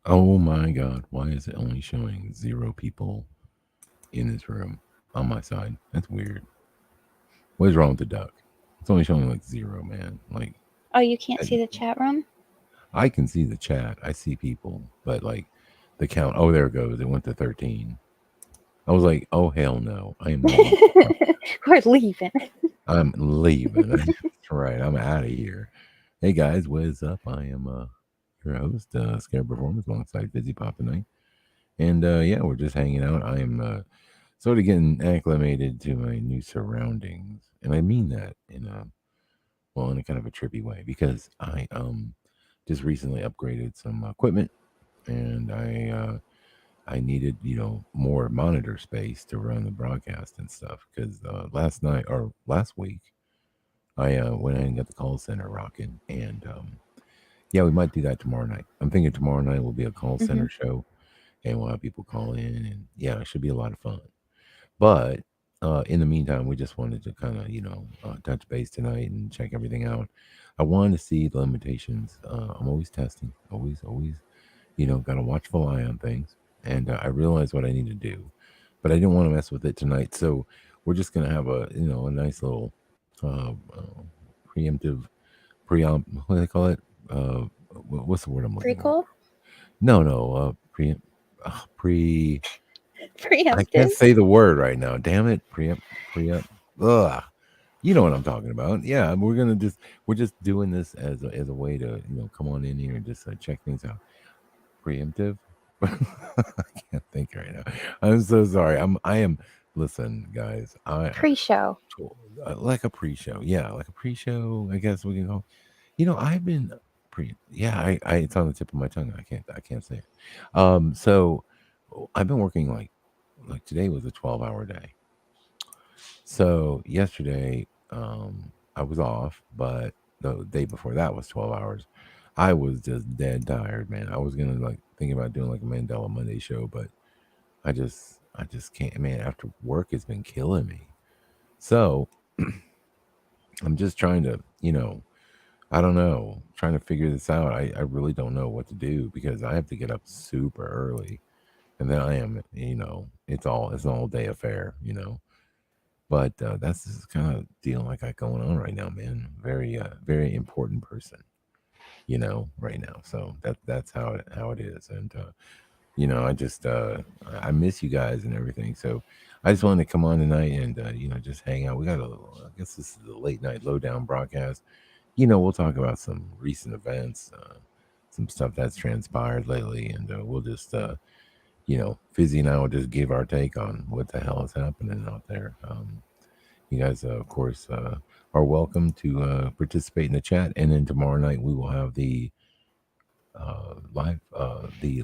Oh my God. Why is it only showing 0 people in this room on my side? That's weird. What is wrong with the duck? It's only showing like 0, man. Like, Oh, you can't I, see the chat room? I can see the chat. I see people, but like the count. Oh, there it goes. It went to 13. I was like, oh, hell no. I am not on. We're leaving. I'm leaving. That's right. I'm out of here. Hey guys, what is up? I am your host, Scared Performance, alongside Busy Pop tonight. And yeah, we're just hanging out. I am sort of getting acclimated to my new surroundings. And I mean that in a kind of a trippy way because I just recently upgraded some equipment and I needed, more monitor space to run the broadcast and stuff because last night or last week I went in and got the call center rocking, and yeah, we might do that tomorrow night. I'm thinking tomorrow night will be a call Hmm. center show, and we'll have people call in, and yeah, it should be a lot of fun. But in the meantime, we just wanted to kind of touch base tonight and check everything out. I wanted to see the limitations. I'm always testing, always, got a watchful eye on things, and I realized what I need to do, but I didn't want to mess with it tonight. So we're just gonna have a nice little preemptive what do they call it? What's the word I'm looking for? Prequel? No, no, pre. I can't Preemptive? say the word right now. Damn it, preempt. Ugh, you know what I'm talking about. Yeah, we're just doing this as a way to come on in here and just check things out. Preemptive. I can't think right now. I'm so sorry. I am. Listen, guys. Pre show. Like a pre-show. Yeah, like a pre-show. I guess we can go. I've been yeah, it's on the tip of my tongue. I can't say it. So I've been working like today was a 12-hour day. So yesterday, I was off, but the day before that was 12 hours. I was just dead tired, man. I was gonna like think about doing like a Mandela Monday show, but I just can't, man. After work has been killing me. So I'm just trying to, I don't know. Trying to figure this out. I really don't know what to do because I have to get up super early, and then I am, it's an all day affair. But that's this kind of deal I got going on right now, man. Very important person, right now. So that's how it is, and I just I miss you guys and everything. So I just wanted to come on tonight and just hang out. We got I guess this is a late night lowdown broadcast. We'll talk about some recent events, some stuff that's transpired lately, and we'll just, Fizzy and I will just give our take on what the hell is happening out there. You guys, of course, are welcome to participate in the chat, and then tomorrow night we will have the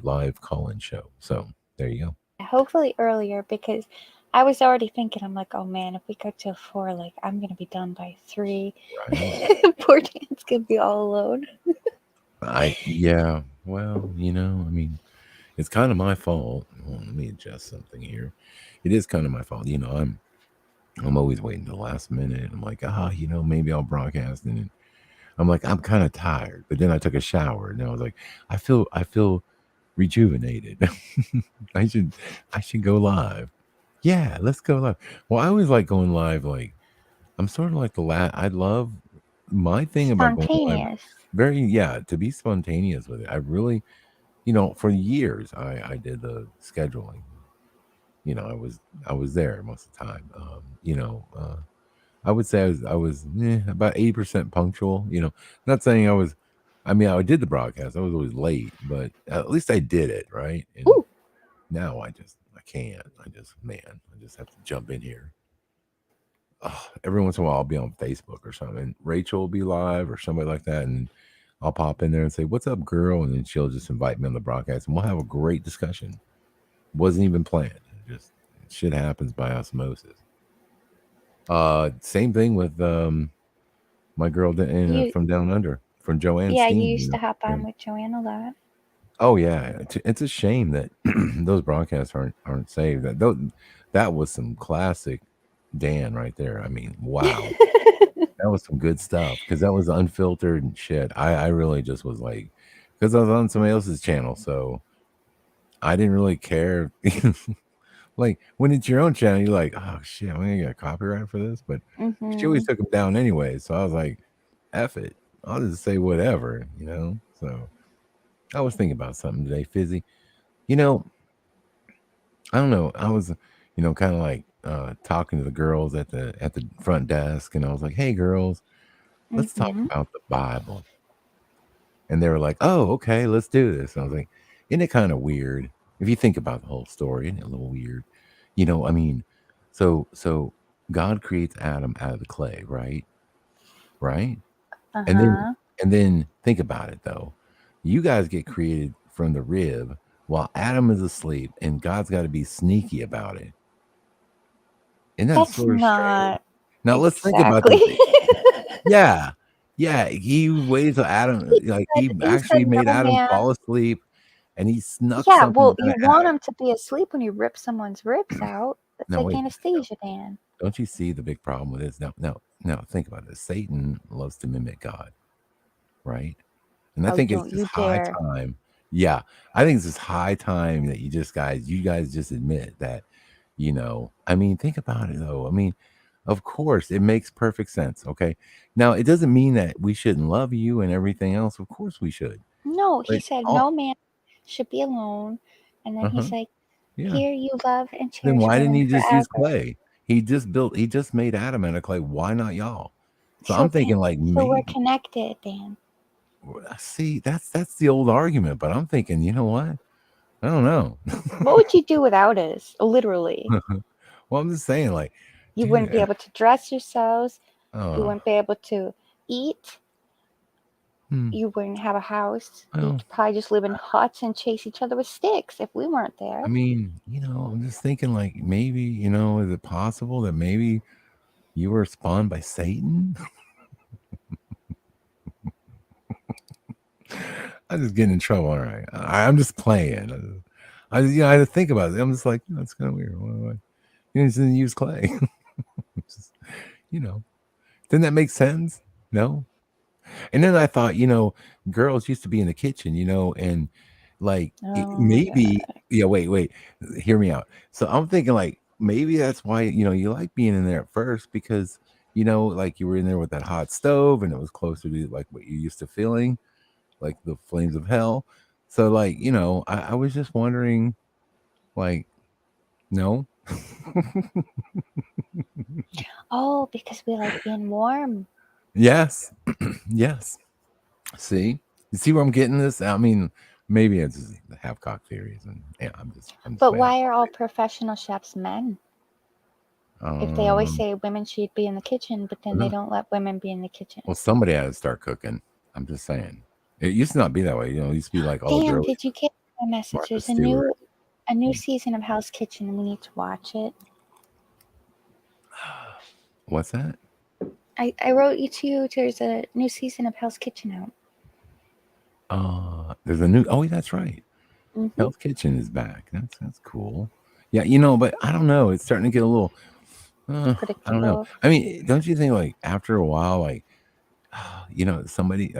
live call-in show. So there you go. Yeah, hopefully earlier because I was already thinking, I'm like, oh man, if we go till 4, like, I'm going to be done by 3. Right? Poor Dan's going to be all alone. Yeah. Well, I mean, it's kind of my fault. Hold on, let me adjust something here. It is kind of my fault. I'm always waiting to the last minute. I'm like, maybe I'll broadcast, and then I'm like, I'm kind of tired. But then I took a shower, and I was like, I feel rejuvenated. I should I should go live. Yeah, let's go live. Well, I always like going live. Like I'm sort of like the I love my thing about going live. Spontaneous. Very to be spontaneous with it. I really, for years I did the scheduling. I was there most of the time. I would say I was about 80% punctual. Not saying I was. I mean, I did the broadcast. I was always late, but at least I did it right. And Ooh, now I can't. I just have to jump in here. Every once in a while, I'll be on Facebook or something. Rachel will be live or somebody like that, and I'll pop in there and say, "What's up, girl?" And then she'll just invite me on the broadcast, and we'll have a great discussion. Wasn't even planned. Just shit happens by osmosis. Same thing with my girl you, from down under, from Joanne yeah, you Steen. used to hop Yeah. on with Joanne a lot. Oh yeah, it's a shame that those broadcasts aren't saved. That was some classic Dan right there. I mean, wow, that was some good stuff because that was unfiltered and shit. I really just was like, because I was on somebody else's channel, so I didn't really care. Like when it's your own channel, you're like, oh shit, I'm gonna get copyright for this. But she always Mm-hmm. took them down anyway. So I was like, F it. I'll just say whatever, you know? So I was thinking about something today, Fizzy. You know, I don't know. I was, kind of like talking to the girls at the front desk, and I was like, "Hey, girls, let's talk Mm-hmm. about the Bible." And they were like, "Oh, okay, let's do this." And I was like, "Isn't it kind of weird if you think about the whole story? Isn't it a little weird?" I mean, so God creates Adam out of the clay, right? Right? And then Uh-huh. and then think about it though. You guys get created from the rib while Adam is asleep, and God's got to be sneaky about it. Isn't that That's sort of strange? not Now let's think about exactly. this. Yeah. Yeah, he waited till Adam like, he He said actually made no Adam man. fall asleep, and he snuck Yeah, something well, out you of want Adam. him to be asleep when you rip someone's ribs out. That's Now like wait, now, anesthesia, Dan. don't you see the big problem with this? Now, think about this. Satan loves to mimic God, right? And I Oh, think it's don't just you high dare. time. Yeah, I think it's just high time that you guys just admit that, I mean, think about it though. I mean, of course, it makes perfect sense. Okay. Now, it doesn't mean that we shouldn't love you and everything else. Of course we should. No, he But said all, no man should be alone. And then uh-huh. he's like, Yeah. here you love and Then cherish why didn't women he just use forever. clay? He just made Adam out of clay. Why not y'all? So I'm So, thinking like so we're maybe connected, Dan. see, that's the old argument, but I'm thinking, you know what? I don't know. What would you do without us? Literally. Well, I'm just saying, like, You dude, wouldn't be able to dress yourselves. You oh, wouldn't be able to eat. hmm, You wouldn't have a house. well, You'd probably just live in huts and chase each other with sticks if we weren't I there. mean, I'm just thinking, like, maybe, is it possible that maybe you were spawned by Satan? I'm just getting in trouble. All right, I'm just playing. I had to think about it. I'm just like, that's kind of weird. Why? You just didn't use clay. Just, you know, didn't that make sense? No. And then I thought, girls used to be in the kitchen, and like Oh my maybe, god. yeah, wait, hear me out. So I'm thinking like maybe that's why, you like being in there at first because, like you were in there with that hot stove and it was closer to like what you used to feeling, like the flames of hell. So like, I was just wondering, like, no. Oh, because we like being warm. Yes. Yes. See? You see where I'm getting this? I mean, maybe it's just the half cock theories, and yeah, I'm just But way off. why are all professional chefs men? If they always Um, say women should be in the kitchen, but then they no, don't let women be in the kitchen. well, somebody had to start cooking. I'm just saying. It used to not be that way. It used to be like all the Dan, girls, did you get my message? Martha There's Stewart. a new season of Hell's Kitchen and we need to watch it. What's that? I wrote you too. There's a new season of Hell's Kitchen out. There's a new. Oh, that's right. Mm-hmm. Hell's Kitchen is back. That's cool. Yeah, but I don't know. It's starting to get a little. I don't know. Predictable. I mean, don't you think like after a while, like somebody.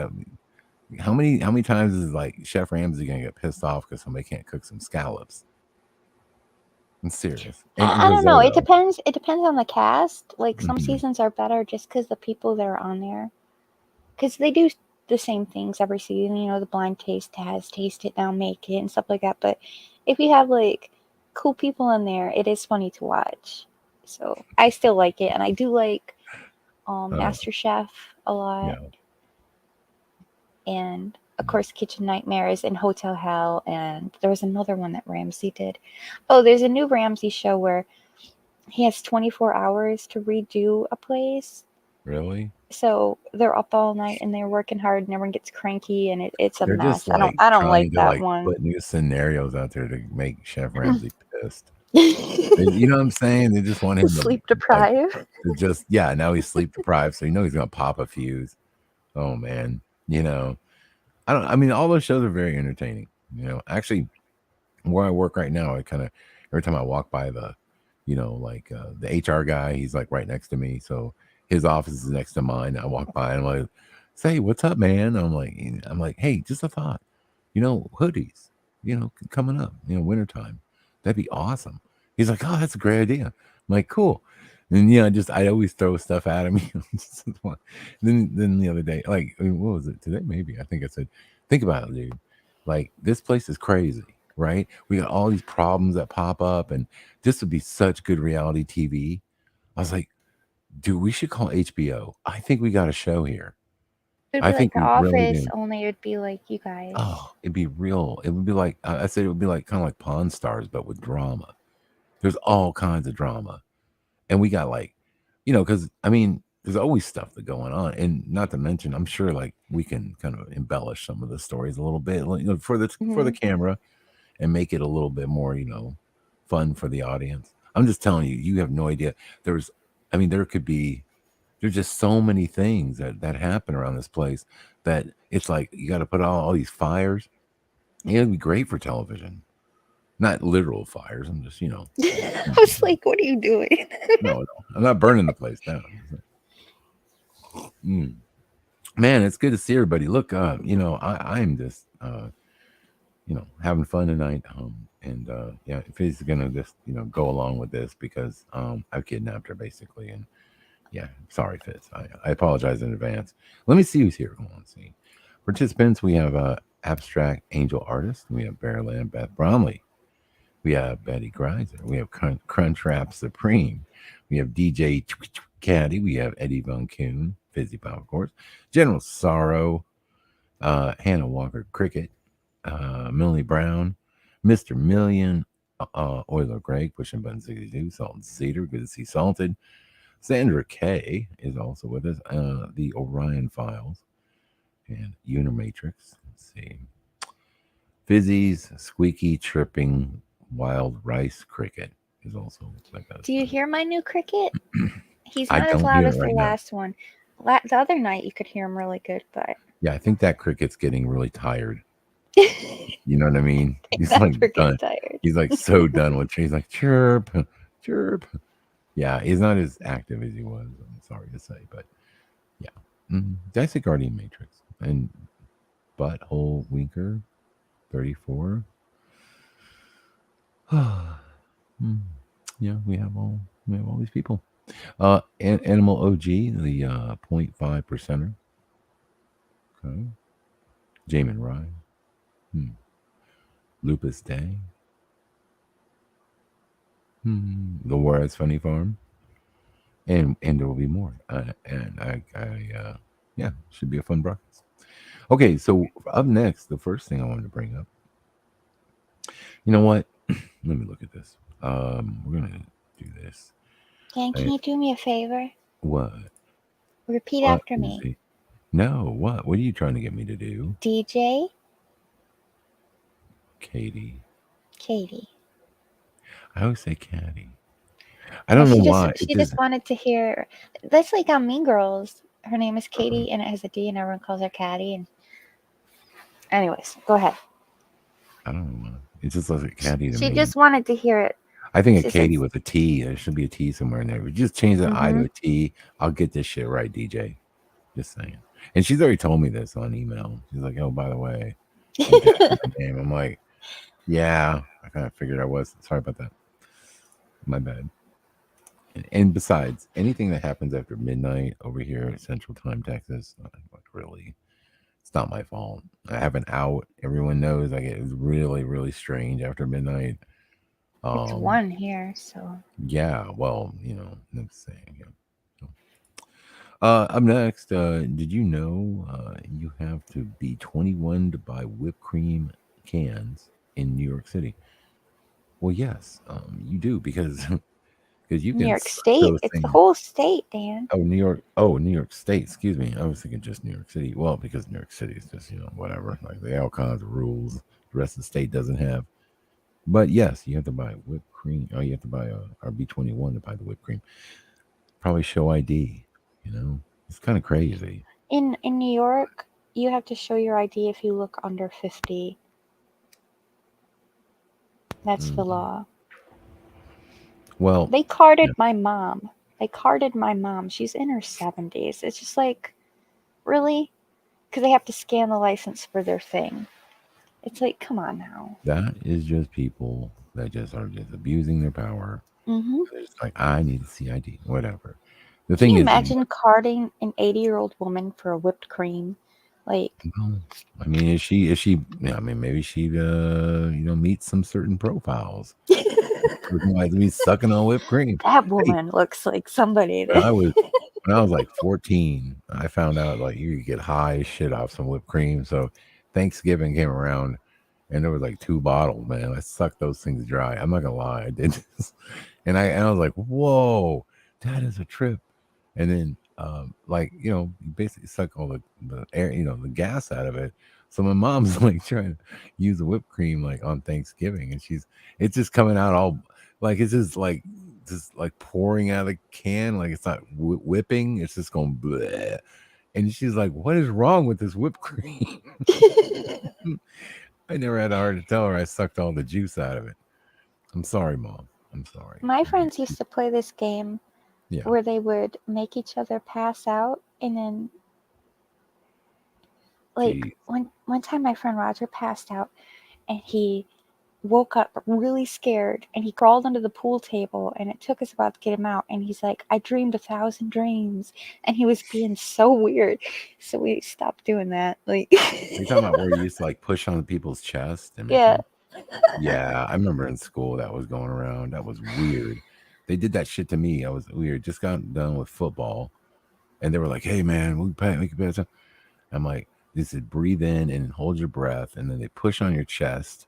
How many times is like Chef Ramsay gonna get pissed off because somebody can't cook some scallops? I'm serious. And I don't know. It risotto. depends. It depends on the cast. Like some Mhm. seasons are better just because the people that are on there, because they do the same things every season. You know, the blind taste test, taste it now, make it, and stuff like that. But if you have like cool people in there, it is funny to watch. So I still like it, and I do like Uh, Master Chef a lot, yeah. and of course Kitchen Nightmares and Hotel Hell, and there was another one that Ramsey did. Oh, there's a new Ramsey show where he has 24 hours to redo a place. Really? So they're up all night and they're working hard and everyone gets cranky and it's a They're just mess. like I don't like trying to that like one. put new scenarios out there to make Chef Ramsay pissed. You know what I'm saying? They just want him to Sleep like deprived. to just yeah. Now he's sleep deprived, so he's gonna pop a fuse. Oh man, I don't. I mean, all those shows are very entertaining. Actually, where I work right now, I kind of every time I walk by like the HR guy, he's like right next to me. So his office is next to mine. I walk by and I'm like, say, what's up, man? I'm like, hey, just a thought, hoodies. coming up, wintertime. That'd be awesome. He's like, oh, that's a great idea. I'm like, cool. And I always throw stuff at him. Then the other day, like, what was it today? Maybe I think I said, think about it, dude. Like, this place is crazy, right? We got all these problems that pop up, and this would be such good reality TV. I was like, dude, we should call HBO. I think we got a show here. It would I be like think The we really Office, do. only it would be like you guys. Oh, it'd be real. It would be like I said. It would be like kind of like Pawn Stars, but with drama. There's all kinds of drama, and we got like, because I mean, there's always stuff that going on, and not to mention, I'm sure like we can kind of embellish some of the stories a little bit, for the camera, and make it a little bit more, fun for the audience. I'm just telling you, you have no idea. There's just so many things that happen around this place that it's like you got to put all these fires. It'd be great for television, not literal fires. I'm just, I was like, what are you doing? no, I'm not burning the place down. Man, it's good to see everybody. Look, I'm just, having fun tonight. And yeah, if he's gonna just, go along with this because I've kidnapped her basically, and yeah, sorry, Fitz. I apologize in advance. Let me see who's here. Hold on, see. Participants, we have Abstract Angel Artist. We have Bearland Beth Bromley. We have Betty Greiser. We have Crunchwrap Supreme. We have DJ Caddy. We have Eddie Von Kuhn, Fizzy Pop, of course. General Sorrow, Hannah Walker Cricket, Millie Brown, Mr. Million, Euler Greg, Pushing Button 62, Salted Cedar, good to see Salted. Sandra Kay is also with us. The Orion Files and Unimatrix. Let's see. Fizzy's Squeaky Tripping Wild Rice Cricket is also like that. Do you hear my new cricket? He's I not as don't loud hear as it the right now. last one. The other night you could hear him really good, but Yeah, I think that cricket's getting really tired. You know what I mean? He's that like cricket done. tired. He's like so done with. He's like chirp, chirp. Yeah, he's not as active as he was. I'm sorry to say, but yeah. That's a Guardian Matrix and Butthole Winker, 34. Yeah, we have all these people. Animal OG, the 0.5 percenter. Okay. Jamin Ryan. Lupus Day. The Juarez Funny Farm. And there will be more. And yeah, should be a fun broadcast. Okay, so up next, the first thing I wanted to bring up. You know what? Let me look at this. We're gonna do this. Dan, can you do me a favor? What? Repeat What? after me. No, what? What are you trying to get me to do? DJ. Katie. I always say Caddy. I don't know why. She just wanted to hear. That's like on Mean Girls. Her name is Katie, and it has a D, and everyone calls her Caddy. And anyways, go ahead. I don't know. It's just like Caddy to me. She just wanted to hear it. I think a Katie with a T. There should be a T somewhere in there. We just change the I to a T. I'll get this shit right, DJ. Just saying. And she's already told me this on email. She's like, "Oh, by the way," name. I'm like, "Yeah, I kind of figured I was. Sorry about that. My bad." And besides, anything that happens after midnight over here at Central Time, Texas, like really, it's not my fault. I have an out. Everyone knows like it was really, really strange after midnight. It's 1 here, so. Yeah, well, I'm saying. Yeah. Up next, did you know you have to be 21 to buy whipped cream cans in New York City? Well, yes, you do because you can. New York State. It's the whole state, Dan. Oh, New York. Oh, New York State. Excuse me. I was thinking just New York City. Well, because New York City is just whatever. Like they have all kinds of rules the rest of the state doesn't have. But yes, you have to buy whipped cream. Oh, you have to buy a RB21 to buy the whipped cream. Probably show ID. It's kind of crazy. In New York, you have to show your ID if you look under 50. That's the law. Well, they carded my mom. She's in her 70s. It's just like, really? Because they have to scan the license for their thing. It's like, come on now. That is just people that just are just abusing their power. Hmm. They're just like, I need a CID, whatever. The Can thing you is, imagine carding an 80-year-old woman for a whipped cream? Like, well, I mean, is she? Yeah, I mean, maybe she, meets some certain profiles. Why to be sucking on whipped cream? that Hey, woman looks like somebody when that. I was when I was like 14, I found out like you could get high as shit off some whipped cream. So Thanksgiving came around and there was like 2 bottles, man. I sucked those things dry. I'm not gonna lie, I did this. And I was like, whoa, that is a trip. And then like, you basically suck all the air, the gas out of it. So my mom's like trying to use the whipped cream like on Thanksgiving and it's just coming out all like it's just like pouring out of the can, like it's not whipping, it's just going bleh. And she's like, "What is wrong with this whipped cream?" I never had a heart to tell her I sucked all the juice out of it. I'm sorry, mom. I'm sorry. My friends used to play this game Yeah. where they would make each other pass out, and then like Gee. one time my friend Roger passed out and he woke up really scared and he crawled under the pool table and it took us about to get him out and he's like, I dreamed 1,000 dreams, and he was being so weird, so we stopped doing that. Like, Are you talking about where you used to like push on people's chest and make yeah. them? Yeah, I remember in school that was going around. That was weird. They did that shit to me. I was weird. Just got done with football, and they were like, "Hey, man, we can pay." I'm like, "This is breathe in and hold your breath," and then they push on your chest,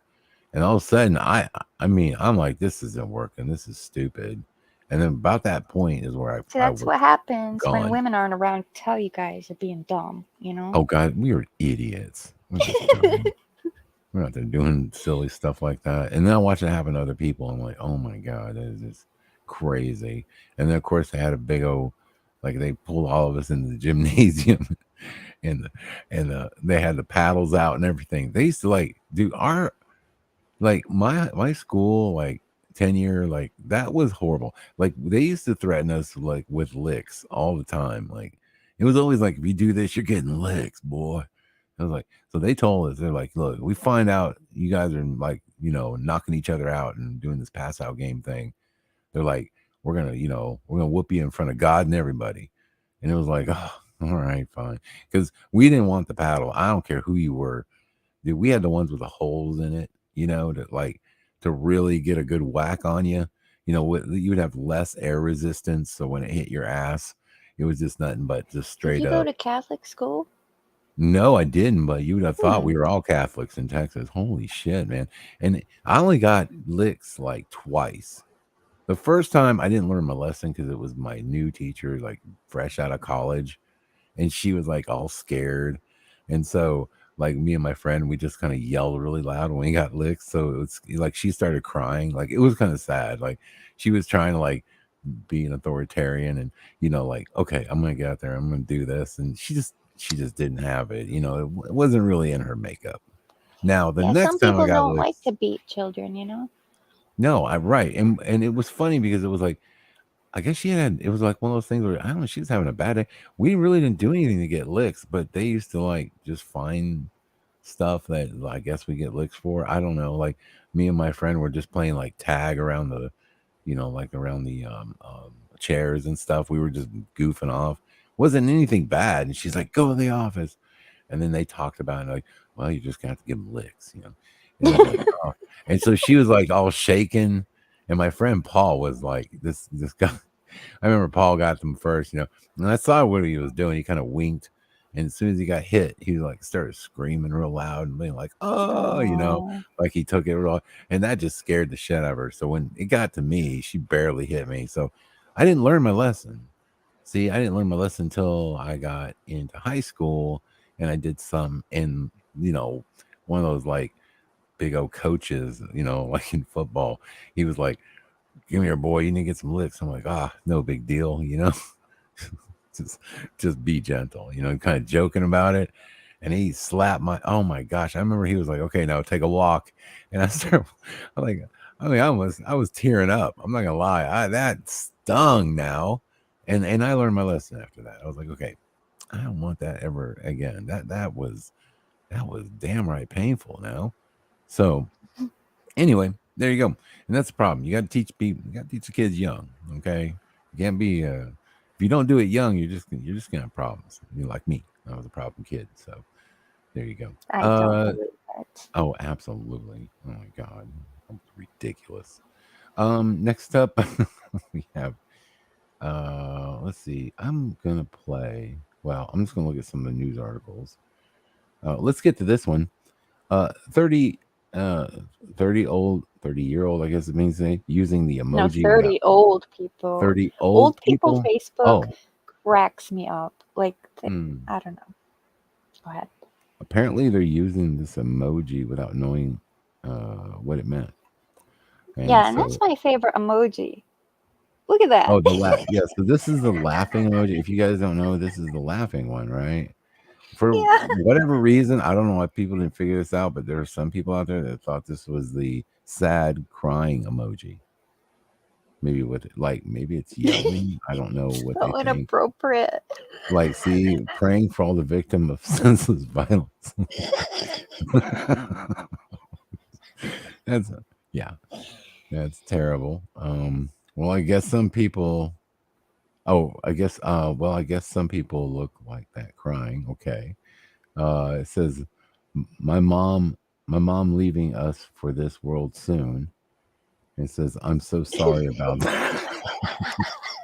and all of a sudden, I mean, I'm like, "This isn't working. This is stupid." And then about that point is where So I that's was what happens when gone. women aren't around to tell you guys are being dumb, you know? Oh God, we were idiots. We're just dumb. We're out there doing silly stuff like that. And then I watch it happen to other people. I'm like, oh my God, that is just crazy. And then of course they had a big old like they pulled all of us into the gymnasium and they had the paddles out and everything. They used to like do our like my school like tenure, like that was horrible. Like they used to threaten us like with licks all the time. Like it was always like if you do this, you're getting licks, boy. I was like, so they told us, they're like, look, we find out you guys are like, knocking each other out and doing this pass out game thing. They're like, we're gonna whoop you in front of God and everybody. And it was like, oh, all right, fine. Because we didn't want the paddle. I don't care who you were. Dude, we had the ones with the holes in it, to really get a good whack on you. You would have less air resistance. So when it hit your ass, it was just nothing but just Did straight you go up. to Catholic school? No, I didn't, but you would have thought Hmm. we were all Catholics in Texas. Holy shit, man. And I only got licks like twice. The first time I didn't learn my lesson because it was my new teacher, like fresh out of college, and she was like all scared. And so, like, me and my friend, we just kind of yelled really loud when we got licked. So it was like she started crying. Like, it was kind of sad. Like, she was trying to like be an authoritarian and, like, okay, I'm going to get out there, I'm going to do this. And she just didn't have it. It wasn't really in her makeup. Now, the Yeah, next some time I people got don't like licks, to beat children, you know? no, I'm right. And it was funny because it was like, I guess it was like one of those things where I don't know, she was having a bad day. We really didn't do anything to get licks, but they used to like just find stuff that I guess we get licks for. I don't know. Like me and my friend were just playing like tag around like around the chairs and stuff. We were just goofing off. Wasn't anything bad. And she's like, go to the office. And then they talked about it like, well, you just got to give them licks. And I was like, oh. And so she was like all shaken. And my friend Paul was like, this guy. I remember Paul got them first, and I saw what he was doing. He kind of winked, and as soon as he got hit, he like started screaming real loud and being like, "Oh," Oh, like he took it real, and that just scared the shit out of her. So when it got to me, she barely hit me. So I didn't learn my lesson. See, I didn't learn my lesson until I got into high school, and I did some in one of those like big old coaches, like in football. He was like, give me your boy, you need to get some licks. I'm like, no big deal. just just be gentle, kind of joking about it. And he slapped oh my gosh. I remember he was like, okay, now take a walk. And I'm like, I was tearing up. I'm not gonna lie. That stung now. And I learned my lesson after that. I was like, okay, I don't want that ever again. That was damn right painful now. So anyway, there you go. And that's the problem. You got to teach people. You got to teach the kids young. Okay, you can't be. If you don't do it young, you're just gonna have problems. You're like me. I was a problem kid. So there you go. I don't believe that. Oh, absolutely. Oh my God, that's ridiculous. Next up, we have. Let's see. I'm gonna play. Well, I'm just gonna look at some of the news articles. Let's get to this one. 30 uh 30-year-old, I guess it means using the No, emoji without 30 old people. 30 Old old people people. Facebook cracks me up. Like, Hmm. I don't know. Go ahead. Apparently they're using this emoji without knowing what it meant. Yeah, and that's my favorite emoji. Look at that. Oh, the laugh. Yeah, so this is the laughing emoji. If you guys don't know, this is the laughing one, right? For Yeah. whatever reason, I don't know why people didn't figure this out, but there are some people out there that thought this was the sad crying emoji. Maybe maybe it's yelling. I don't know what So they think. inappropriate. Like, see, praying for all the victim of senseless violence. That's that's terrible. Well, I guess some people. Oh, I guess. Well, I guess some people look like that crying. Okay. It says, my mom leaving us for this world soon. It says, I'm so sorry about that.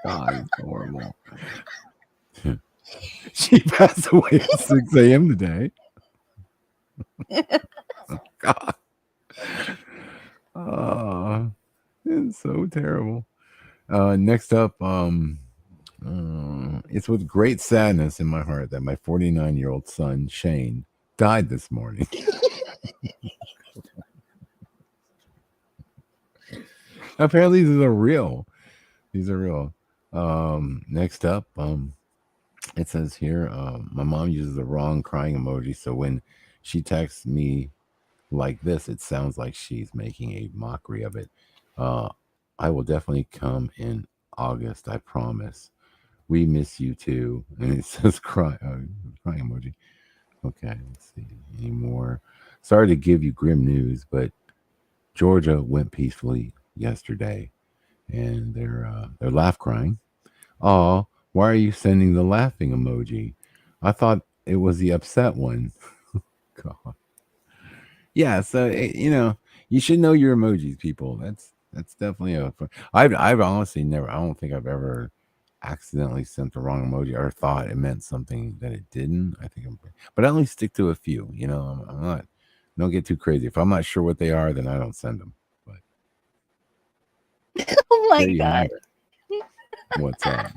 God, it's horrible. She passed away at 6 a.m. today. God. It's so terrible. Next up, it's with great sadness in my heart that my 49-year-old son, Shane, died this morning. Apparently these are real. Next up, it says here, my mom uses the wrong crying emoji, so when she texts me like this, it sounds like she's making a mockery of it. I will definitely come in August, I promise. We miss you too. And it says crying emoji. Okay, let's see any more. Sorry to give you grim news, but Georgia went peacefully yesterday, and they're laugh crying. Oh, why are you sending the laughing emoji? I thought it was the upset one. God. Yeah, so you should know your emojis, people. That's definitely a fun. I've honestly never. I don't think I've ever accidentally sent the wrong emoji or thought it meant something that it didn't. I think but I only stick to a few. I'm not. Don't get too crazy. If I'm not sure what they are, then I don't send them. But Oh my there you God. have it. What's up?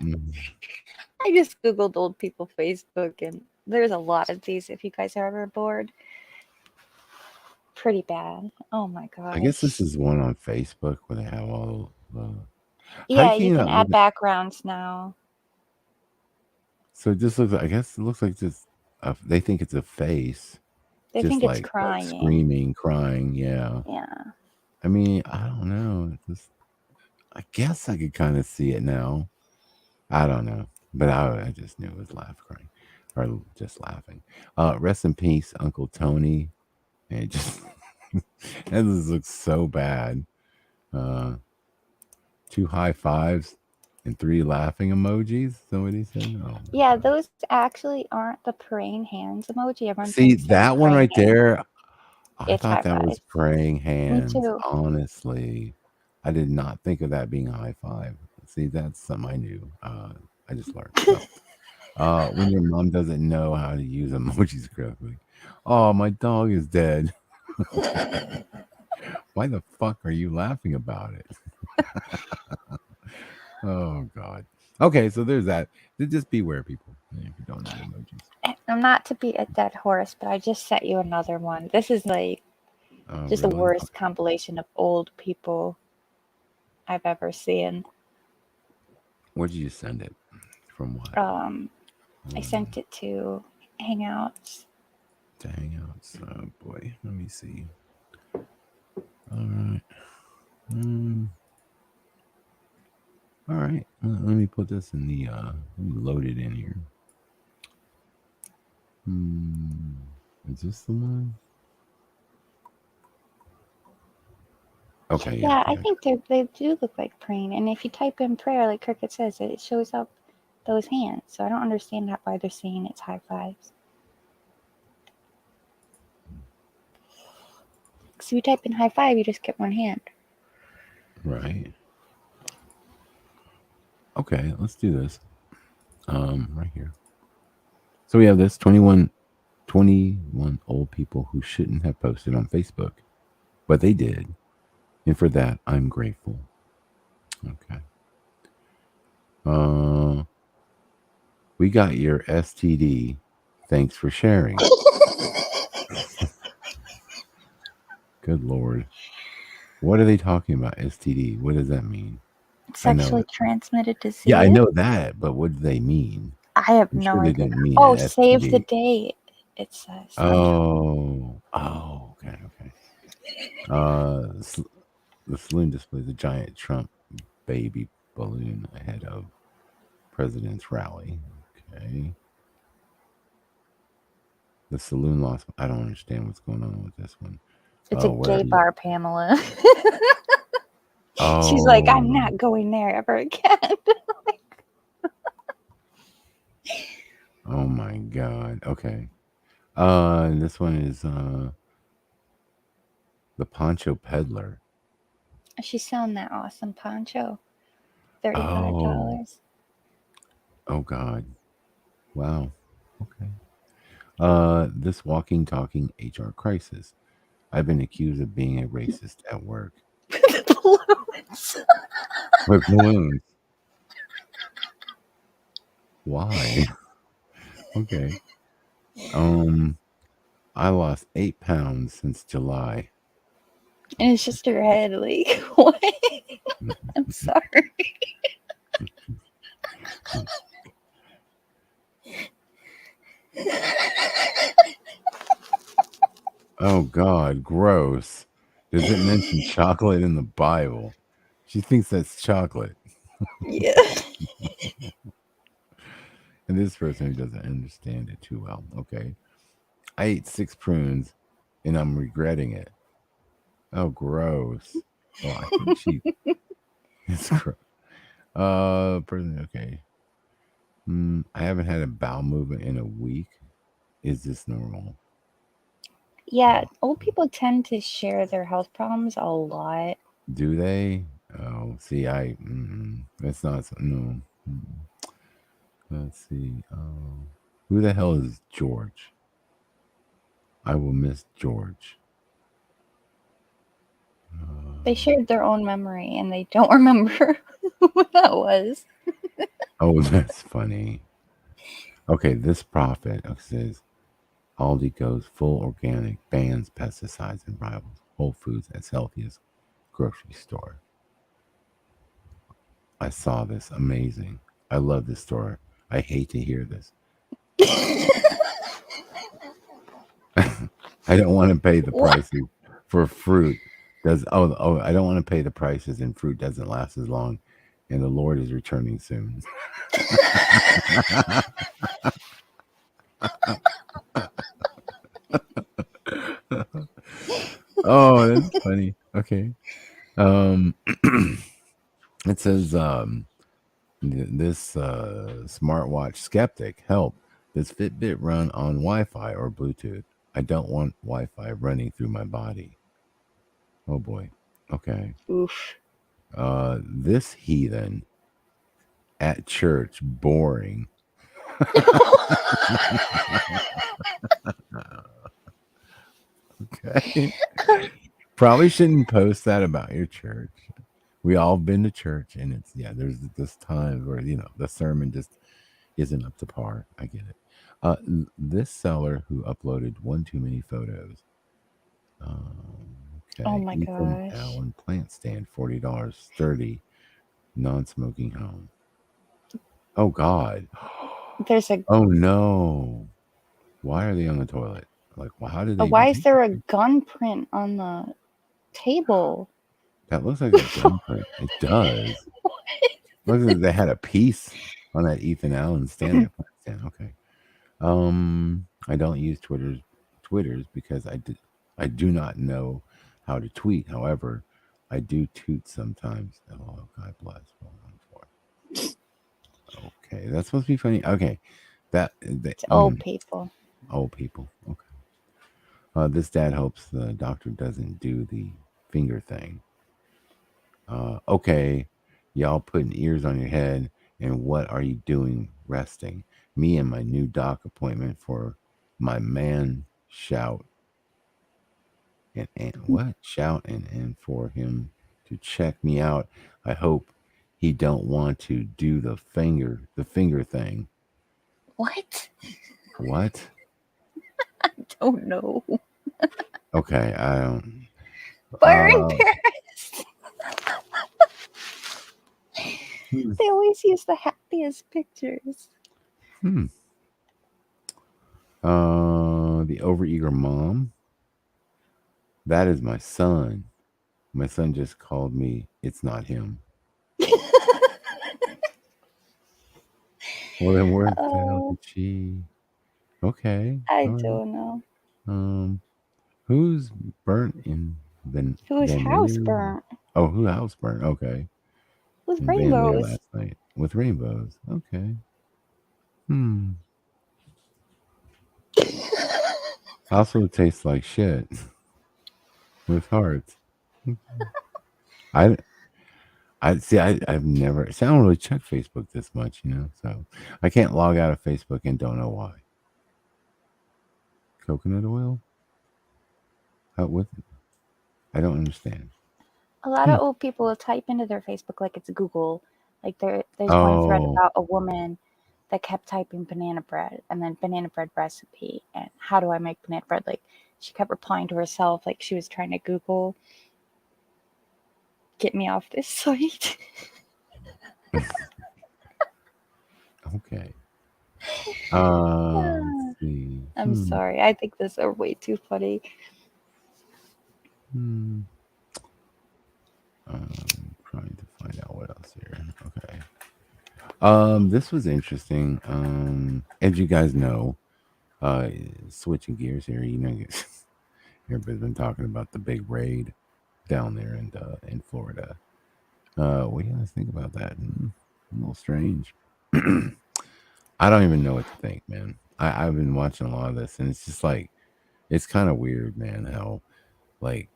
I just Googled old people Facebook, and there's a lot of these if you guys are ever bored. Pretty bad. Oh my God. I guess this is one on Facebook where they have all. Yeah, you can add backgrounds now. So it just looks. I guess it looks like just. They think it's a face. They just think like, it's crying. screaming, crying. Yeah. Yeah. I mean, I don't know. I guess I could kind of see it now. I don't know, but I just knew it was crying, or just laughing. Rest in peace, Uncle Tony. And it just that just looks so bad. 2 high fives and 3 laughing emojis. Somebody said, "Oh yeah, God. Those actually aren't the praying hands emoji. Everyone see that one right hands. there. I It's thought that was praying hands. Me too. Honestly, I did not think of that being a high five. See, that's something I knew. I just learned. So, when your mom doesn't know how to use emojis correctly. Oh, my dog is dead. Why the fuck are you laughing about it? Oh God. Okay, so there's that. Just beware, people, if you don't know emojis. I'm not to be a dead horse, but I just sent you another one. This is like just really? The worst compilation of old people I've ever seen. Where did you send it? From what? I sent it to Hangouts. To Hangouts. Oh boy, let me see. All right. All right. Let me put this in the. Let me load it in here. Is this the one? Okay, yeah, Yeah, I yeah. think they do look like praying. And if you type in prayer, like Cricket says, it shows up those hands. So I don't understand why they're saying it's high fives. Because if you type in high five, you just get one hand. Right. Okay, let's do this. Right here. So we have this 21 old people who shouldn't have posted on Facebook, but they did. And for that, I'm grateful. Okay. Uh, we got your STD. Thanks for sharing. Good Lord. What are they talking about? STD. What does that mean? I know. Sexually transmitted Yeah, I disease? know that, but what do they mean? I have I'm no sure they idea. didn't mean Oh, an save the STD. day, it says. Oh, okay, okay. The saloon displays a giant Trump baby balloon ahead of president's rally. Okay. The saloon lost. I don't understand what's going on with this one. It's Oh, a where are gay you? bar, Pamela. She's like, I'm Oh, not going there ever again. oh my God. Okay. This one is the Poncho Peddler. She's selling that awesome poncho. $35. Oh, oh God. Wow. Okay. This walking, talking HR crisis. I've been accused of being a racist at work Balloons. with balloons. Why? Okay. Um, I lost 8 pounds since July. And it's just her head. Like, what? I'm sorry. Oh God, gross. Does it mention chocolate in the Bible? She thinks that's chocolate. Yeah. And this person who doesn't understand it too well. Okay. I ate 6 prunes and I'm regretting it. Oh, gross. Well, I think she it's gross. Person, okay. I haven't had a bowel movement in a week. Is this normal? Yeah, old people tend to share their health problems a lot. Do they? Oh, see, it's not, no. Let's see. Who the hell is George? I will miss George. They shared their own memory and they don't remember who that was. Oh, that's funny. Okay, this prophet says Aldi goes full organic, bans pesticides, and rivals Whole Foods as healthiest grocery store. I saw this. Amazing. I love this story. I hate to hear this. I don't want to pay the What? prices for fruit. I don't want to pay the prices and fruit doesn't last as long and the Lord is returning soon. Oh, that's funny. Okay. Um it says this smartwatch skeptic, help. Does Fitbit run on Wi-Fi or Bluetooth? I don't want Wi-Fi running through my body. Oh boy. Okay. Oof. This heathen at church boring. Okay. Probably shouldn't post that about your church. We all been to church and it's there's this time where the sermon just isn't up to par. I get it. This seller who uploaded one too many photos. Oh Okay, my Ethan gosh. Allen plant stand, $40, sturdy, non-smoking home. Oh God. There's a Oh no. Why are they on the toilet? Like, well, how did they even why is take there a that? gun print on the table? That looks like a gun print. It does. Looks like they had a piece on that Ethan Allen stand. That plant stand. Okay. I don't use Twitters because I do not know how to tweet. However, I do toot sometimes. Oh, God bless. Okay, that's supposed to be funny. Okay, It's old people. old people. Okay. This dad hopes the doctor doesn't do the finger thing. Okay, y'all putting ears on your head, and what are you doing resting? Me and my new doc appointment for my man shout and what shout and for him to check me out. I hope he don't want to do the finger thing. What? What? I don't know. Okay, I don't. Fire in Paris. They always use the happiest pictures. The overeager mom. That is my son. My son just called me. It's not him. Well, then where the hell did she? Okay. I all right. don't know. Who's burnt in the Whose house Vanille? burnt? Oh, who house burnt? Okay. With In Van Leer rainbows. last night with rainbows. Okay. Also tastes like shit with hearts. I see. I've never. See, I don't really check Facebook this much, so I can't log out of Facebook and don't know why. Coconut oil? How with? I don't understand. A lot of old people will type into their Facebook like it's Google. Like there's one thread about a woman that kept typing banana bread and then banana bread recipe and how do I make banana bread? Like she kept replying to herself like she was trying to Google get me off this site. Okay. Let's see. I'm sorry. I think those are way too funny. Trying to find out what else here. Okay. This was interesting. As you guys know, switching gears here, everybody's been talking about the big raid down there in Florida. What do you guys think about that? A little strange. I don't even know what to think, man. I've been watching a lot of this, and it's just like it's kind of weird, man. How like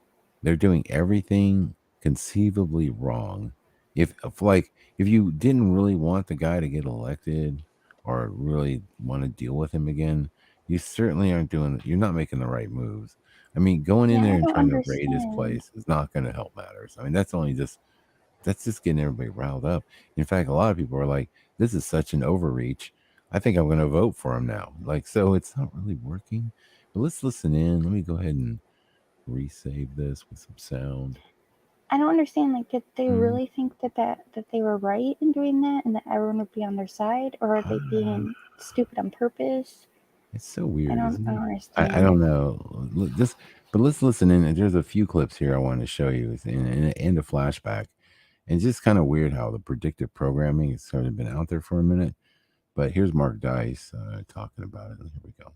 they're doing everything conceivably wrong. If you didn't really want the guy to get elected or really want to deal with him again, you certainly aren't doing. You're not making the right moves. I mean, going in there and trying to raid his place is not going to help matters. I mean, that's just getting everybody riled up. In fact, a lot of people are like, "This is such an overreach. I think I'm going to vote for him now." So it's not really working. But let's listen in. Let me go ahead and resave this with some sound. I don't understand. Like, did they really think that they were right in doing that, and that everyone would be on their side, or are they being stupid on purpose? It's so weird. I don't understand. I don't know. But let's listen in. There's a few clips here I want to show you, and a flashback, and it's just kind of weird how the predictive programming has sort of been out there for a minute. But here's Mark Dice talking about it. Here we go.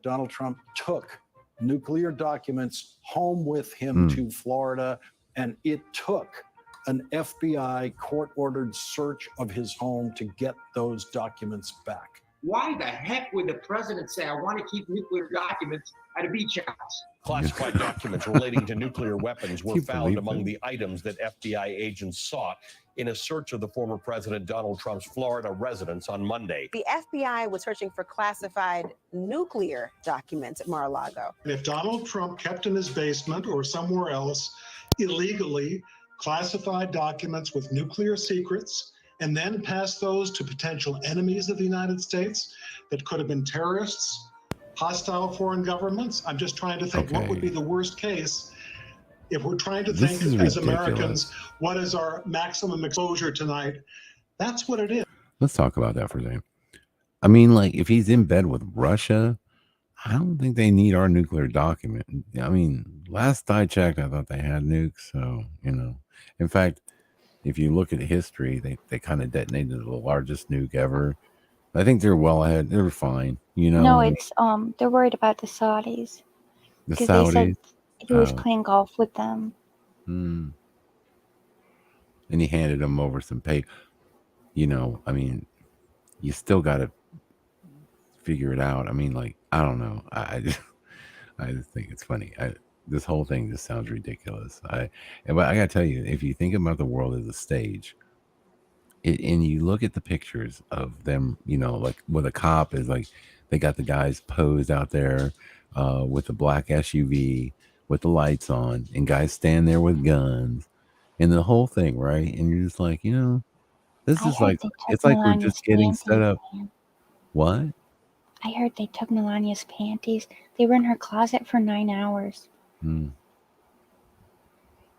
Donald Trump took nuclear documents home with him to Florida, and it took an FBI court-ordered search of his home to get those documents back. Why the heck would the president say, I want to keep nuclear documents at a beach house? Classified documents relating to nuclear weapons were found among the items that FBI agents sought in a search of the former President Donald Trump's Florida residence on Monday. The FBI was searching for classified nuclear documents at Mar-a-Lago. If Donald Trump kept in his basement or somewhere else illegally classified documents with nuclear secrets, and then passed those to potential enemies of the United States that could have been terrorists, hostile foreign governments. I'm just trying to think what would be the worst case if we're trying to think as Americans, what is our maximum exposure tonight? That's what it is. Let's talk about that for a second. I mean, like, if he's in bed with Russia, I don't think they need our nuclear document. I mean, last I checked, I thought they had nukes. So, in fact, if you look at history, they kind of detonated the largest nuke ever. I think they're well ahead. They're fine, No, it's they're worried about the Saudis. The Because Saudis. they said he was playing golf with them. And he handed him over some pay. You know, I mean, you still got to figure it out. I mean, like, I don't know. I just think it's funny. This whole thing just sounds ridiculous. But I gotta tell you, if you think about the world as a stage, and you look at the pictures of them, you know, like where the cop is, like they got the guys posed out there with the black SUV with the lights on, and guys stand there with guns, and the whole thing, right? And you're just like, you know, this I is heard like, they took it's like we're Melania's just getting set panties, up. man. What? I heard they took Melania's panties. They were in her closet for 9 hours. And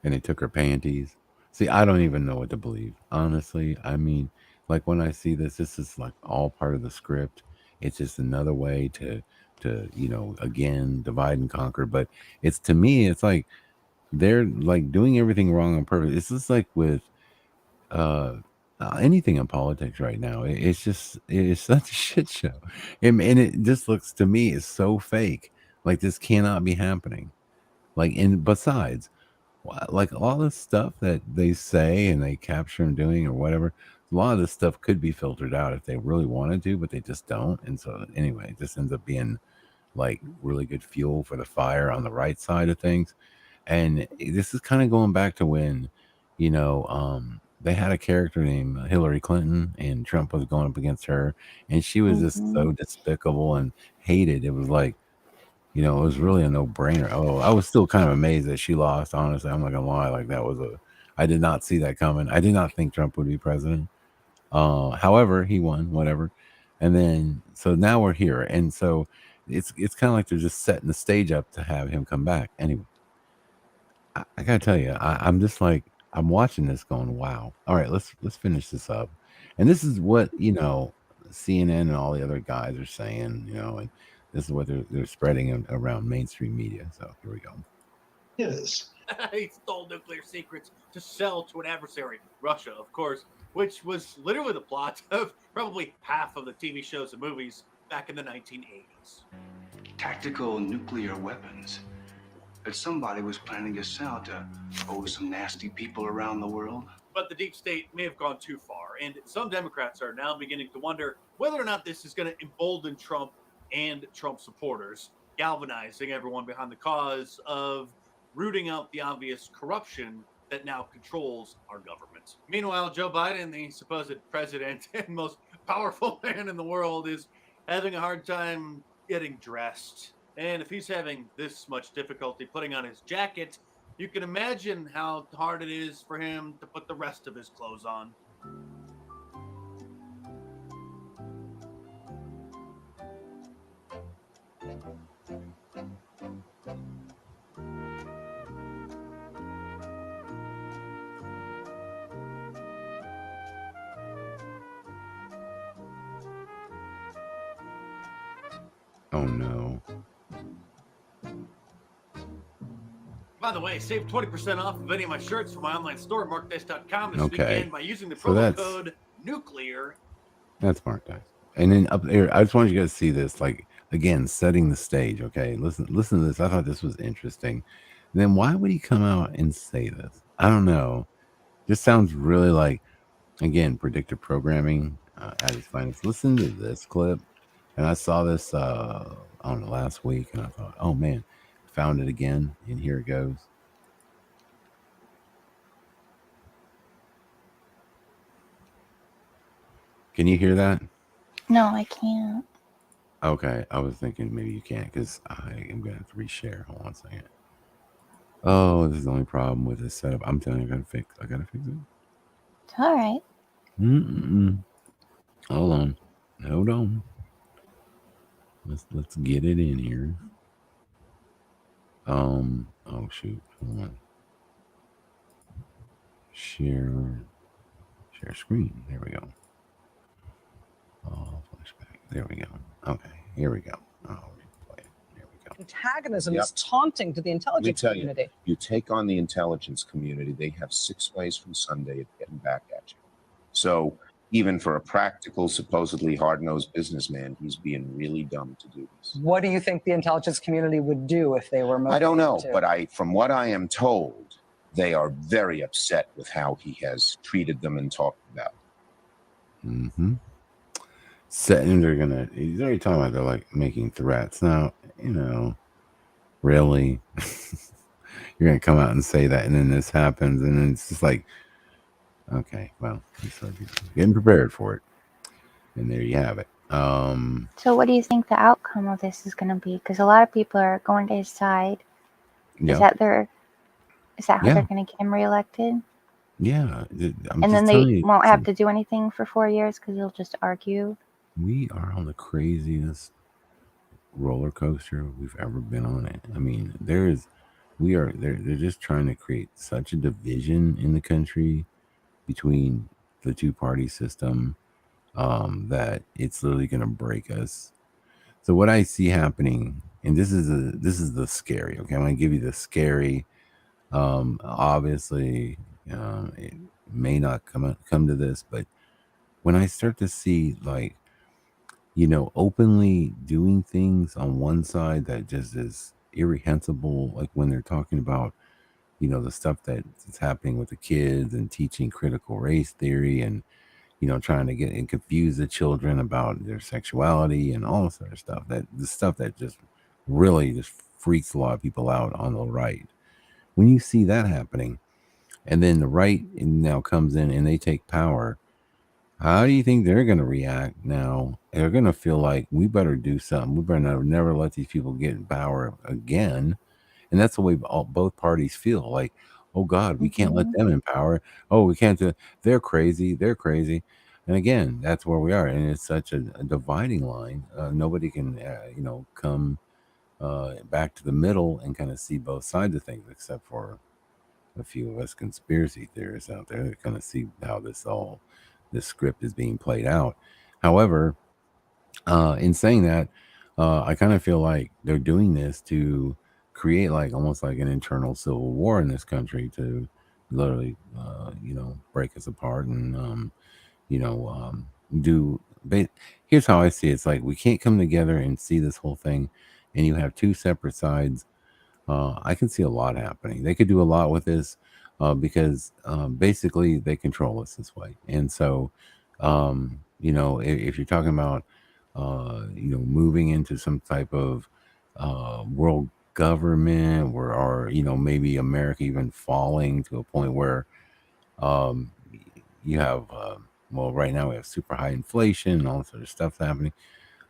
they took her panties. See, I don't even know what to believe, honestly. I mean, like when I see this is like all part of the script. It's just another way to you know, again, divide and conquer. But it's, to me, it's like they're like doing everything wrong on purpose. It's just like with anything in politics right now. It's such a shit show, and it just looks, to me, is so fake. Like this cannot be happening. Like, and besides, like all this stuff that they say and they capture them doing or whatever, a lot of this stuff could be filtered out if they really wanted to, but they just don't. And so anyway, it just ends up being like really good fuel for the fire on the right side of things. And this is kind of going back to when, you know, they had a character named Hillary Clinton, and Trump was going up against her, and she was just so despicable and hated. It was like, you know, it was really a no-brainer. Oh, I was still kind of amazed that she lost, honestly. I'm not gonna lie. Like, I did not see that coming. I did not think Trump would be president. However, he won, whatever. And then, so now we're here. And so it's kind of like they're just setting the stage up to have him come back. Anyway, I gotta tell you, I'm just like, I'm watching this going, wow. All right, let's finish this up. And this is what, you know, CNN and all the other guys are saying, you know, and this is what they're spreading around mainstream media. So here we go. Yes. He stole nuclear secrets to sell to an adversary, Russia, of course, which was literally the plot of probably half of the TV shows and movies back in the 1980s. Tactical nuclear weapons that somebody was planning to sell to some nasty people around the world. But the deep state may have gone too far, and some Democrats are now beginning to wonder whether or not this is going to embolden Trump and Trump supporters, galvanizing everyone behind the cause of rooting out the obvious corruption that now controls our government. Meanwhile, Joe Biden, the supposed president and most powerful man in the world, is having a hard time getting dressed. And if he's having this much difficulty putting on his jacket, you can imagine how hard it is for him to put the rest of his clothes on. Oh no. By the way, save 20% off of any of my shirts from my online store at markdice.com this Okay. weekend by using the So promo code NUCLEAR. That's Mark Dice. And then up there, I just wanted you guys to see this, like, again, setting the stage. Okay, listen to this. I thought this was interesting. And then why would he come out and say this? I don't know. Just sounds really like, again, predictive programming at its finest. Listen to this clip. And I saw this, I don't know, last week, and I thought, oh man, found it again, and here it goes. Can you hear that? No, I can't. Okay, I was thinking maybe you can't, because I am gonna have to reshare. Hold on a second. Oh, this is the only problem with this setup. I'm telling you, I gotta fix it. It's all right. Hold on. Let's get it in here. Oh shoot. Hold on. Share screen. There we go. Oh, flashback. There we go. Okay, here we go. Oh, replay it. There we go. Antagonism is taunting to the intelligence community. You take on the intelligence community, they have 6 ways from Sunday of getting back at you. So even for a practical, supposedly hard-nosed businessman, he's being really dumb to do this. What do you think the intelligence community would do if they were motivated I don't know, to? but from what I am told, they are very upset with how he has treated them and talked about. Mm-hmm. He's already talking about they're like making threats. Now, really? You're going to come out and say that, and then this happens, and then it's just like, okay, well, getting prepared for it. And there you have it. So what do you think the outcome of this is going to be? Because a lot of people are going to his side. Yeah. Is that how Yeah. they're going to get him reelected? Yeah. And then they won't have to do anything for 4 years because they'll just argue. We are on the craziest roller coaster we've ever been on it. I mean, they're just trying to create such a division in the country between the two-party system that it's literally going to break us. So what I see happening, and this is the scary. Okay, I'm going to give you the scary. Obviously, it may not come to this, but when I start to see like, openly doing things on one side that just is irrehensible, like when they're talking about, the stuff that's happening with the kids and teaching critical race theory and, trying to get and confuse the children about their sexuality and all this other stuff, the stuff that just really just freaks a lot of people out on the right. When you see that happening, and then the right now comes in and they take power, how do you think they're going to react now? They're going to feel like we better do something. We better never let these people get in power again. And that's the way both parties feel. Like, oh God, we can't let them in power. Oh, we can't do. They're crazy. They're crazy. And again, that's where we are. And it's such a dividing line. Nobody can, come back to the middle and kind of see both sides of things, except for a few of us conspiracy theorists out there that kind of see how this script is being played out. However, in saying that, I kind of feel like they're doing this to create like almost like an internal civil war in this country to literally, break us apart and, here's how I see it. It's like we can't come together and see this whole thing, and you have two separate sides. I can see a lot happening. They could do a lot with this because basically they control us this way. And so, if you're talking about, moving into some type of world government or maybe America even falling to a point where you have, right now we have super high inflation and all this other stuff happening.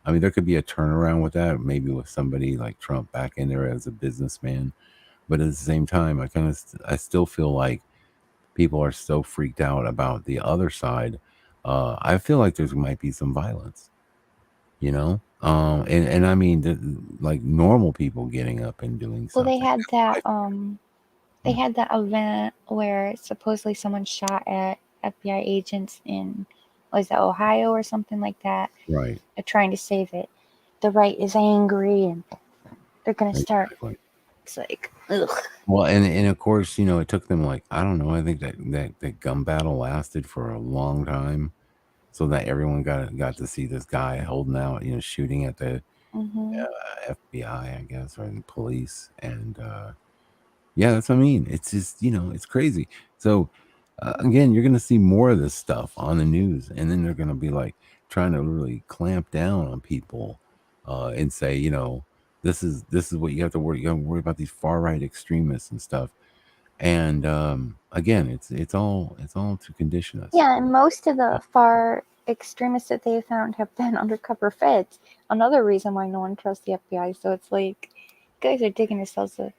I mean, there could be a turnaround with that, maybe with somebody like Trump back in there as a businessman. But at the same time, I still feel like people are so freaked out about the other side. I feel like there might be some violence, and I mean, like normal people getting up and doing Well, something. they had that event where supposedly someone shot at FBI agents in, was it Ohio or something like that? Right. They're trying to save it. The right is angry and they're going to start. Exactly. It's like, ugh. Well, and of course, it took them like, I don't know, I think that gun battle lasted for a long time, so that everyone got to see this guy holding out, shooting at the FBI, I guess, or the police. And yeah, that's what I mean. It's just, it's crazy. So again, you're going to see more of this stuff on the news, and then they're going to be like trying to really clamp down on people and say, this is what you have to worry. You have to worry about these far right extremists and stuff. And again, it's all to condition us. Yeah, and most of the far extremists that they found have been undercover feds. Another reason why no one trusts the FBI. So it's like, you guys are digging yourselves a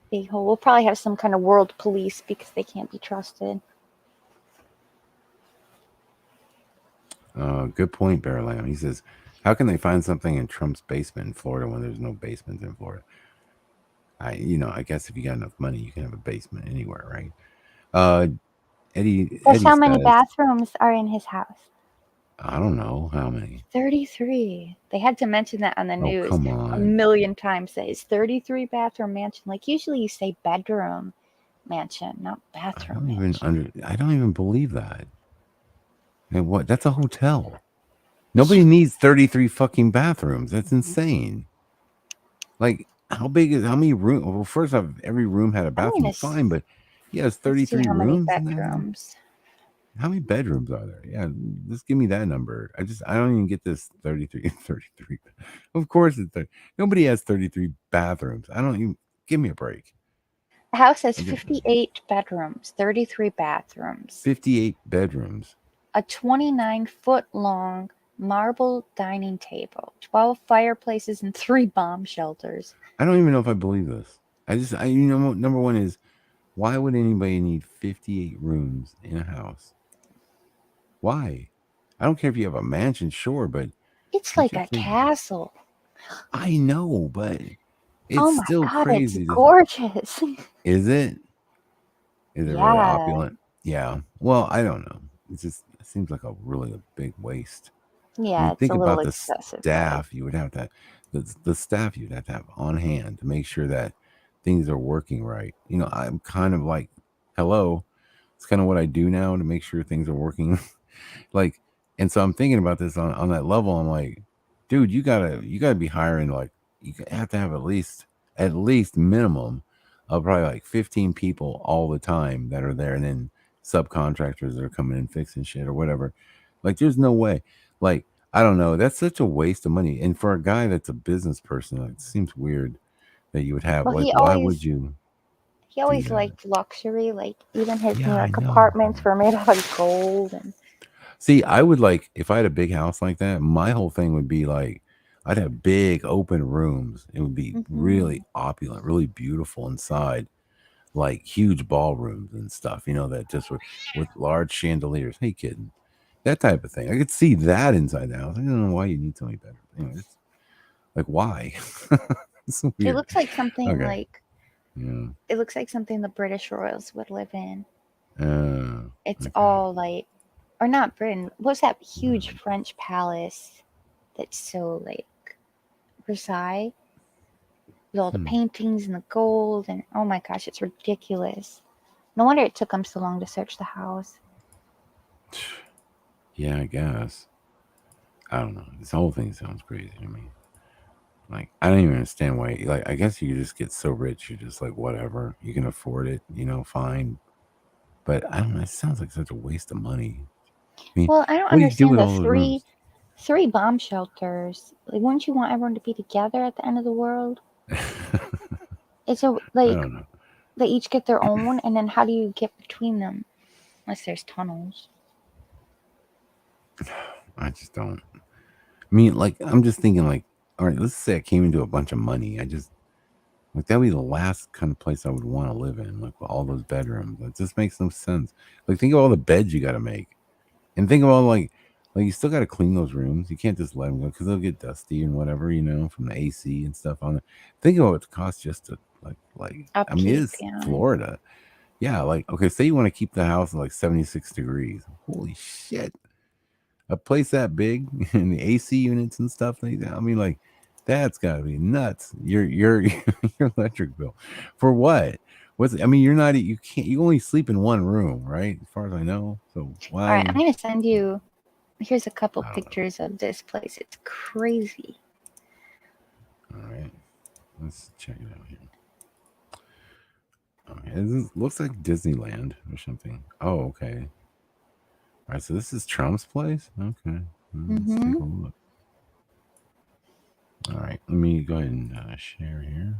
big hole. We'll probably have some kind of world police because they can't be trusted. Good point, Bear Lamb. He says, how can they find something in Trump's basement in Florida when there's no basement in Florida? I guess if you got enough money, you can have a basement anywhere, right? Eddie. Guess how many bathrooms are in his house? I don't know how many. 33. They had to mention that on the news come on. a million times. That it's 33 bathroom mansion. Like usually you say bedroom mansion, not bathroom mansion. I don't even believe that. And what? That's a hotel. Nobody needs 33 fucking bathrooms. That's insane. Like, how many rooms? Well, first off, every room had a bathroom, fine, but He has Let's see 33 how many rooms in that house? bedrooms. How many bedrooms are there? Yeah, just give me that number. I don't even get this 33. 33. Of course it's 30. Nobody has 33 bathrooms. I don't even give me a break. The house has I get 58 bedrooms, 33 bathrooms, 58 bedrooms. a 29-foot long marble dining table, 12 fireplaces, and 3 bomb shelters. I don't even know if I believe this. Number one is, why would anybody need 58 rooms in a house? Why? I don't care if you have a mansion, sure, but It's don't like you a think- castle. I know, but it's Oh my still God, crazy. it's gorgeous. Is it? Is it really Yeah. opulent? Yeah. Well, I don't know. It seems like a big waste. Yeah, it's think a little about the excessive. staff you would have to the staff you'd have to have on hand to make sure that things are working right. I'm kind of like, hello, it's kind of what I do now to make sure things are working. Like, and so I'm thinking about this on that level. I'm like, dude, you gotta be hiring, like, you have to have at least minimum of probably like 15 people all the time that are there, and then subcontractors that are coming in fixing shit or whatever. Like, there's no way. Like, I don't know. That's such a waste of money. And for a guy that's a business person, it seems weird that you would have, Well, like, why would you? He always that? liked luxury. Like, even his New Yeah, I York know. apartments were made out of gold. And See, I would like, if I had a big house like that, my whole thing would be like, I'd have big open rooms. It would be really opulent, really beautiful inside, like huge ballrooms and stuff, that just with large chandeliers. Hey, kid, that type of thing. I could see that inside the house. I don't know why you need so many bedrooms. It's like, why? It's so it weird. looks like something Okay. like Yeah. it looks like something the British royals would live in. It's Okay. all like, or not Britain. What's that huge French palace that's so like Versailles? With all the paintings and the gold, and oh my gosh, it's ridiculous. No wonder it took them so long to search the house. Yeah, I guess. I don't know. This whole thing sounds crazy to me. Like, I don't even understand why. Like, I guess you just get so rich, you're just like, whatever. You can afford it, fine. But I don't know. It sounds like such a waste of money. I mean, Well, I don't what do you do understand with the all those rooms? three bomb shelters. Like, wouldn't you want everyone to be together at the end of the world? It's I like don't know. they each get their own, and then how do you get between them? Unless there's tunnels. I just don't. I mean, like, I'm just thinking, like, all right, let's say I came into a bunch of money. Like, that would be the last kind of place I would want to live in, like, with all those bedrooms. It just makes no sense. Like, think of all the beds you got to make. And think of all, like you still got to clean those rooms. You can't just let them go because they'll get dusty and whatever, from the AC and stuff on it. Think of what it costs just to, I mean, Upkeep, it's yeah. Florida. Yeah, like, okay, say you want to keep the house at like 76 degrees. Holy shit. A place that big and the AC units and stuff like that. I mean, like, that's gotta be nuts. Your electric bill. For what? You only sleep in one room, right? As far as I know. So why? All right, I'm gonna send you. Here's a couple pictures of this place. It's crazy. All right. Let's check it out here. Okay, this looks like Disneyland or something. Oh, okay. All right, so this is Trump's place? Okay. Let's take a look. All right, let me go ahead and share here.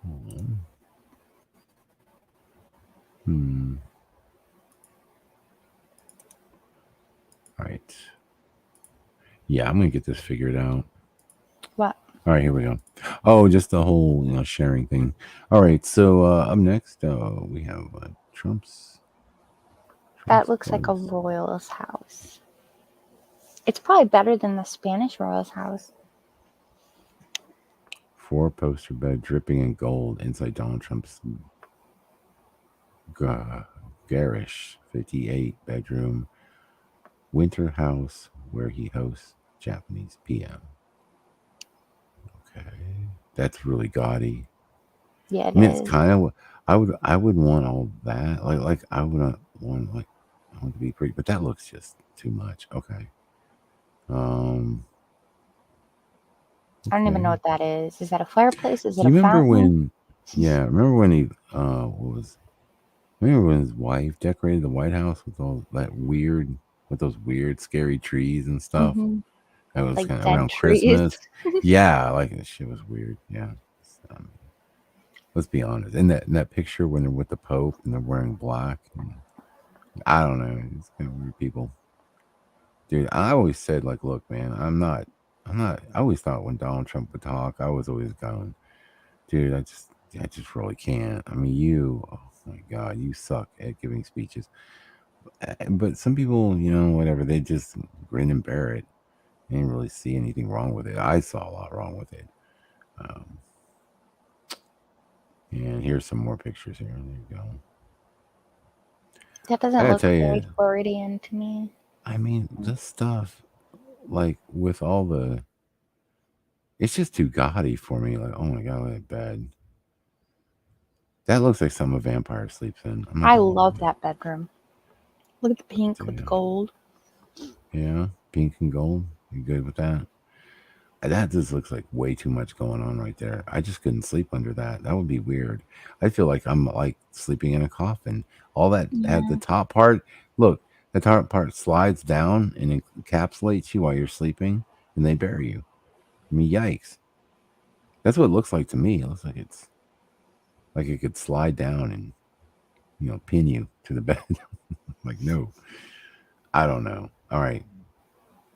Hold on. All right. Yeah, I'm going to get this figured out. What? All right, here we go. Oh, just the whole sharing thing. All right, so up next we have Trump's. That looks like a royal's house. It's probably better than the Spanish royal's house. 4-poster bed dripping in gold inside Donald Trump's garish 58-bedroom winter house where he hosts Japanese PM. Okay, that's really gaudy. Yeah, I mean, it's kind of. I would want all that. Like I would not want I want to be pretty, but that looks just too much. Okay. I don't even know what that is. Is that a fireplace? Is it Do you a remember fountain? Yeah, remember when he remember when his wife decorated the White House with all that weird, with those weird, scary trees and stuff? Hmm. That was Like kind of dead around trees. Christmas. Yeah, like that shit was weird. Yeah. Um, let's be honest. In that picture when they're with the Pope and they're wearing black, I don't know. It's kind of weird people. Dude, I always said, like, look, man, I always thought when Donald Trump would talk, I was always going, dude, I just really can't. I mean, oh my God, you suck at giving speeches. But some people, whatever, they just grin and bear it. They didn't really see anything wrong with it. I saw a lot wrong with it. And here's some more pictures here. There you go. That I doesn't gotta look tell very you, Floridian to me. I mean, this stuff, like with all it's just too gaudy for me. Like, oh my God, look at that bed. That looks like some a vampire sleeps in. I love that bedroom. Look at the pink with the Yeah. gold. Yeah, pink and gold. You good with that? That just looks like way too much going on right there. I just couldn't sleep under that. That would be weird. I feel like I'm like sleeping in a coffin. All that at the Yeah. top part, look, the top part slides down and encapsulates you while you're sleeping, and they bury you. I mean, yikes. That's what it looks like to me. It looks like it's like it could slide down and pin you to the bed. Like, no, I don't know. All right.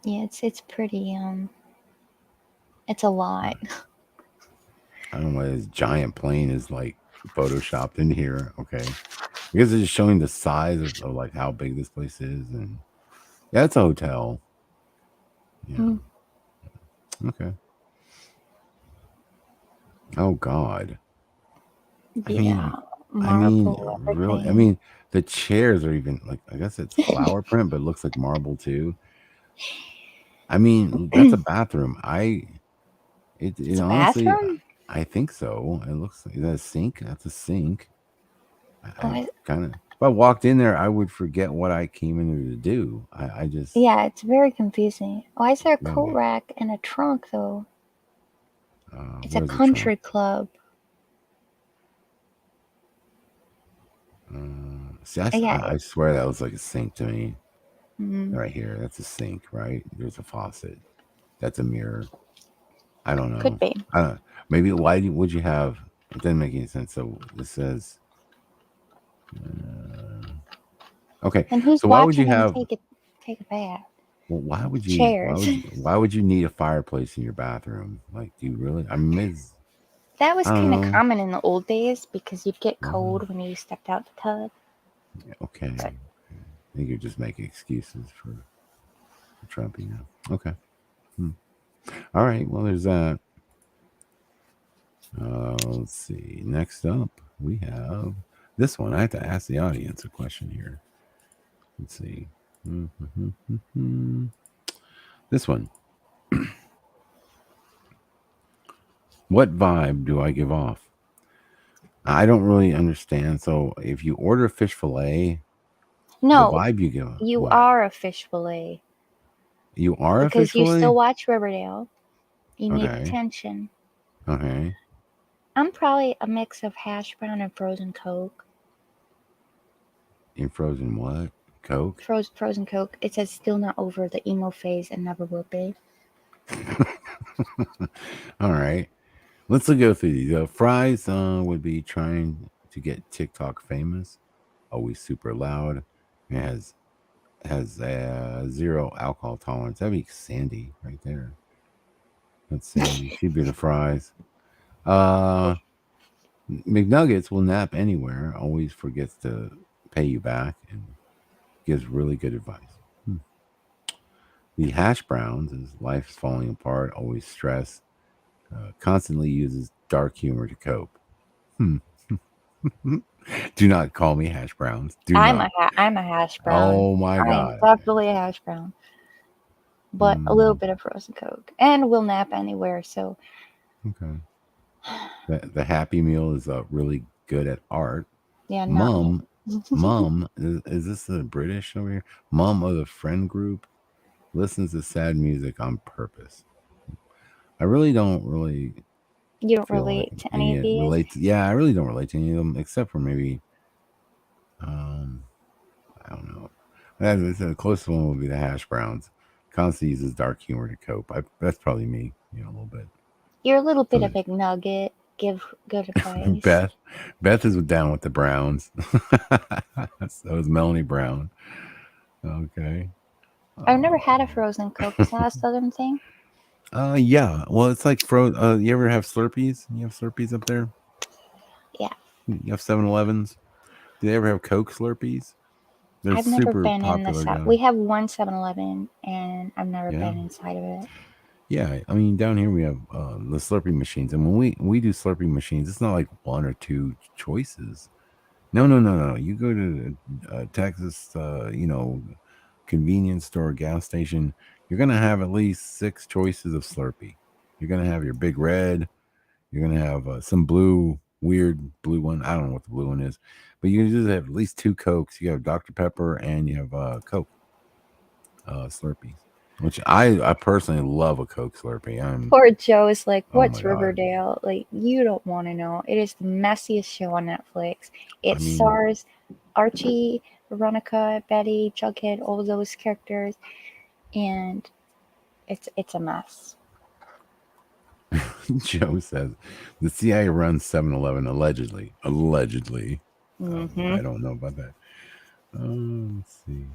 Yeah, it's pretty it's a lot. I don't know why this giant plane is like photoshopped in here. Okay. I guess it's just showing the size of like how big this place is. And yeah, it's a hotel. Yeah. Mm. Okay. Oh God. Yeah. I mean, Marble, really, I everything. mean, the chairs are even like, I guess it's flower print, but it looks like marble too. I mean, that's a bathroom. It It's a honestly, bathroom? I think so. It looks like, is that a sink? That's a sink. I Oh, kind of, if I walked in there, I would forget what I came in there to do. I just, yeah, it's very confusing. Why is there a Yeah. coat rack and a trunk though? It's a where's the country club. See, Yeah. I swear that was like a sink to me. Mm. Right here, that's a sink, right? There's a faucet. That's a mirror. I don't know. Could be. I don't know. Maybe would you have? It doesn't make any sense. So this says, okay. And who's So why would you watching him have? take a bath? Well, why would you? Chairs. Why would you need a fireplace in your bathroom? Like, do you really? I mean, That was I don't kind of know. common in the old days because you'd get cold when you stepped out the tub. Okay. I think you're just making excuses for Trump, Okay. All right. Well, there's that. Let's see. Next up, we have this one. I have to ask the audience a question here. Let's see. This one. What vibe do I give off? I don't really understand. So if you order fish fillet, No, the vibe you give off. you what? are a fish fillet You are a because fish you fillet? still watch Riverdale. You need Okay. attention. Okay. I'm probably a mix of hash brown and frozen Coke. In frozen what? Coke? Frozen Coke. It says still not over the emo phase and never will be. All right. Let's go through these. Fries would be trying to get TikTok famous. Always super loud. It has zero alcohol tolerance. That'd be Sandy right there. That's Sandy. She'd be the fries. McNuggets will nap anywhere. Always forgets to pay you back and gives really good advice. The hash browns is life's falling apart. Always stress. Constantly uses dark humor to cope. Do not call me hash browns. I'm a hash brown. Oh my I'm God. definitely a hash brown. But a little bit of frozen Coke. And we'll nap anywhere, so Okay. The Happy Meal is really good at art. yeah, Mom, is this the British over here? Mom of the friend group listens to sad music on purpose. I really don't You don't feel like relate an to any of idiot. these? Relate to, yeah, I really don't relate to any of them except for maybe I don't know. The closest one would be the hash browns. Constantly uses dark humor to cope. That's probably me, a little bit. You're a little bit So of a nugget. Give good advice. Beth is down with the Browns. So is Melanie Brown. Okay. I've never had a frozen Coke. Is that a Southern thing? Yeah. Well, it's like you ever have Slurpees? You have Slurpees up there? Yeah. You have 7-Elevens? Do they ever have Coke Slurpees? They're I've never super been in the popular South. down. We have one 7-Eleven, and I've never Yeah. been inside of it. Yeah, I mean down here we have the Slurpee machines, and when we do Slurpee machines, it's not like one or two choices. No. You go to Texas, convenience store, gas station, you're gonna have at least 6 choices of Slurpee. You're gonna have your Big Red. You're gonna have some weird blue one. I don't know what the blue one is, but you just have at least 2 Cokes. You have Dr. Pepper and you have Coke Slurpees. Which I personally love a Coke Slurpee. Poor Joe is like, Oh my what's God. Riverdale? Like, you don't want to know. It is the messiest show on Netflix. It I mean- stars Archie, Veronica, Betty, Jughead, all those characters, and it's a mess. Joe says the CIA runs 7-Eleven allegedly. Allegedly. Mhm. I don't know about that. Let's see.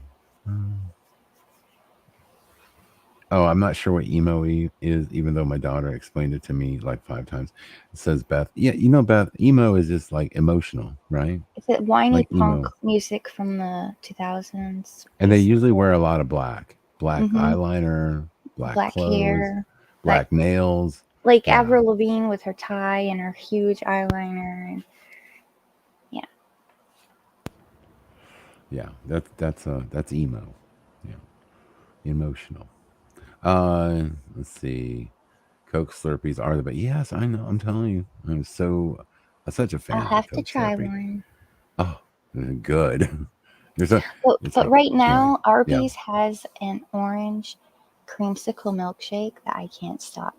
I'm not sure what emo is, even though my daughter explained it to me like 5 times. It says Beth. Yeah, Beth, emo is just like emotional, right? Is it whiny Like punk emo. music from the 2000s? And they usually wear a lot of black. Black Mhm. eyeliner, black clothes, hair, black nails. like Yeah. Avril Lavigne with her tie and her huge eyeliner, and Yeah, that's emo. Yeah. Emotional. Let's see. Coke Slurpees are the best. Yes, I know. I'm telling you. I'm such a fan I'll of have the to Coke try Slurpee. one. Oh, good. It's But like- right now, yeah. Arby's has an orange creamsicle milkshake that I can't stop.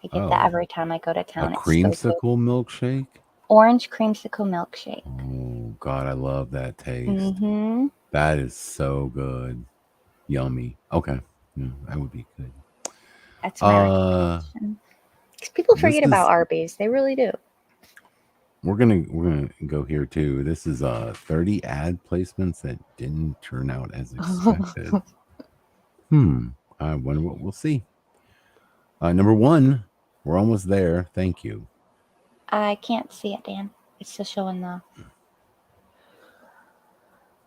I get that Oh. every time I go to A town. It's so good. creamsicle milkshake? Orange creamsicle milkshake. Oh God, I love that taste. Mm-hmm. That is so good. Yummy. Okay. Yeah, that would be good. That's my recommendation. 'Cause people forget about Arby's. They really do. We're gonna go here too. This is 30 ad placements that didn't turn out as expected. I wonder what we'll see. Number 1, we're almost there. Thank you. I can't see it, Dan. It's still showing the.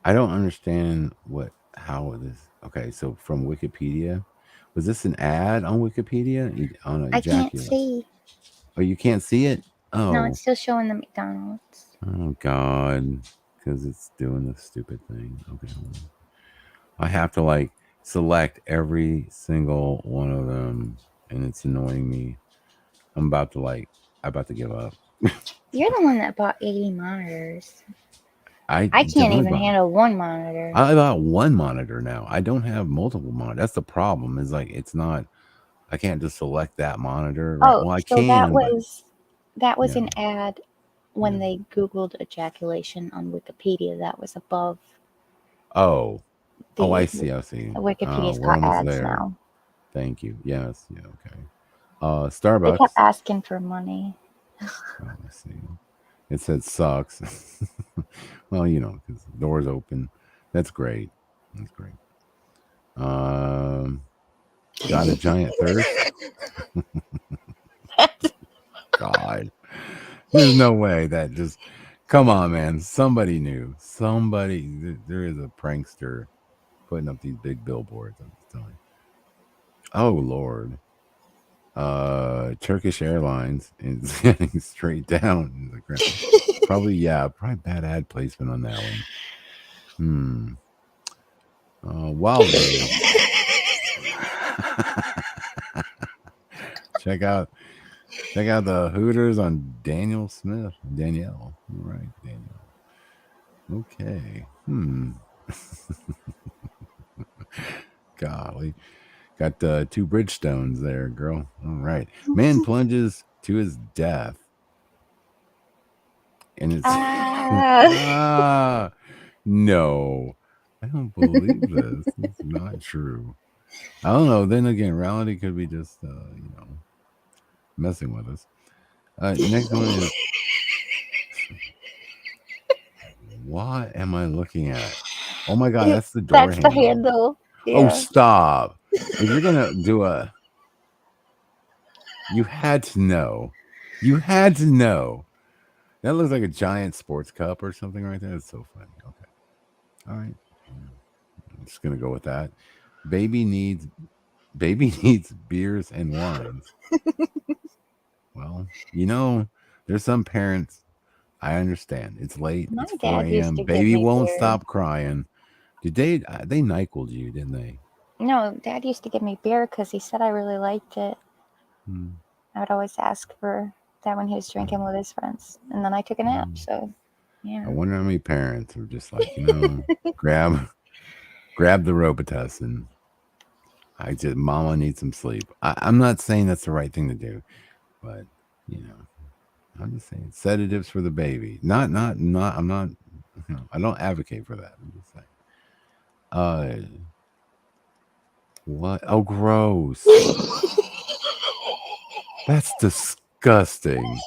I don't understand how this. Okay, so from Wikipedia, was this an ad on Wikipedia on a I can't ejaculate? see. Oh, you can't see it? Oh, No, it's still showing the McDonald's. oh God, because it's doing this stupid thing. Okay, hold on. I have to select every single one of them, and it's annoying me. I'm about to give up. You're the one that bought 80 monitors. I I can't definitely even bought- handle one monitor. I bought one monitor now. I don't have multiple monitors. That's the problem. Is it's not. I can't just select that monitor. Right? Oh, Well, I so can. that was Yeah. an ad when they Googled ejaculation on Wikipedia. That was above. Oh, I the- see. I see. Wikipedia's We're got almost ads there. now. Thank you. Yes. Yeah. Okay. They Starbucks. kept asking for money. Oh, let's see. It said sucks. Well, because the door's open. That's great. That's great. Got a giant thirst. God, there's no way that just. Come on, man. Somebody knew. There is a prankster putting up these big billboards. I'm just telling you. Oh Lord. Turkish Airlines is getting straight down in the ground. Probably bad ad placement on that one. Wild Rose. check out the Hooters on Danielle. All right, Danielle. Okay. Golly. Got 2 Bridgestones there, girl. All right. Man plunges to his death. And it's no. I don't believe this. It's not true. I don't know. Then again, reality could be just messing with us. Next one is what am I looking at? Oh my god, that's the door That's the handle. Yeah. Oh, stop. If you're gonna do you had to know. You had to know. That looks like a giant sports cup or something right there. It's so funny. Okay. All right. I'm just gonna go with that. Baby needs beers and wines. Well, there's some parents. I understand. It's late. My It's 4 dad used a.m. to give Baby me won't beer. stop crying. Did they NyQuil'd you, didn't they? No, Dad used to give me beer because he said I really liked it. I would always ask for that when he was drinking with his friends, and then I took a nap. So, yeah. I wonder how many parents are just like, grab the Robitussin. Mama needs some sleep. I'm not saying that's the right thing to do, but I'm just saying sedatives for the baby. I'm not. I don't advocate for that. I'm just saying. What? Oh, gross. That's disgusting.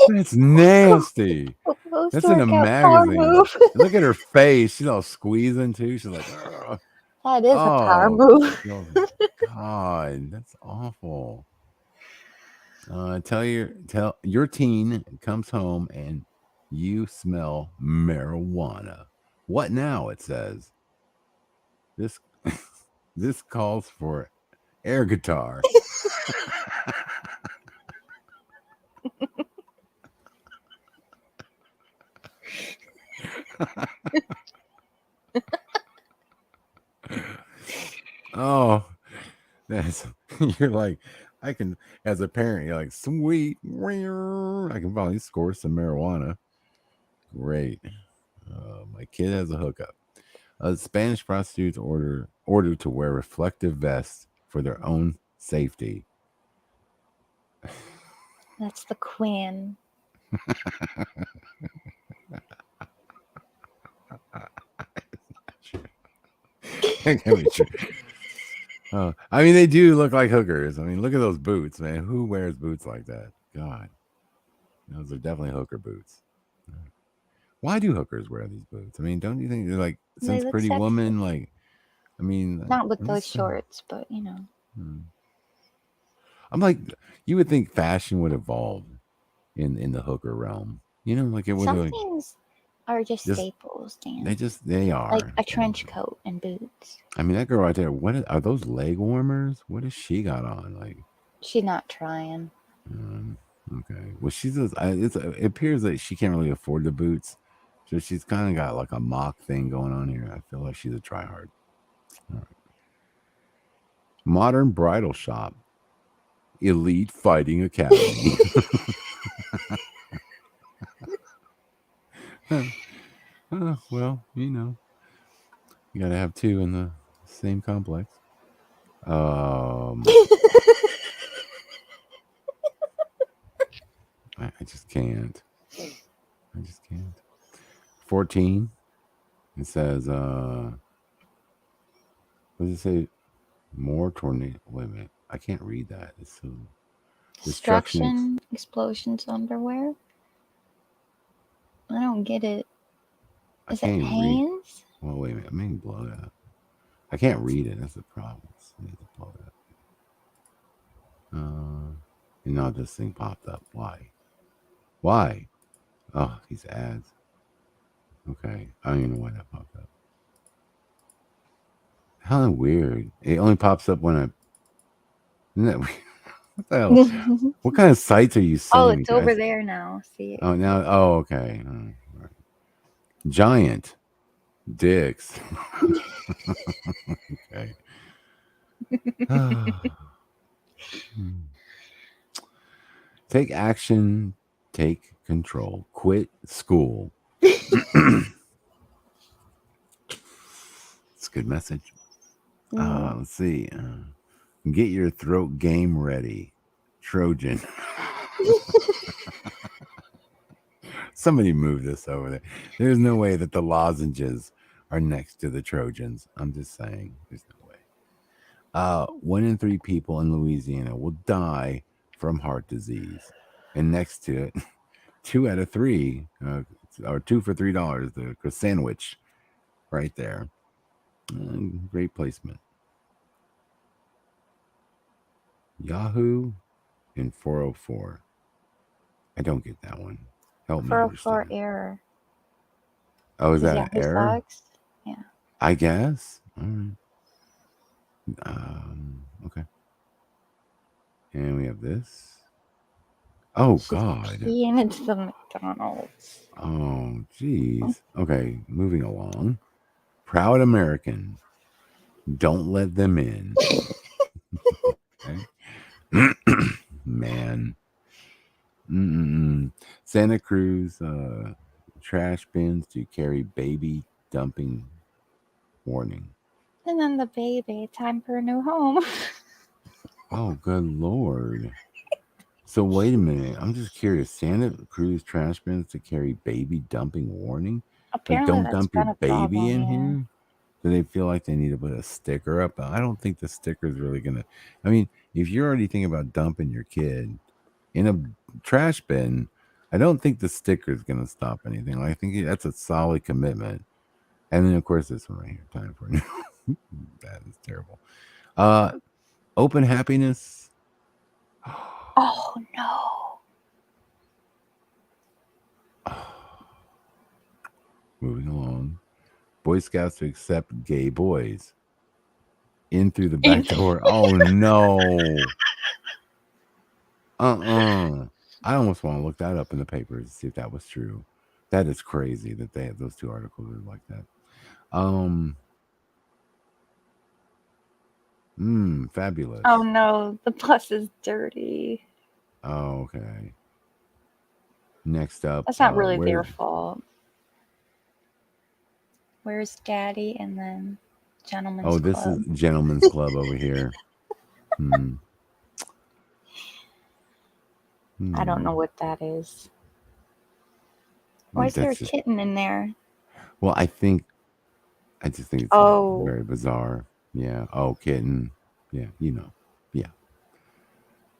That's nasty. That's in a magazine. Look at her face. She's all squeezing too. She's like, ugh. That is a power move. God, that's awful. Tell your teen comes home and you smell marijuana. What now? It says. This calls for air guitar. Oh, you're like, I can, as a parent, you're like, sweet, I can probably score some marijuana. Great. My kid has a hookup. Spanish prostitutes ordered to wear reflective vests for their own safety. That's the queen. That can't be true. I mean, they do look like hookers. I mean, look at those boots, man. Who wears boots like that? God, those are definitely hooker boots. Why do hookers wear these boots? I mean, don't you think they're like since Pretty sexy. Woman? Like, I mean, Not with those shorts, but I'm like, you would think fashion would evolve in the hooker realm. Like it would. Some like, things are just staples, Dan. They are like a trench coat and boots. I mean, that girl right there. Are those leg warmers? What has she got on? Like, she's not trying. Okay. Well, it appears that she can't really afford the boots, so she's kind of got like a mock thing going on here. I feel like she's a tryhard. All right. Modern bridal shop, elite fighting academy. Well, you gotta have 2 in the same complex. I just can't. 14. It says, what does it say? More tornado. Wait a minute. I can't read that. It's so Destruction, explosions, underwear. I don't get it. Is it Hanes? Well, wait a minute. I'm getting blown up. I can't read it. That's the problem. I need to blow it up. And now this thing popped up. Why? Oh, these ads. Okay. I don't even know why that popped up. How weird. It only pops up when isn't that weird? What the hell? What kind of sites are you seeing? Oh, it's over there now. See it. Oh, now. Oh, okay. Right. Giant dicks. Okay. Take action. Take control. Quit school. It's a good message. Let's see. Get your throat game ready, Trojan. Somebody move this over there. There's no way that the lozenges are next to the Trojans. I'm just saying, there's no way. 1 in 3 people in Louisiana will die from heart disease, and next to it, 2 out of 3, or 2 for $3, the sandwich, right there. Great placement. Yahoo and 404. I don't get that one. Help me 404 understand. error. Oh, is that Yahoo an error? sucks? Yeah. I guess. All right. Okay. And we have this. Oh, God. Peeing into the McDonald's. Oh, geez. Okay, moving along. Proud American. Don't let them in. Okay. Man. Santa Cruz trash bins to carry baby dumping warning. And then the baby, time for a new home. Oh, good Lord. So wait a minute. I'm just curious. Santa Cruz trash bins to carry baby dumping warning? Apparently don't that's dump been your a baby problem, in yeah. here? Do they feel like they need to put a sticker up? I don't think the sticker is really going to... I mean, if you're already thinking about dumping your kid in a trash bin, I don't think the sticker is going to stop anything. I think that's a solid commitment. And then, of course, this one right here. Time for that is terrible. Open happiness. Oh, no. Moving along. Boy Scouts to accept gay boys in through the back door. Oh, no. I almost want to look that up in the papers to see if that was true. That is crazy that they have those 2 articles are like that. Fabulous. Oh, no. The bus is dirty. Oh, okay. Next up. That's not really their fault. Where's Daddy? And then Gentleman's Club. Oh, this is Gentleman's Club over here. I don't know what that is. Why is there a kitten in there? Well, I just think it's very bizarre. Yeah. Oh, kitten. Yeah, you know. Yeah.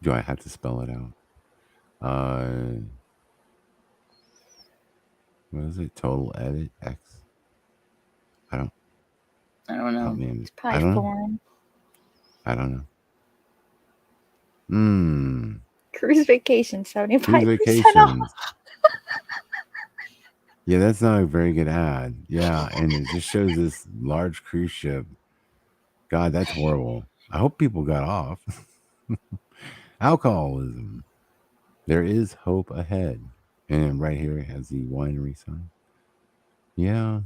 Do I have to spell it out? What is it? Total edit X. I don't know. It's probably I don't foreign. I don't know. Cruise vacation, 75% Cruise vacations. off. Yeah, that's not a very good ad. Yeah, and it just shows this large cruise ship. God, that's horrible. I hope people got off. Alcoholism. There is hope ahead. And right here it has the winery sign. Yeah.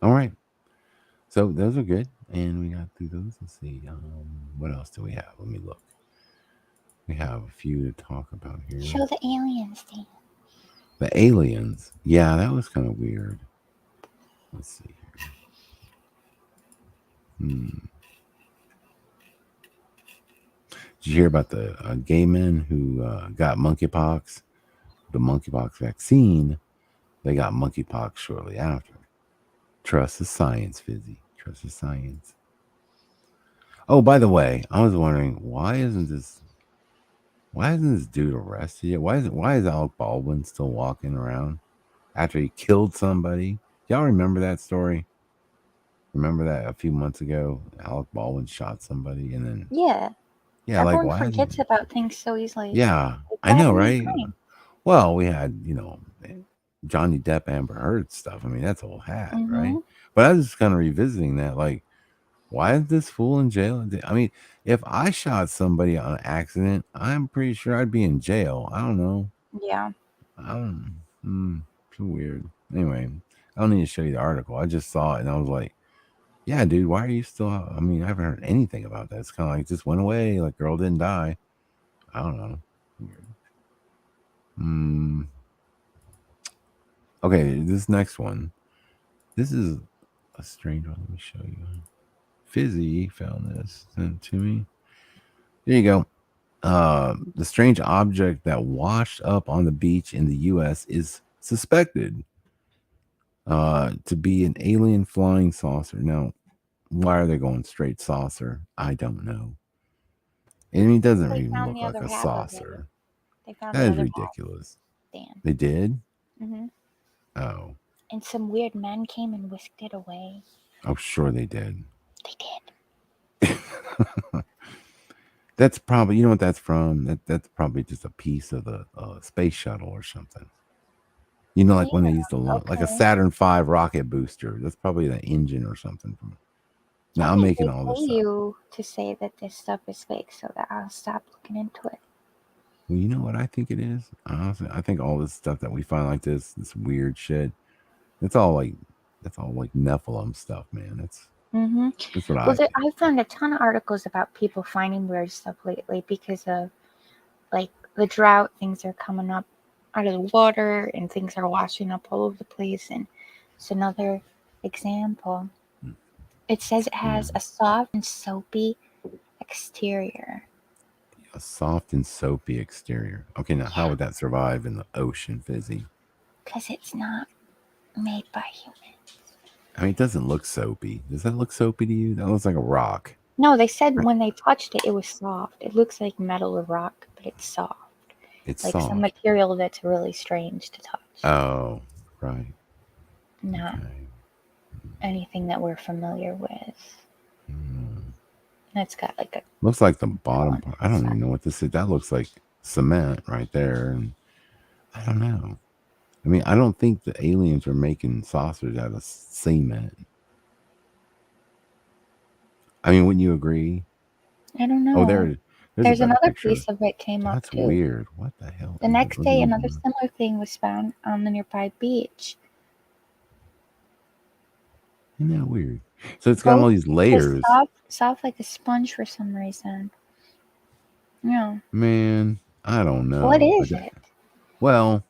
All right. So those are good. And we got through those. Let's see. What else do we have? Let me look. We have a few to talk about here. Show the aliens thing. The aliens. Yeah, that was kind of weird. Let's see here. Did you hear about the gay men who got monkeypox? The monkeypox vaccine. They got monkeypox shortly after. Trust the science, Fizzy. Trust the science. Oh, by the way, I was wondering, why isn't this dude arrested yet? Why is Alec Baldwin still walking around after he killed somebody? Y'all remember that story? Remember that a few months ago, Alec Baldwin shot somebody and then Everyone like why forgets about things so easily. Yeah, I know, right? Well, we had, Johnny Depp, Amber Heard stuff. I mean, that's all had, right? But I was just kind of revisiting that, like, why is this fool in jail? I mean, if I shot somebody on an accident, I'm pretty sure I'd be in jail. I don't know. Yeah. So weird. Anyway, I don't need to show you the article. I just saw it and I was like, yeah, dude, why are you still... I mean, I haven't heard anything about that. It's kind of like, it just went away. Like, girl didn't die. I don't know. Weird. Okay, this next one. This is a strange one. Let me show you. Fizzy found this, sent it to me. There you go. The strange object that washed up on the beach in the U.S. is suspected to be an alien flying saucer. Now, why are they going straight saucer? I don't know. I mean, it doesn't They even found look the like other a half of it. saucer. They found That the is other ridiculous. half. Dan. They did? Mm-hmm. Oh. And some weird men came and whisked it away. Oh, sure they did. They did. That's probably, you know what that's from? That's probably just a piece of the space shuttle or something. You know, like when they used to launch, like a okay. Saturn V rocket booster. That's probably the engine or something. Now I I'm think making they all this pay up. you to say that this stuff is fake so that I'll stop looking into it. Well, you know what I think it is? Honestly, I think all this stuff that we find like this weird shit, that's all like Nephilim stuff, man. That's what I think. I found a ton of articles about people finding weird stuff lately because of like the drought. Things are coming up out of the water and things are washing up all over the place. And it's another example. It says it has a soft and soapy exterior. A soft and soapy exterior. Okay, now how would that survive in the ocean, Fizzy? Because it's not made by humans. I mean, it doesn't look soapy. Does that look soapy to you? That looks like a rock. No, they said when they touched it, it was soft. It looks like metal or rock, but it's soft. It's like soft. some material that's really strange to touch. Oh, right. Not anything that we're familiar with. That's got like a... Looks like the bottom part. I don't even know what this is. That looks like cement right there. And I don't know. I mean, I don't think the aliens are making saucers out of cement. I mean, wouldn't you agree? I don't know. Oh, there's another picture. piece of it came up too. That's weird. What the hell? The next day, another similar thing was found on the nearby beach. Isn't that weird? So it's got all these layers. Soft like a sponge for some reason. Yeah. Man, I don't know. What is it? Well,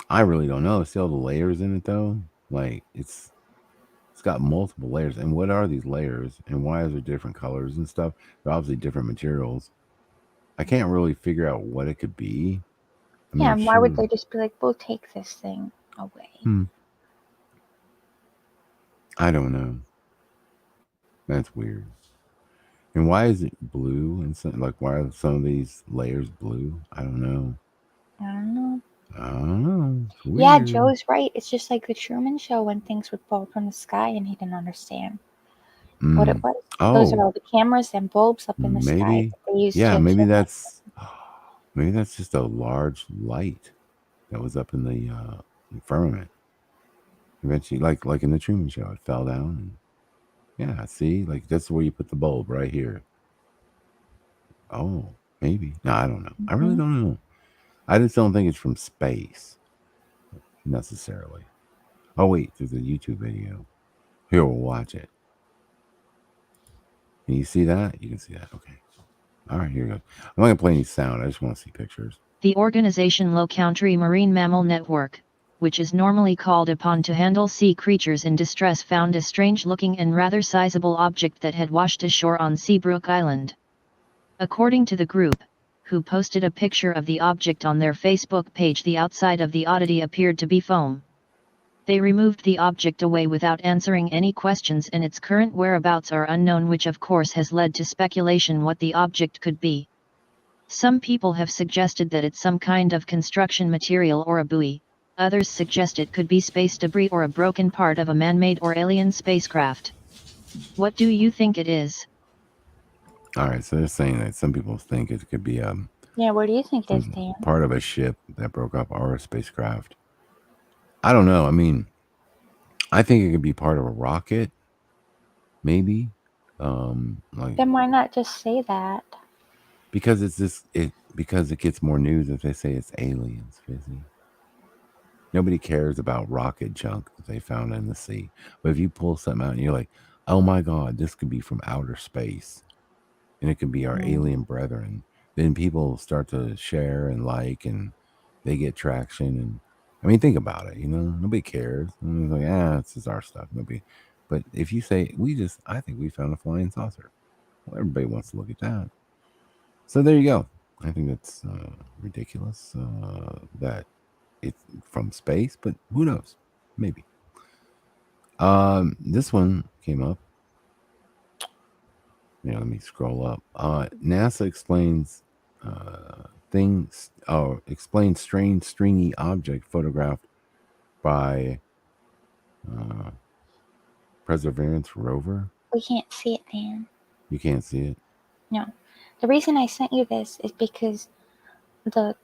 I really don't know. See all the layers in it though? Like it's got multiple layers. And what are these layers? And why is there different colors and stuff? They're obviously different materials. I can't really figure out what it could be. I mean, yeah, and why would they just be like, we'll take this thing away? I don't know. That's weird. And why is it blue? And so, like, why are some of these layers blue? I don't know. I don't know. It's weird. Yeah, Joe's right. It's just like the Truman Show when things would fall from the sky and he didn't understand what it was. Those are all the cameras and bulbs up in the sky. That they used maybe that's just a large light that was up in the firmament. Eventually, like in the Truman Show, it fell down. And, yeah, see, like that's where you put the bulb right here. Oh, maybe. No, I don't know. I really don't know. I just don't think it's from space necessarily. Oh wait, there's a YouTube video. Here, we'll watch it. Can you see that? You can see that. Okay. All right, here we go. I'm not gonna play any sound. I just want to see pictures. The organization Low Country Marine Mammal Network, which is normally called upon to handle sea creatures in distress, found a strange-looking and rather sizable object that had washed ashore on Seabrook Island. According to the group, who posted a picture of the object on their Facebook page, the outside of the oddity appeared to be foam. They removed the object away without answering any questions, and its current whereabouts are unknown, which of course has led to speculation what the object could be. Some people have suggested that it's some kind of construction material or a buoy. Others suggest it could be space debris or a broken part of a man-made or alien spacecraft. What do you think it is? All right, so they're saying that some people think it could be yeah, what do you think it is, Dan? part of a ship that broke up or a spacecraft. I don't know. I mean, I think it could be part of a rocket, maybe. Like, then why not just say that? Because because it gets more news if they say it's aliens, Fizzy. Nobody cares about rocket junk that they found in the sea. But if you pull something out and you're like, oh my God, this could be from outer space, and it could be our alien brethren, then people start to share and like, and they get traction. And I mean, think about it, nobody cares. And it's like, it's just our stuff. Nobody, But if you say I think we found a flying saucer, well, everybody wants to look at that. So there you go. I think that's ridiculous that it's from space, but who knows? Maybe. This one came up. Let me scroll up. NASA explains explains strange stringy object photographed by Perseverance rover. We can't see it, Dan. You can't see it? No. The reason I sent you this is because the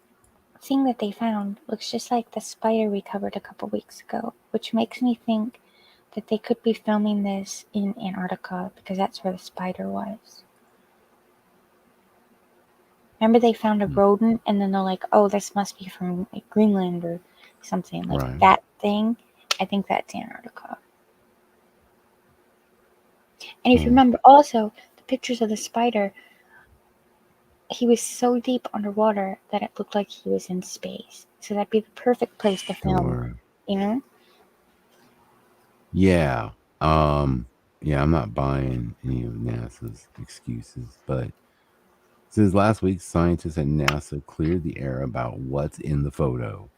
thing that they found looks just like the spider we covered a couple weeks ago, which makes me think that they could be filming this in Antarctica because that's where the spider was. Remember they found a rodent and then they're like, oh, this must be from like Greenland or something. Like Right. that thing, I think that's Antarctica. And if you remember also, the pictures of the spider, he was so deep underwater that it looked like he was in space. So that'd be the perfect place to film, you know? Yeah. Yeah, I'm not buying any of NASA's excuses, but since last week, scientists at NASA cleared the air about what's in the photo.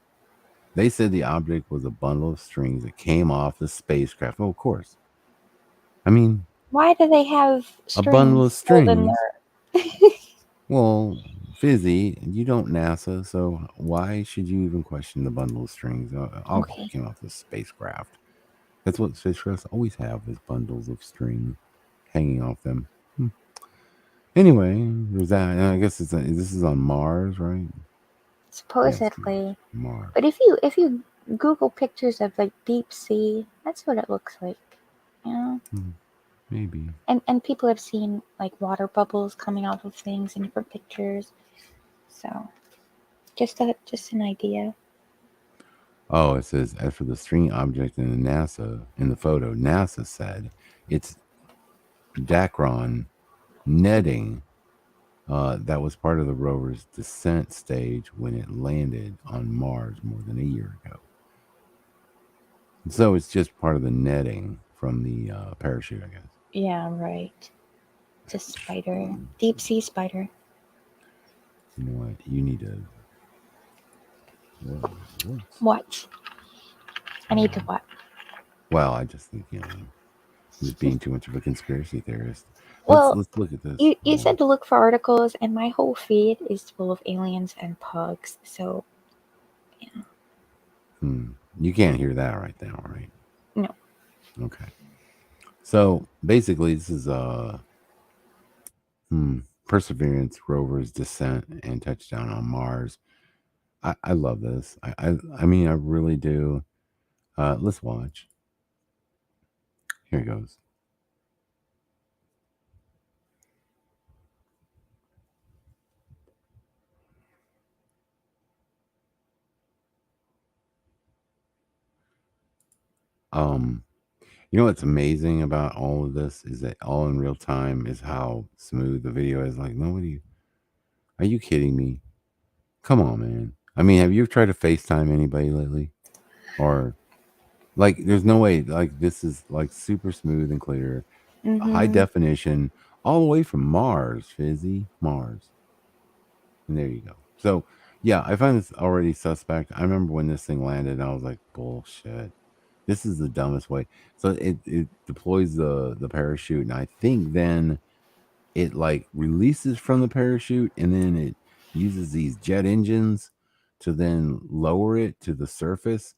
They said the object was a bundle of strings that came off the spacecraft. Oh, of course. I mean, Why do they have a bundle of strings holding strings. Well, Fizzy, you don't NASA, so why should you even question the bundle of strings? All came off the spacecraft. That's what spacecrafts always have, is bundles of string hanging off them. Anyway, there's that. And I guess this is on Mars, right? supposedly. Mars. But if you Google pictures of like deep sea, that's what it looks like. You know? Maybe. And people have seen like water bubbles coming off of things in different pictures. So just an idea. Oh, it says, as for the string object in the photo, NASA said it's Dacron netting that was part of the rover's descent stage when it landed on Mars more than a year ago. So it's just part of the netting from the parachute, I guess. Yeah, right. It's a spider. Deep sea spider. You know what? You need to... What? I need to what? Well, I just think, just being too much of a conspiracy theorist. Let's look at this. You said to look for articles, and my whole feed is full of aliens and pugs. So, yeah. You can't hear that right now, right? No. Okay. So basically, this is Perseverance rover's descent and touchdown on Mars. I love this. I mean, I really do. Let's watch. Here it goes. You know what's amazing about all of this is that all in real time is how smooth the video is. Like, are you kidding me? Come on, man. I mean, have you ever tried to FaceTime anybody lately? Or like, there's no way, like, this is like super smooth and clear, high definition, all the way from Mars, Fizzy, Mars. And there you go. So yeah, I find this already suspect. I remember when this thing landed, I was like, bullshit. This is the dumbest way. So it deploys the parachute, and I think then it like releases from the parachute, and then it uses these jet engines to then lower it to the surface.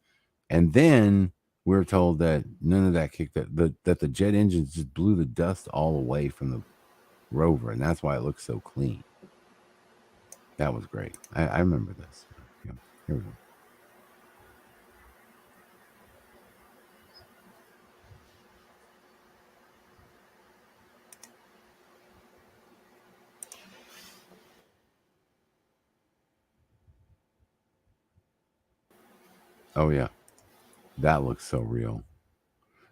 And then we're told that none of that kicked that the jet engines just blew the dust all away from the rover, and that's why it looks so clean. That was great. I remember this. Yeah, here we go. Oh yeah, that looks so real.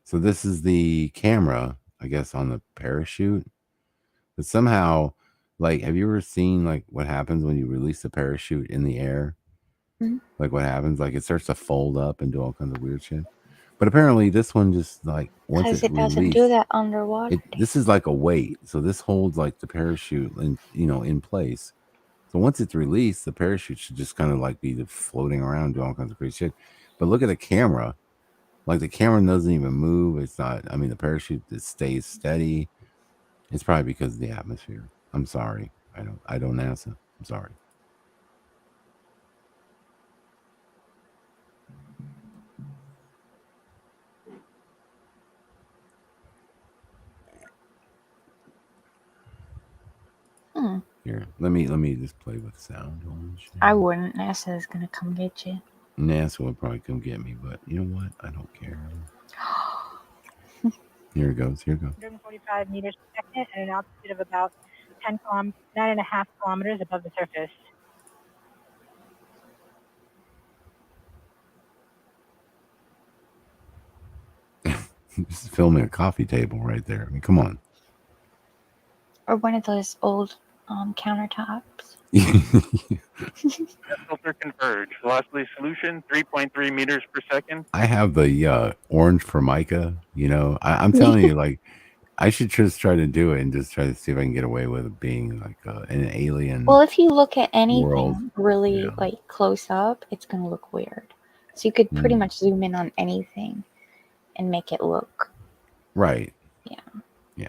So this is the camera, I guess, on the parachute. But somehow, like, have you ever seen like what happens when you release the parachute in the air? Like what happens? Like it starts to fold up and do all kinds of weird shit. But apparently, this one just like once Because it it doesn't released, do that underwater. this is like a weight. So this holds like the parachute, in place. So once it's released, the parachute should just kind of like be floating around, doing all kinds of crazy shit. But look at the camera. Like the camera doesn't even move. It's not. I mean, the parachute just stays steady. It's probably because of the atmosphere. I'm sorry. I don't NASA. I'm sorry. Here, let me just play with sound. I wouldn't. NASA is gonna come get you. NASA would probably come get me, but you know what? I don't care. Here it goes. Here it goes. 145 meters per second at an altitude of about 9.5 kilometers above the surface. This is filming a coffee table right there. I mean, come on. Or one of those old countertops. Filter converge. Velocity solution 3.3 meters per second. I have the orange Formica. I'm telling you, like, I should just try to do it and just try to see if I can get away with it being like an alien. Well, if you look at anything world. really like close up, it's gonna look weird. So you could pretty much zoom in on anything and make it look right. Yeah.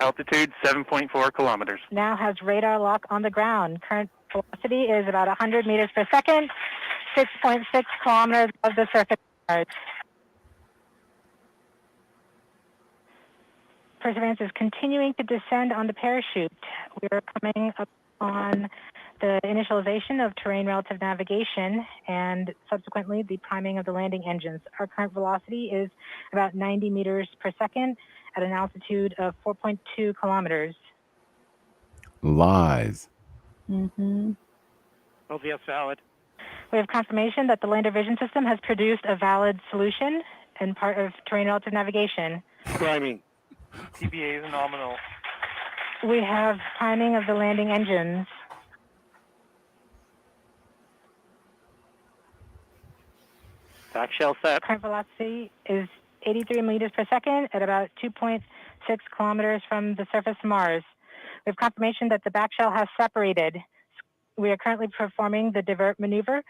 Altitude 7.4 kilometers. Now has radar lock on the ground. Current velocity is about 100 meters per second, 6.6 kilometers above the surface of Mars. Perseverance is continuing to descend on the parachute. We are coming up on the initialization of terrain relative navigation and subsequently the priming of the landing engines. Our current velocity is about 90 meters per second at an altitude of 4.2 kilometers. Lies. Mm-hmm. LVS valid. We have confirmation that the lander vision system has produced a valid solution and part of terrain relative navigation. Priming. TBA is nominal. We have priming of the landing engines. Back shell set. Current velocity is 83 meters per second at about 2.6 kilometers from the surface of Mars. We have confirmation that the back shell has separated. We are currently performing the divert maneuver.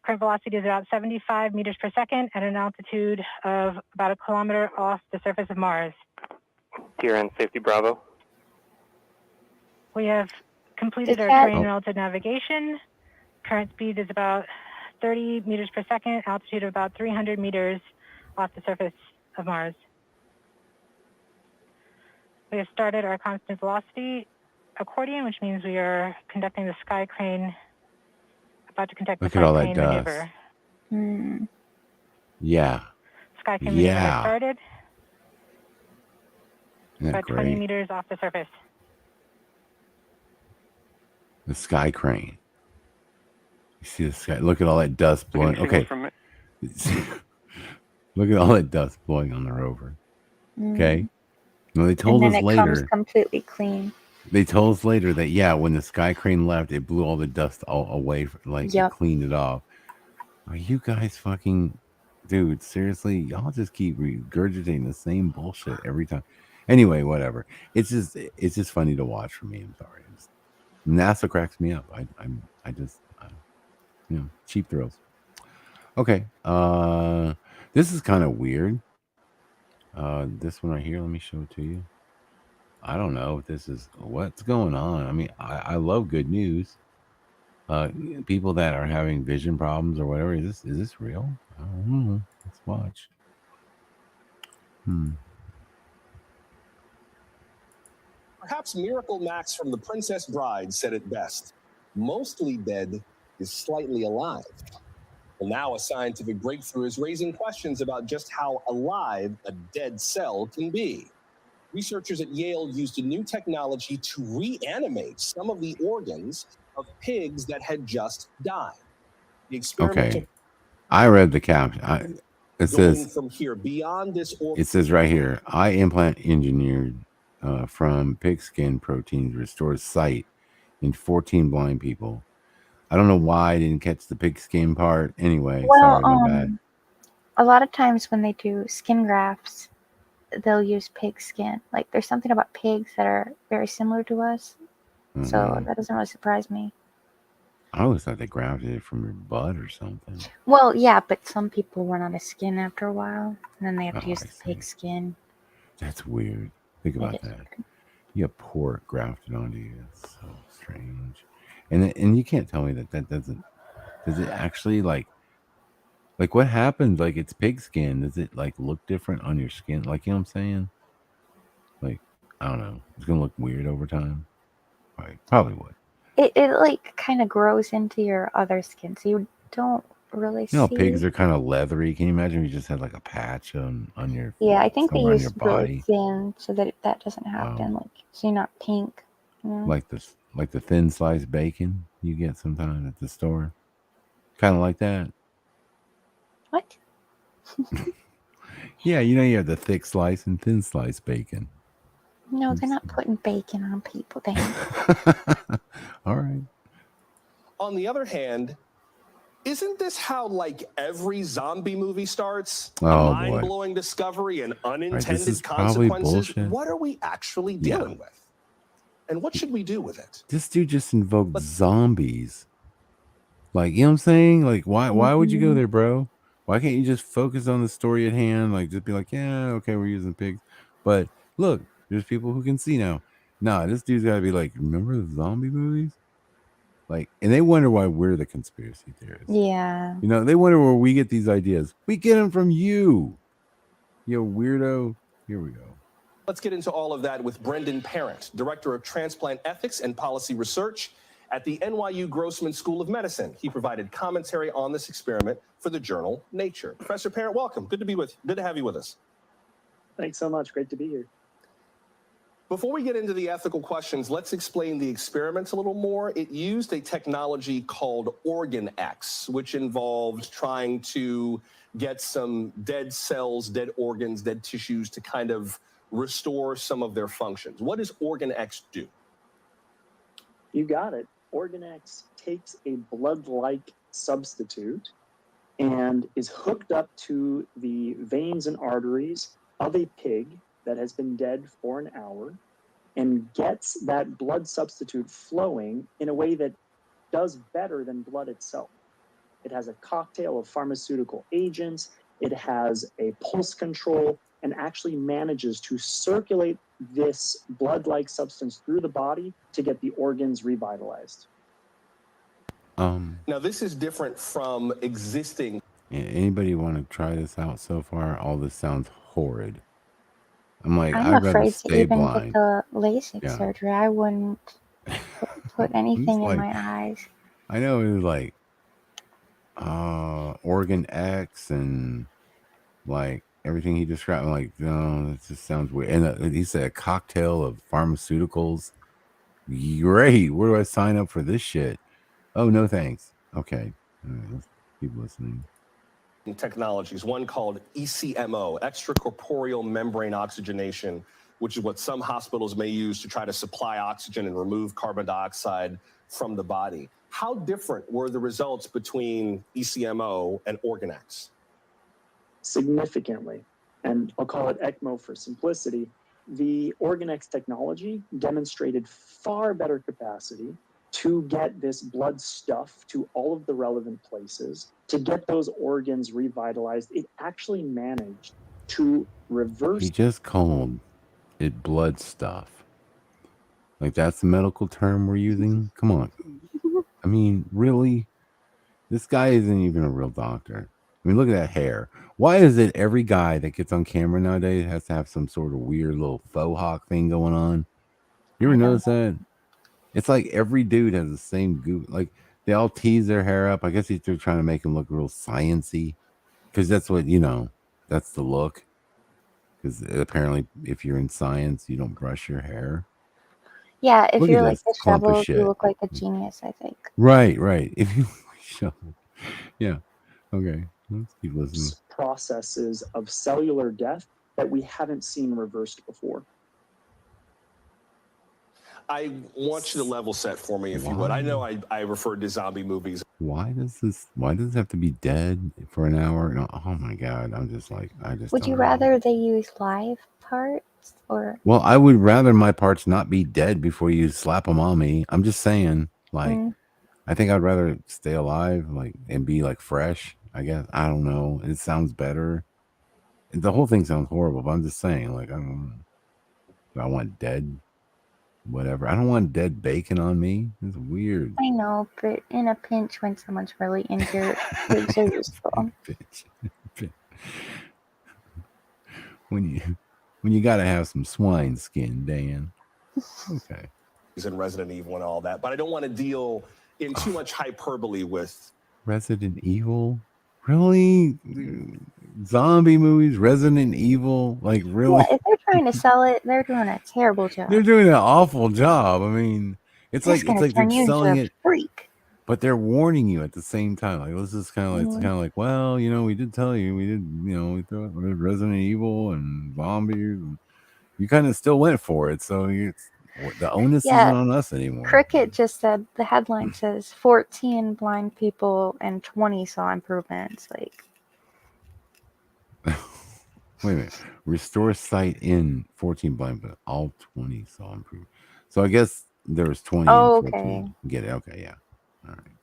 Current velocity is about 75 meters per second at an altitude of about a kilometer off the surface of Mars. TRN safety Bravo. We have completed our terrain relative navigation. Current speed is about 30 meters per second, altitude of about 300 meters off the surface of Mars. We have started our constant velocity accordion, which means we are conducting the sky crane, about to conduct Look the at all sky that crane dust. maneuver. Yeah. Sky crane maneuver has Yeah. started, Isn't that about 20 great? meters off the surface. The sky crane. You see the sky? Look at all that dust blowing. Okay. Look at all that dust blowing on the rover. Okay. Well, they told and us then it comes later. completely clean. They told us later that when the sky crane left, it blew all the dust all away, like Yep. it cleaned it off. Are you guys fucking, dude? Seriously, y'all just keep regurgitating the same bullshit every time. Anyway, whatever. It's just funny to watch for me. I'm sorry. NASA cracks me up. I just cheap thrills. Okay. This is kind of weird. This one right here. Let me show it to you. I don't know if this is what's going on. I mean, I love good news. People that are having vision problems or whatever. Is this real? I don't know. Let's watch. Perhaps Miracle Max from The Princess Bride said it best. Mostly dead is slightly alive. Well, now a scientific breakthrough is raising questions about just how alive a dead cell can be. Researchers at Yale used a new technology to reanimate some of the organs of pigs that had just died. The experiment Okay. I read the caption. It going says from here beyond this organ. it says right here, eye implant engineered from pig skin proteins restores sight in 14 blind people. I don't know why I didn't catch the pig skin part. Anyway, Well, sorry, my bad. a lot of times when they do skin grafts, they'll use pig skin. Like there's something about pigs that are very similar to us, so that doesn't really surprise me. I always thought they grafted it from your butt or something. Well, yeah, but some people run out of skin after a while, and then they have to Oh, use I the pig skin. That's weird. Think It about is that. You have pork grafted onto you. It's so strange. And you can't tell me that doesn't. Does it actually like what happened? Like it's pig skin. Does it like look different on your skin? Like, you know what I'm saying? Like, I don't know. It's gonna look weird over time. Probably would. It like kind of grows into your other skin, so you don't really You know, see. pigs are kind of leathery. Can you imagine if you just had like a patch on your Yeah, I think they somewhere on use your really body, thin so that that doesn't happen. Like, so you're not pink. You know? like the thin sliced bacon you get sometimes at the store, kind of like that. What? Yeah, you have the thick slice and thin slice bacon. No, they're not putting bacon on people. Dang. All right. On the other hand, isn't this how like every zombie movie starts? Oh, a boy. mind-blowing discovery and unintended is probably consequences. bullshit. What are we actually Yeah. dealing with? And what should we do with it? This dude just invoked zombies. Like, you know what I'm saying? Like, why would you go there, bro? Why can't you just focus on the story at hand? Like, just be like, yeah, okay, we're using pigs. But look, there's people who can see now. Nah, this dude's got to be like, remember the zombie movies? Like, and they wonder why we're the conspiracy theorists. Yeah. You know, they wonder where we get these ideas. We get them from you. You weirdo. Here we go. Let's get into all of that with Brendan Parent, Director of Transplant Ethics and Policy Research at the NYU Grossman School of Medicine. He provided commentary on this experiment for the journal Nature. Professor Parent, welcome. Good to have you with us. Thanks so much. Great to be here. Before we get into the ethical questions, let's explain the experiments a little more. It used a technology called OrganX, which involved trying to get some dead cells, dead organs, dead tissues to kind of restore some of their functions. What does OrganX do? You got it. OrganX takes a blood-like substitute and is hooked up to the veins and arteries of a pig that has been dead for an hour and gets that blood substitute flowing in a way that does better than blood itself. It has a cocktail of pharmaceutical agents, it has a pulse control, and actually manages to circulate this blood-like substance through the body to get the organs revitalized. Now, this is different from existing. Anybody want to try this out so far? All this sounds horrid. I'm like, I'm I'd rather afraid to stay even blind. get the LASIK Yeah. surgery. I wouldn't put anything like- in my eyes. I know it was like Organ X and like everything he described. I'm like, no, that just sounds weird. And he said a cocktail of pharmaceuticals. Great. Where do I sign up for this shit? Oh, no, thanks. Okay. All right, let's keep listening. Technologies, one called ECMO, extracorporeal membrane oxygenation, which is what some hospitals may use to try to supply oxygen and remove carbon dioxide from the body. How different were the results between ECMO and OrganX? Significantly, and I'll call it ECMO for simplicity. The OrganX technology demonstrated far better capacity to get this blood stuff to all of the relevant places, to get those organs revitalized. It actually managed to reverse. He just called it blood stuff. Like, that's the medical term we're using? Come on. I mean, really? This guy isn't even a real doctor. I mean, look at that hair. Why is it every guy that gets on camera nowadays has to have some sort of weird little faux hawk thing going on? You ever notice that? It's like every dude has the same goo. Like, they all tease their hair up. I guess they're trying to make them look real science-y. Because that's what, that's the look. Because apparently, if you're in science, you don't brush your hair. Yeah, if Look at you're like this clump of disheveled, you shit. look like a genius, I think. Right. If you show. Yeah. Okay. Let's keep listening. processes of cellular death that we haven't seen reversed before. I want you to level set for me, if you would. I know I referred to zombie movies. Why does it have to be dead for an hour? No, oh my God. I'm just like, I just Would don't you know. rather they use live parts or? Well, I would rather my parts not be dead before you slap them on me. I'm just saying, like, Mm. I think I'd rather stay alive, like, and be like fresh. I guess I don't know. It sounds better. The whole thing sounds horrible, but I'm just saying, like, I want dead, whatever. I don't want dead bacon on me. It's weird. I know, but in a pinch when someone's really injured, pigs are useful. When you gotta have some swine skin, Dan. Okay. He's in Resident Evil and all that, but I don't want to deal in too much hyperbole with. Resident Evil? Really? Zombie movies? Resident Evil? Like, really? Yeah, if they're trying to sell it, they're doing a terrible job. They're doing an awful job. I mean, it's That's like gonna turn you they're into selling a it, freak. but they're warning you at the same time. Like, this is kind of like, it's Mhm. kind of like, well, you know, we did tell you, we thought Resident Evil and zombies. And you kind of still went for it, so the onus isn't Yeah, on us anymore. Cricket just said the headline says 14 blind people and 20 saw improvements. Like, Wait a minute. Restore sight in 14 blind, but all 20 saw improvement. So I guess there was 20 oh, and 14. okay. Get it? Okay, yeah. All right.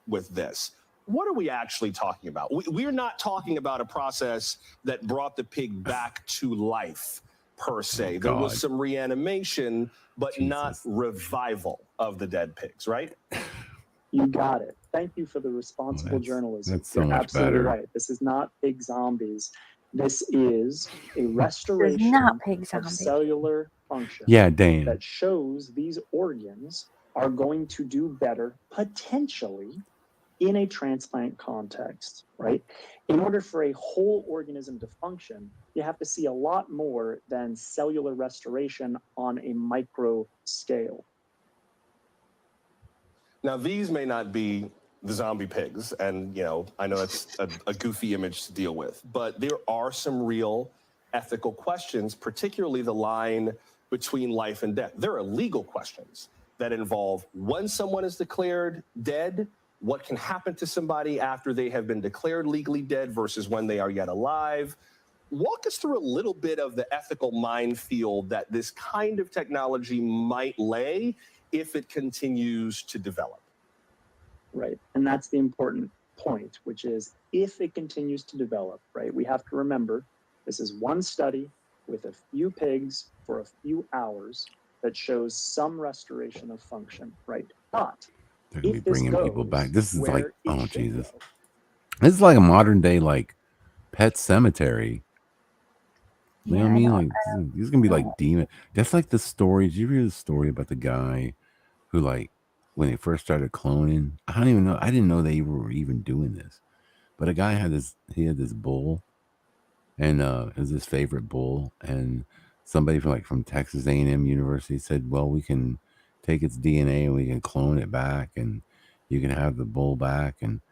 With this. What are we actually talking about? We're not talking about a process that brought the pig back to life, per se. There was God. some reanimation, but not revival of the dead pigs, right? You got it. Thank you for the responsible journalism. that's so You're much absolutely better. right. This is not pig zombies. This is a restoration not pig of zombies. cellular function Yeah, Dan. that shows these organs are going to do better potentially in a transplant context, right? In order for a whole organism to function, you have to see a lot more than cellular restoration on a micro scale. Now, these may not be the zombie pigs, and I know that's a goofy image to deal with, but there are some real ethical questions, particularly the line between life and death. There are legal questions that involve when someone is declared dead, what can happen to somebody after they have been declared legally dead versus when they are yet alive. Walk us through a little bit of the ethical minefield that this kind of technology might lay if it continues to develop. Right. And that's the important point, which is if it continues to develop, right, we have to remember this is one study with a few pigs for a few hours that shows some restoration of function, right? But They're gonna be if this bringing people goes back. This is like, where it oh should Jesus, go, this is like a modern day like Pet Cemetery. You know what I mean? Like this is gonna be like demon. That's like the story. Did you read the story about the guy who, like, when they first started cloning? I don't even know. I didn't know they were even doing this. But a guy had this. He had this bull, and it was his favorite bull. And somebody from Texas A&M University said, "Well, we can take its DNA and we can clone it back, and you can have the bull back." And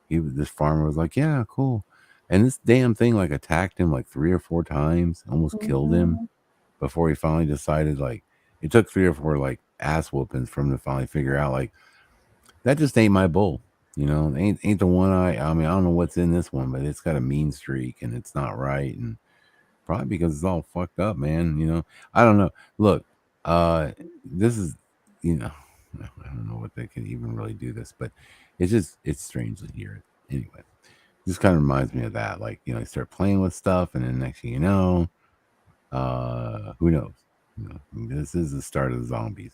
this farmer was like, "Yeah, cool." And this damn thing like attacked him like 3 or 4 times, almost killed him before he finally decided, like, it took 3 or 4 like ass whoopings for him to finally figure out, like, that just ain't my bull. Ain't the one I mean, I don't know what's in this one, but it's got a mean streak and it's not right. And probably because it's all fucked up, man. I don't know. Look, this is, I don't know what they can even really do this, but it's strange to hear it. Anyway, this kind of reminds me of that. Like, you start playing with stuff and then next thing you know, who knows? This is the start of the zombies.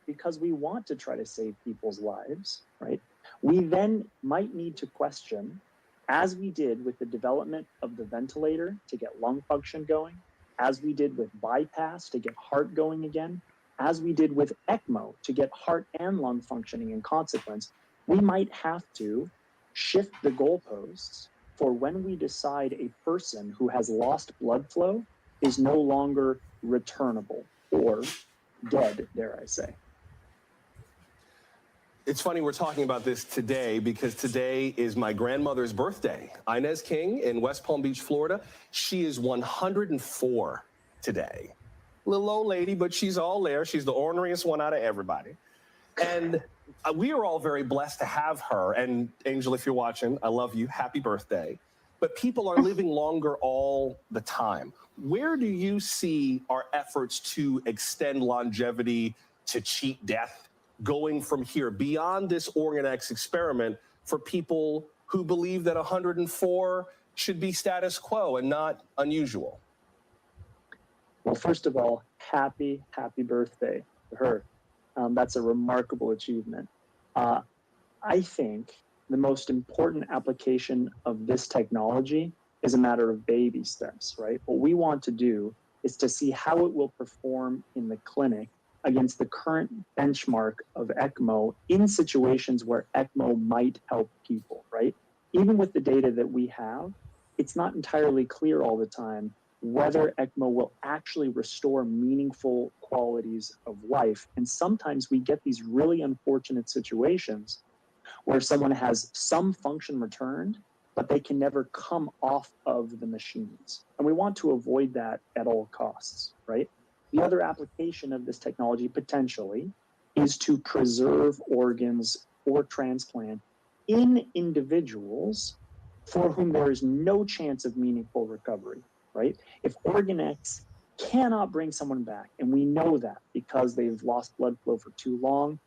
because we want to try to save people's lives, right? We then might need to question, as we did with the development of the ventilator to get lung function going, as we did with bypass to get heart going again, as we did with ECMO to get heart and lung functioning in consequence, we might have to shift the goalposts for when we decide a person who has lost blood flow is no longer returnable or dead, dare I say. It's funny we're talking about this today because today is my grandmother's birthday. Inez King in West Palm Beach, Florida. She is 104 today. little old lady, but she's all there. She's the orneriest one out of everybody. And we are all very blessed to have her. And Angel, if you're watching, I love you. Happy birthday. But people are living longer all the time. Where do you see our efforts to extend longevity, to cheat death, going from here beyond this OrganX experiment for people who believe that 104 should be status quo and not unusual? Well, first of all, happy birthday to her. That's a remarkable achievement. I think the most important application of this technology is a matter of baby steps, right? What we want to do is to see how it will perform in the clinic against the current benchmark of ECMO in situations where ECMO might help people, right? Even with the data that we have, it's not entirely clear all the time whether ECMO will actually restore meaningful qualities of life. And sometimes we get these really unfortunate situations where someone has some function returned, but they can never come off of the machines. And we want to avoid that at all costs, right? The other application of this technology potentially is to preserve organs for transplant in individuals for whom there is no chance of meaningful recovery, right? If OrganX cannot bring someone back, and we know that because they've lost blood flow for too long,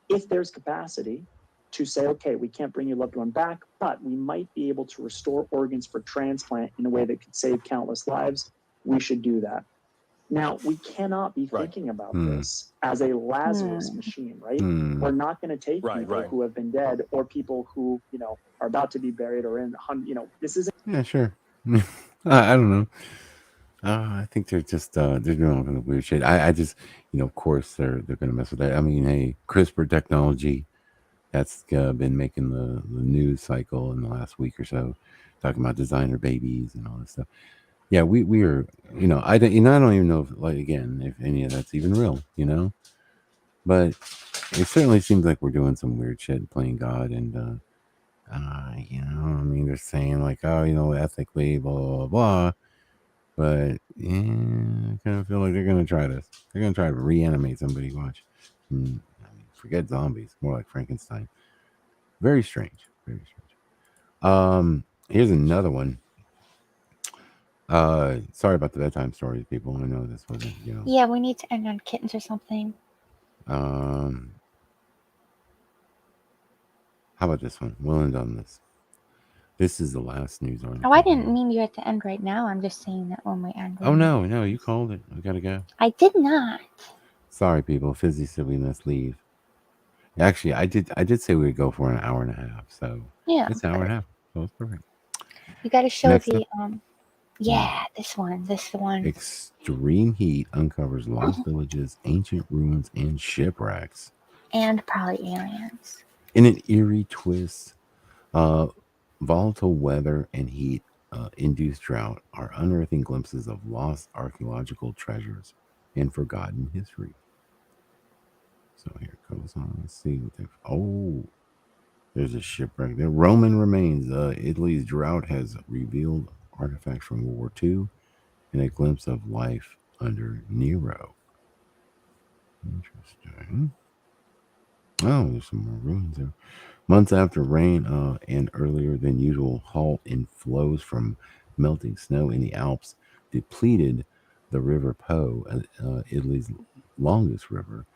if there's capacity to say, okay, we can't bring your loved one back, but we might be able to restore organs for transplant in a way that could save countless lives, we should do that. Now, we cannot be thinking about this as a Lazarus machine, right? We're not going to take people who have been dead or people who, are about to be buried or in, this isn't. Yeah, sure. I don't know. I think they're just they're doing all kind of weird shit. I just, of course they're going to mess with that. I mean, hey, CRISPR technology, that's been making the news cycle in the last week or so, talking about designer babies and all this stuff. Yeah, we are, I don't even know if any of that's even real, but it certainly seems like we're doing some weird shit, playing God, and they're saying like, ethically, blah blah blah, but yeah, I kind of feel like they're gonna try this. They're gonna try to reanimate somebody. Watch, forget zombies, more like Frankenstein. Very strange, very strange. Here's another one. Sorry about the bedtime stories, people. I know this wasn't, Yeah, we need to end on kittens or something. How about this one? We'll end on this. This is the last news article. Oh, I didn't mean you had to end right now. I'm just saying that when we end. Oh, no, you called it. We gotta go. I did not. Sorry, people. Fizzy said we must leave. Actually, I did say we'd go for an hour and a half. So yeah, it's an hour and a half. So it's perfect. You got to show Next the up. this one. Extreme heat uncovers lost villages, ancient ruins, and shipwrecks. And probably aliens. In an eerie twist, volatile weather and heat induced drought are unearthing glimpses of lost archaeological treasures and forgotten history. So here it goes on. Let's see what they. There's a shipwreck. The Roman remains. Italy's drought has revealed artifacts from World War II and a glimpse of life under Nero. Interesting. Oh, there's some more ruins there. Months after rain and earlier than usual halt in flows from melting snow in the Alps depleted the River Po, Italy's longest river,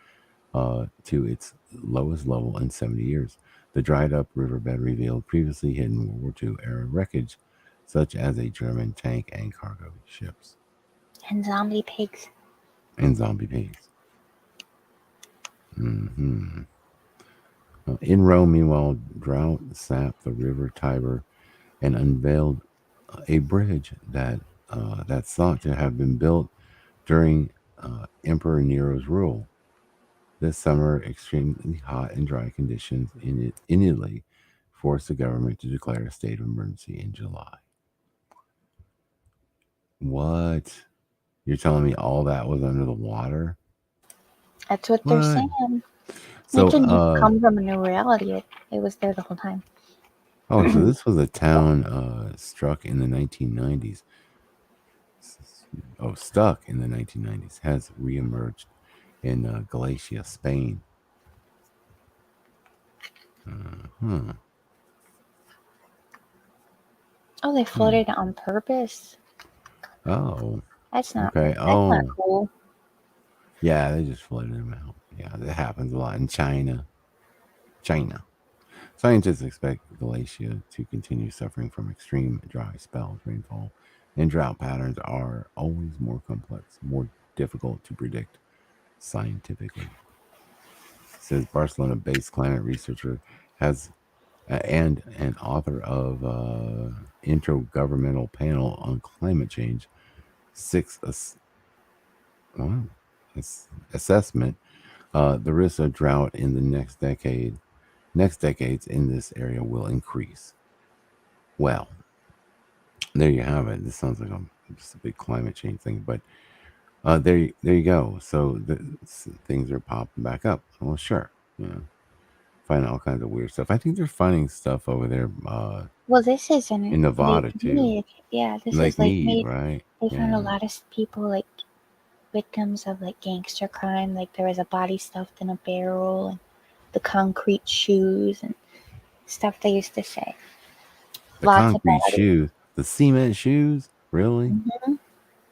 to its lowest level in 70 years. The dried up riverbed revealed previously hidden World War II era wreckage, such as a German tank and cargo ships. And zombie pigs. In Rome, meanwhile, drought sapped the river Tiber and unveiled a bridge that's thought to have been built during Emperor Nero's rule. This summer, extremely hot and dry conditions in Italy forced the government to declare a state of emergency in July. What? You're telling me all that was under the water? That's what they're saying. So, it didn't come from a new reality. It was there the whole time. so this was a town struck in the 1990s. stuck in the 1990s, has reemerged in Galicia, Spain. Oh, they flooded on purpose. Oh, That's not. okay. That's not Oh, cool. yeah, they just flooded them out. Yeah, that happens a lot in China. Scientists expect Galicia to continue suffering from extreme dry spells. Rainfall and drought patterns are always more complex, more difficult to predict scientifically. Says Barcelona-based climate researcher and an author of Intergovernmental Panel on Climate Change, assessment. The risk of drought in the next decades in this area will increase. Well, there you have it. This sounds like just a big climate change thing, but there you go. So things are popping back up. Well, sure, finding all kinds of weird stuff. I think they're finding stuff over there Well, this isn't in Nevada Lake too. Mead. Yeah, this Lake is Lake Mead, Mead. right? They found a Yeah. lot of people like victims of like gangster crime. Like there was a body stuffed in a barrel, and the concrete shoes and stuff they used to say. The Lots of concrete bodies. shoes, the cement shoes, really? hmm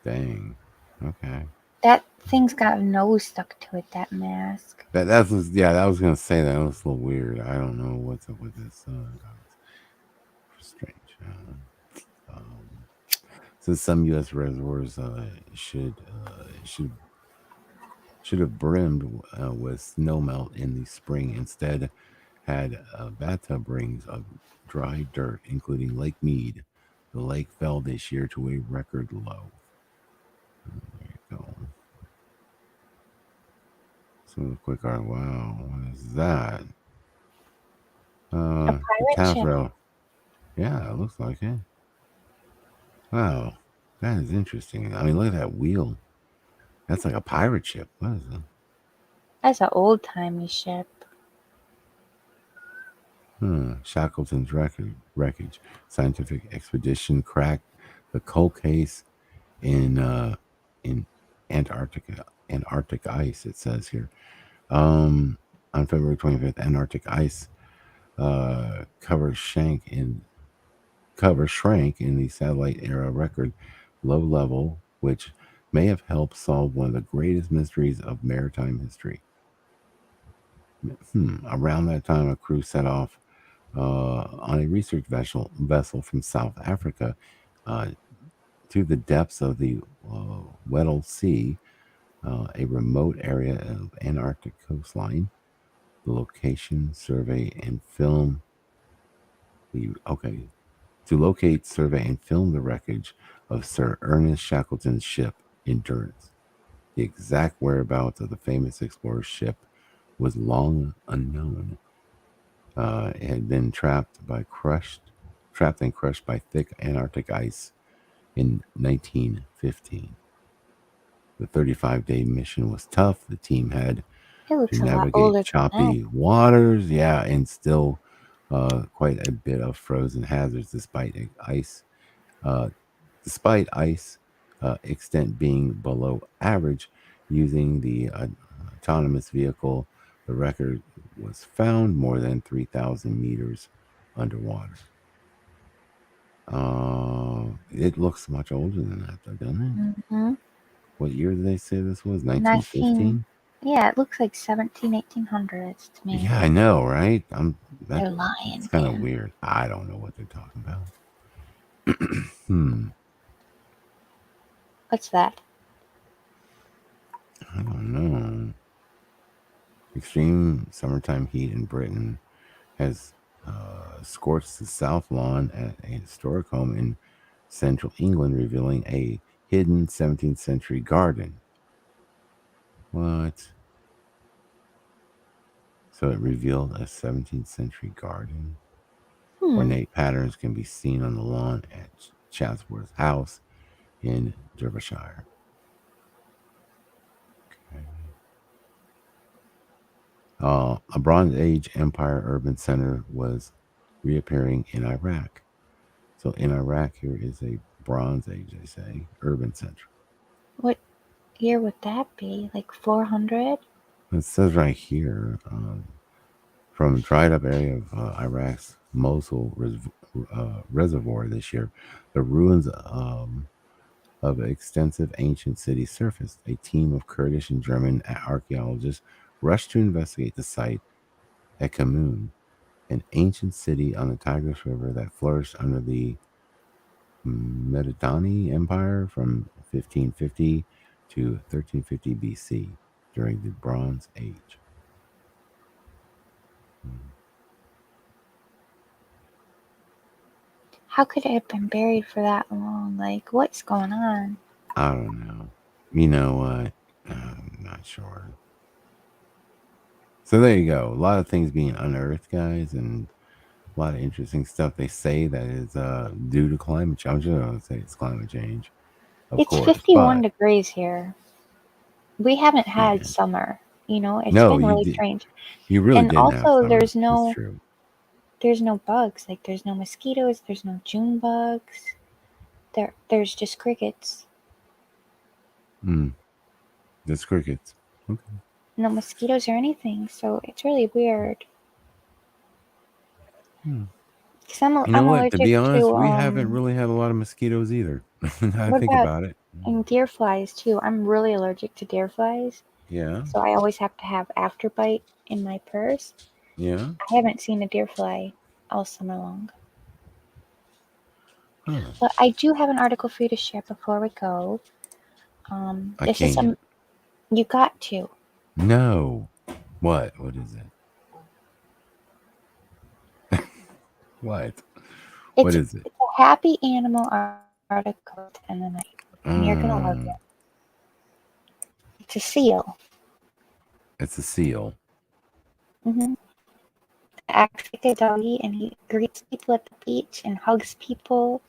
Dang. Okay. That thing's got a nose stuck to it. That mask. That was I was gonna say that was a little weird. I don't know what's up with this. Strange. So some U.S. reservoirs should have brimmed with snowmelt in the spring. Instead, had bathtub rings of dry dirt, including Lake Mead. The lake fell this year to a record low. There you go. So quick art. Wow, what is that? A pirate ship. Tafrail. Yeah, it looks like it. Wow, that is interesting. I mean, look at that wheel. That's like a pirate ship. What is it? That's an old timey ship. Shackleton's wreckage. Scientific expedition cracked the coal case in Antarctic ice. It says here. On February 25th, Antarctic ice cover shrank in the satellite era record low level, which may have helped solve one of the greatest mysteries of maritime history. Around that time, a crew set off on a research vessel from South Africa to the depths of the Weddell Sea, a remote area of Antarctic coastline. The location, survey, and film. To locate, survey, and film the wreckage of Sir Ernest Shackleton's ship Endurance. The exact whereabouts of the famous explorer's ship was long unknown. It had been trapped and crushed by thick Antarctic ice in 1915. The 35-day mission was tough. The team had It looks to a lot navigate older than choppy waters, and still quite a bit of frozen hazards despite ice extent being below average. Using the autonomous vehicle, the record was found more than 3,000 meters underwater. It looks much older than that, though, doesn't it? Mm-hmm. What year did they say this was? 1915? Yeah, it looks like 1800s to me. Yeah, I know, right? They're lying. It's kind of weird. I don't know what they're talking about. What's that? I don't know. Extreme summertime heat in Britain has scorched the south lawn at a historic home in central England, revealing a hidden 17th century garden. What? So it revealed a 17th century garden. Ornate patterns can be seen on the lawn at Chatsworth House in Derbyshire. A Bronze Age Empire urban center was reappearing in Iraq. So in Iraq, here is a Bronze Age, they say, urban center. What year would that be? Like 400? It says right here, from dried up area of Iraq's Mosul reservoir this year, the ruins of an extensive ancient city surfaced. A team of Kurdish and German archaeologists rushed to investigate the site at Kamun, an ancient city on the Tigris River that flourished under the Mediterranean Empire from 1550 to 1350 BC during the Bronze Age. How could it have been buried for that long? Like, what's going on? I don't know. You know what? I'm not sure. So there you go. A lot of things being unearthed, guys, and a lot of interesting stuff they say that is due to climate change. I'm just going to say it's climate change. Of It's course, 51 but degrees here. We haven't had yeah. summer. You know, it's No, been you really did. strange. You really And didn't have also, summer. there's It's true. no bugs. Like, there's no mosquitoes. There's no June bugs. There's just crickets. There's crickets. Okay. No mosquitoes or anything. So it's really weird. Because I'm You know what? allergic To be honest, to we haven't really had a lot of mosquitoes either. Now I what think about about it. and deer flies too? I'm really allergic to deer flies. Yeah. So I always have to have Afterbite in my purse. Yeah. I haven't seen a deer fly all summer long. Huh. But I do have an article for you to share before we go. I This is can't. you got to. No. What? What is it? What? What is it? It's a happy animal article to end the night. And you're gonna love it. It's a seal. It's a seal. Acts like a doggy and he greets people at the beach and hugs people.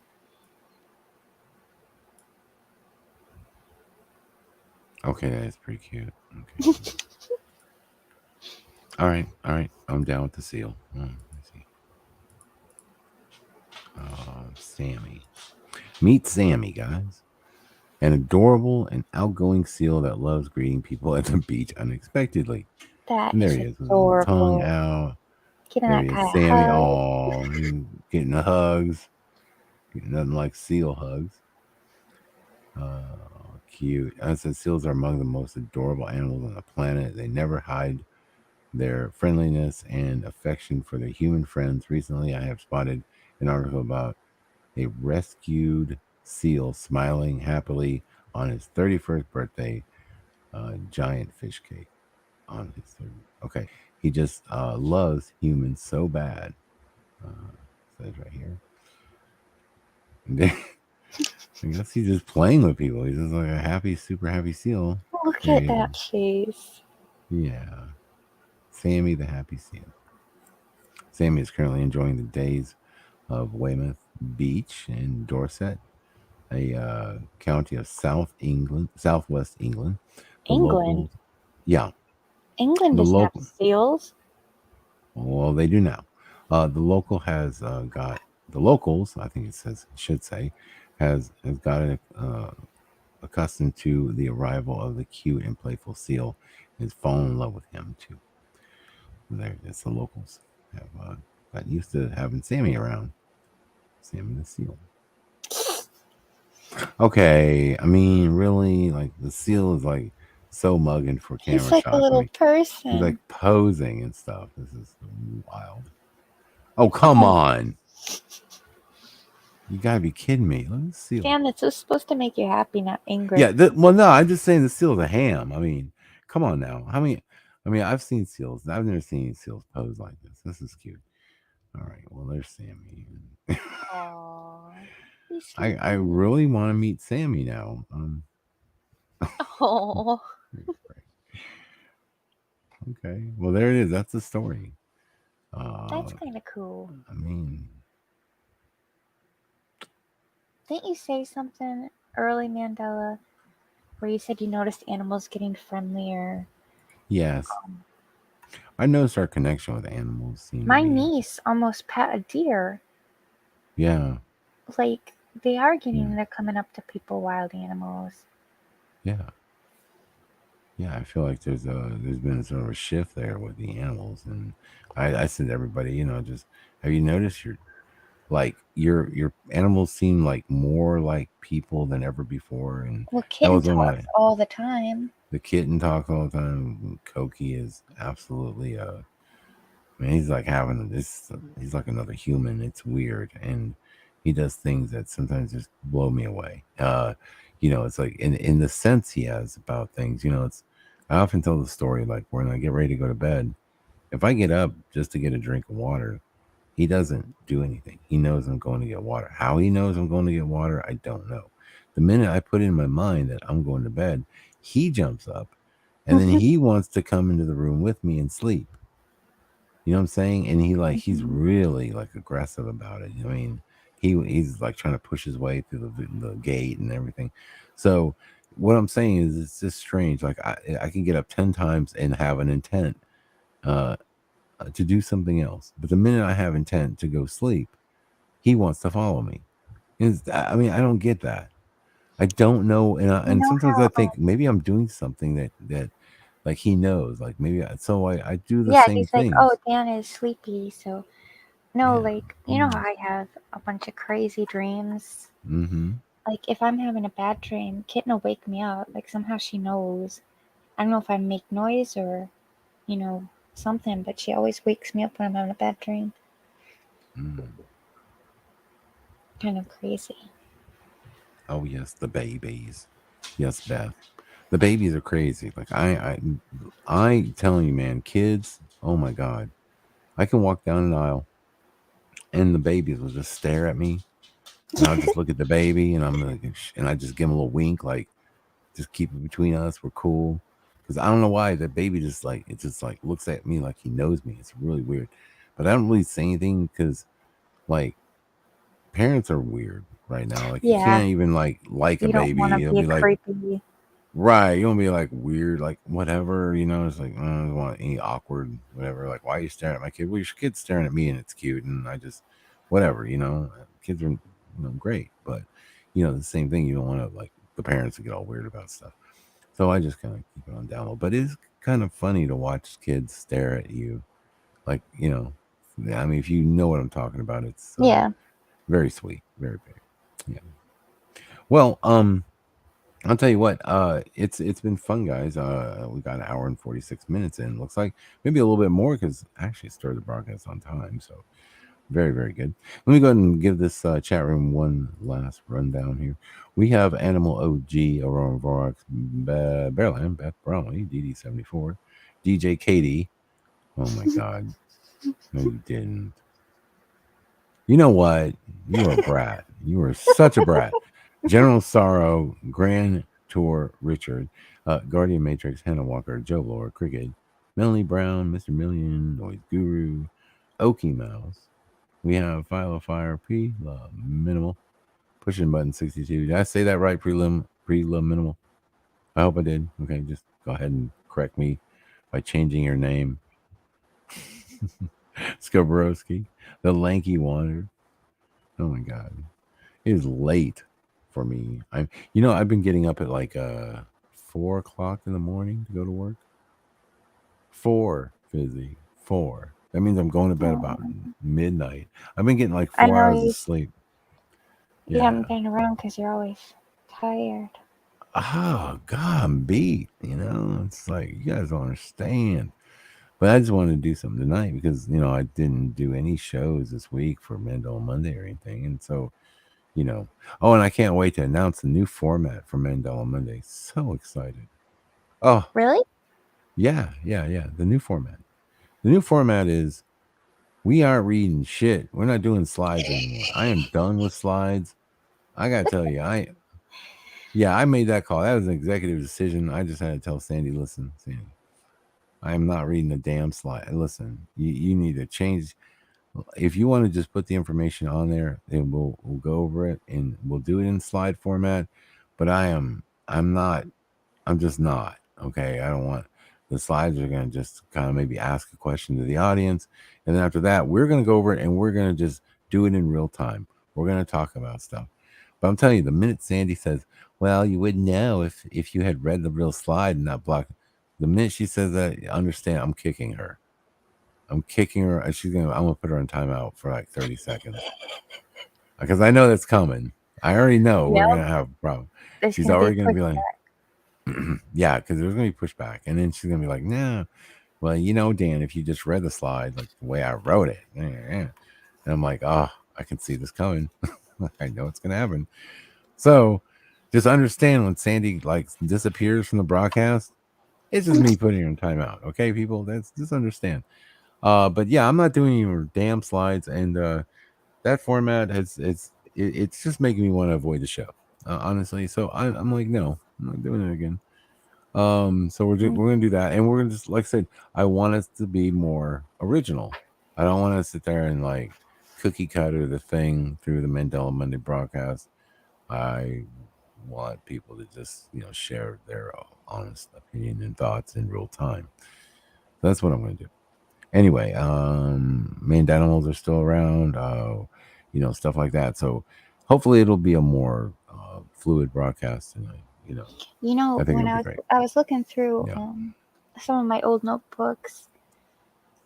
Okay, that is pretty cute. Okay. All right. I'm down with the seal. Let's see. Sammy. Meet Sammy, guys. An adorable and outgoing seal that loves greeting people at the beach unexpectedly. That And there is he is with his little tongue adorable. out. Getting There that he kind is, of Sammy. hug. Oh, getting the hugs. Getting nothing like seal hugs. Cute. As I said, seals are among the most adorable animals on the planet. They never hide their friendliness and affection for their human friends. Recently, I have spotted an article about a rescued seal smiling happily on his 31st birthday. Giant fish cake on his 30th. Okay, he just loves humans so bad. Says right here. And then, I guess he's just playing with people. He's just like a happy, super happy seal. Look There at he that is. face. Yeah. Sammy the happy seal. Sammy is currently enjoying the days of Weymouth Beach in Dorset, a county of southwest England. The England? Yeah. England The doesn't have local, seals. well, they do now. The local has got the locals. I think should say, has got accustomed to the arrival of the cute and playful seal, and has fallen in love with him too. There, it's the locals have got used to having Sammy around. Sammy the seal. Okay, I mean, really, like the seal is like so mugging for camera He's like shots. a little person. He's like posing and stuff. This is wild. Oh, come on. You gotta be kidding me. Look at the seal. Sam, this was supposed to make you happy, not angry. Yeah, well, no, I'm just saying the seal's a ham. I mean, come on now. I've seen seals. I've never seen seals pose like this. This is cute. All right, well, there's Sammy. Aww. I really want to meet Sammy now. Oh. Okay, well, there it is. That's the story. That's kind of cool. I mean, Didn't you say something early, Mandela, where you said you noticed animals getting friendlier? yes. I noticed our connection with animals. Seemed to My be- niece almost pet a deer. Yeah. Like, they are getting, they're coming up to people, wild animals. Yeah. Yeah, I feel like there's been sort of a shift there with the animals, and I said to everybody, just have you noticed your animals seem like more like people than ever before, and Well, that kitten was one of talks my all the time. the kitten talks all the time. Koki is absolutely man, he's like having this. He's like another human. It's weird, and he does things that sometimes just blow me away. It's like in the sense he has about things. It's I often tell the story like when I get ready to go to bed. If I get up just to get a drink of water, he doesn't do anything. He knows I'm going to get water. How he knows I'm going to get water, I don't know. The minute I put in my mind that I'm going to bed, he jumps up, and then he wants to come into the room with me and sleep. You know what I'm saying? And he's really like aggressive about it. I mean, he's like trying to push his way through the gate and everything. So what I'm saying is it's just strange. Like I can get up 10 times and have an intent to do something else. But the minute I have intent to go sleep, he wants to follow me. I mean, I don't get that. I don't know. And sometimes I think maybe I'm doing something that like he knows, like maybe I do the Yeah, same he's like, things. oh, Dan is sleepy, so no, like you know Mm. how I have a bunch of crazy dreams. Mm-hmm. Like if I'm having a bad dream, Kitten will wake me up. Like somehow she knows. I don't know if I make noise or, something, but she always wakes me up when I'm having a bad dream. Mm. Kind of crazy. Oh yes, the babies. Yes, Beth. The babies are crazy. Like I telling you, man, kids. Oh my God, I can walk down an aisle, and the babies will just stare at me, and I'll just look at the baby, and I'm like, and I just give him a little wink, like, just keep it between us. We're cool. Because I don't know why that baby just like looks at me like he knows me. It's really weird, but I don't really say anything because like parents are weird right now. Like you Yeah. can't even like a You don't baby. want to It'll be be like creepy. right. You don't be like weird, like whatever. It's like I don't want any awkward, whatever. Like why are you staring at my kid? Well, your kid's staring at me and it's cute, and I just whatever. Kids are great, but the same thing. You don't want to like the parents to get all weird about stuff. So I just kind of keep it on down low. But it's kind of funny to watch kids stare at you. Like, I mean, if you know what I'm talking about, it's Yeah. very sweet. Very, very. Yeah. Well, I'll tell you what, it's been fun, guys. We got an hour and 46 minutes in. Looks like maybe a little bit more because actually started the broadcast on time. So very, very good. Let me go ahead and give this chat room one last rundown here. We have Animal OG, Aurora Vorax, Bearland, Beth Brownlee, DD74, DJ Katie. Oh my God. No, you didn't. You know what? You were a brat. You were such a brat. General Sorrow, Grand Tour Richard, Guardian Matrix, Hannah Walker, Joe Lord, Cricket, Melanie Brown, Mr. Million, Noise Guru, Okie Mouse. We have Philo Fire, Minimal, Pushing Button 62. Did I say that right? Prelim Minimal. I hope I did. Okay, just go ahead and correct me by changing your name. Skabrowski, the Lanky Wander. Oh my God, it is late for me. I've been getting up at like 4 o'clock in the morning to go to work. 4, Fizzy, 4. That means I'm going to bed about midnight. I've been getting like 4 hours of sleep. You haven't been around because you're always tired. Oh God, I'm beat. It's like you guys don't understand. But I just wanted to do something tonight because I didn't do any shows this week for Mandela Monday or anything, and so Oh, and I can't wait to announce the new format for Mandela Monday. So excited! Oh, really? Yeah. The new format. The new format is we aren't reading shit. We're not doing slides anymore. I am done with slides. I gotta tell you, I made that call. That was an executive decision. I just had to tell Sandy, listen, Sandy, I am not reading a damn slide. Listen, you need to change. If you want to just put the information on there, then we'll go over it and we'll do it in slide format. But I'm just not. Okay. I don't want the slides are going to just kind of maybe ask a question to the audience. And then after that, we're going to go over it and we're going to just do it in real time. We're going to talk about stuff. But I'm telling you, the minute Sandy says, "Well, you wouldn't know if you had read the real slide and not blocked," the minute she says that, understand, I'm kicking her. I'm kicking her. And I'm gonna put her on timeout for like 30 seconds because I know that's coming. I already know we're gonna have a problem. She's already gonna be like, yeah, because there's gonna be pushback, and then she's gonna be like, "No, well, Dan, if you just read the slide like the way I wrote it," and I'm like, "Oh, I can see this coming. I know it's gonna happen." So, just understand when Sandy like disappears from the broadcast, it's just me putting her in timeout. Okay, people, that's just understand. But yeah, I'm not doing your damn slides, and that format it's just making me want to avoid the show, honestly. So I'm like, no, I'm not doing it again. So we're gonna do that, and we're gonna just, like I said, I want us to be more original. I don't want to sit there and like cookie cutter the thing through the Mandela Monday broadcast. I want people to just share their honest opinion and thoughts in real time. That's what I'm gonna do. Anyway, manned animals are still around, stuff like that. So hopefully it'll be a more fluid broadcast tonight. I think When it'll be great. I was looking through some of my old notebooks,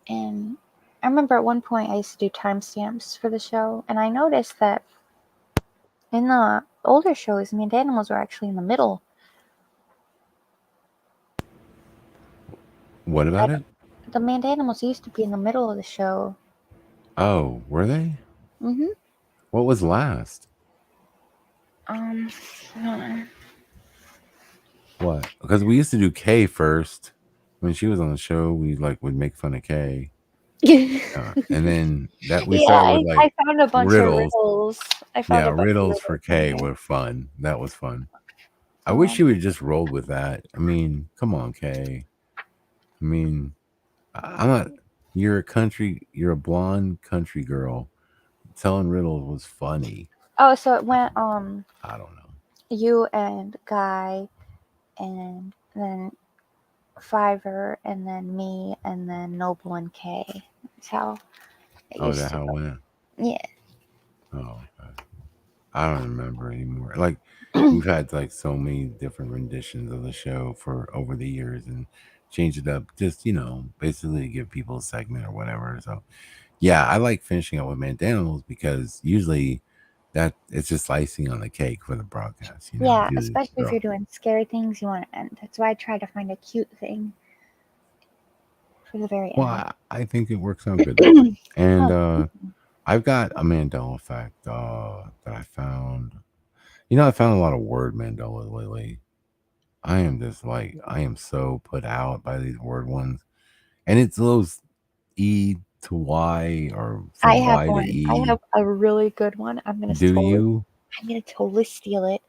and I remember at one point I used to do timestamps for the show, and I noticed that in the older shows, manned animals were actually in the middle. What about it? The manned animals used to be in the middle of the show. Oh, were they? Mm-hmm. What was last? What? Because we used to do Kay first. When she was on the show, we would make fun of Kay. And then that we started with I found a bunch of riddles. Riddles for Kay were fun. That was fun. I wish you would have just rolled with that. I mean, come on, Kay. I mean, I'm not. You're a blonde country girl. Telling riddles was funny. Oh, so it went I don't know. you and Guy, and then Fiverr, and then me, and then Noble and Kay. That's how. Is that how it went? Yeah. Oh, okay. I don't remember anymore. Like we've had like so many different renditions of the show for over the years, and change it up just basically to give people a segment or whatever. So yeah, I like finishing up with manned animals because usually that it's just icing on the cake for the broadcast. Yeah, Usually especially if you're doing scary things, you want to end. That's why I try to find a cute thing for the very end. Well, I think it works out good. And I've got a Mandela effect that I found. I found a lot of word Mandelas lately. I am so put out by these word ones. And it's those E to Y or from I have Y one. to E. I have a really good one. I'm gonna totally steal it.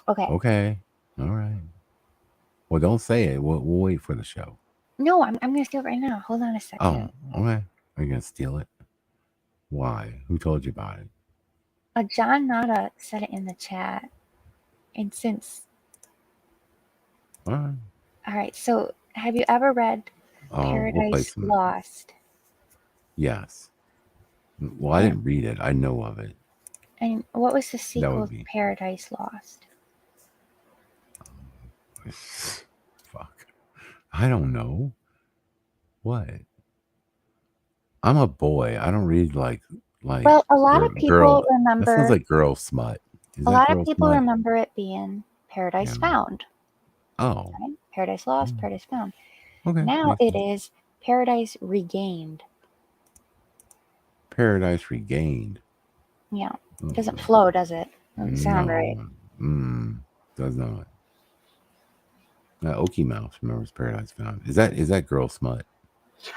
Okay. Okay. All right. Well, don't say it. We'll wait for the show. No, I'm gonna steal it right now. Hold on a second. Oh, okay. Are you gonna steal it? Why? Who told you about it? John Nada said it in the chat, and since. All right. So, have you ever read Paradise Lost? Yes. Well, I didn't read it. I know of it. And what was the sequel to Paradise Lost? Fuck. I don't know. What? I'm a boy. I don't read like. Well, a lot of people remember. That sounds like girl smut. A lot of people remember it being Paradise Found. Oh. Right? Paradise Lost, Paradise Found. Okay. Now it is Paradise Regained. Paradise Regained. Yeah. It doesn't flow, does it? Doesn't sound right. Does not. Okie Mouse remembers Paradise Found. Is that girl smut?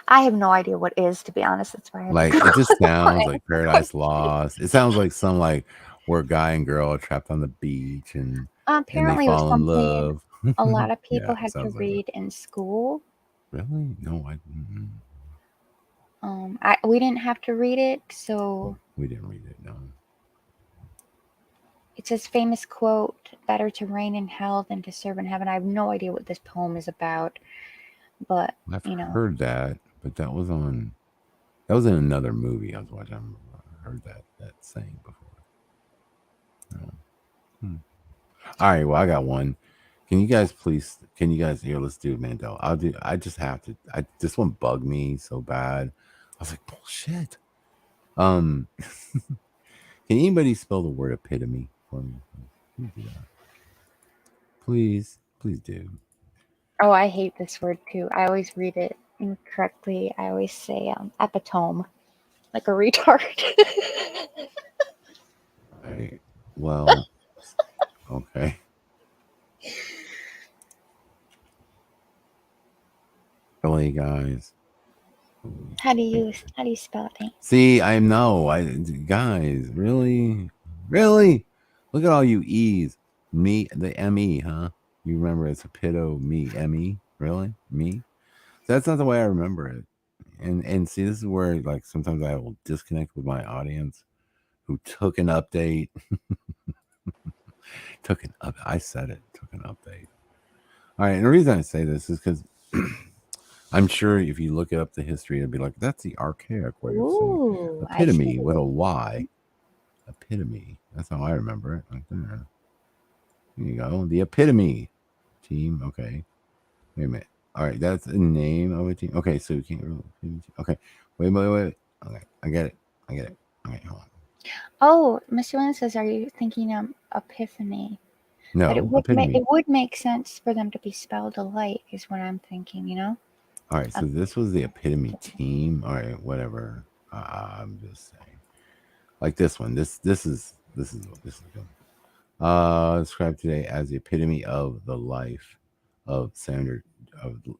I have no idea what is, to be honest. That's why it just sounds like Paradise Lost. It sounds like some where a guy and girl are trapped on the beach and apparently and they it was fall in something love. a lot of people Yeah, had to sounds like read in school. Really? No, I. We didn't have to read it, so We didn't read it. No. It says famous quote: "Better to reign in hell than to serve in heaven." I have no idea what this poem is about, but I've heard that, but that was in another movie I was watching. I heard that saying before. All right, well, I got one. Can you guys here? Let's do Mandela. I just have to. This one bugged me so bad. I was like, bullshit. Can anybody spell the word epitome for me? Please do that. Please do. Oh, I hate this word too. I always read it incorrectly. I always say epitome, like a retard. Right. Well, okay. Really, guys. How do you spell it? See, guys, really? Look at all you E's. Me, the M-E, huh? You remember it's a pito, me, M-E? Really? Me? That's not the way I remember it. And see, this is where like sometimes I will disconnect with my audience who took an update. I said it, took an update. All right, and the reason I say this is because I'm sure if you look up the history, it'd be like, that's the archaic way of saying epitome with a Y. Epitome. That's how I remember it. Right there. There you go. The epitome team. Okay. Wait a minute. All right. That's the name of a team. Okay. So you can't really. Okay. Wait. Okay. I get it. Okay. Hold on. Oh, Mr. Lynn says, are you thinking of epiphany? No. But it would make sense for them to be spelled alike, is what I'm thinking, you know? All right. So this was the epitome team. All right. Whatever. I'm just saying. Like this one. This is good. Described today as the epitome of the life of the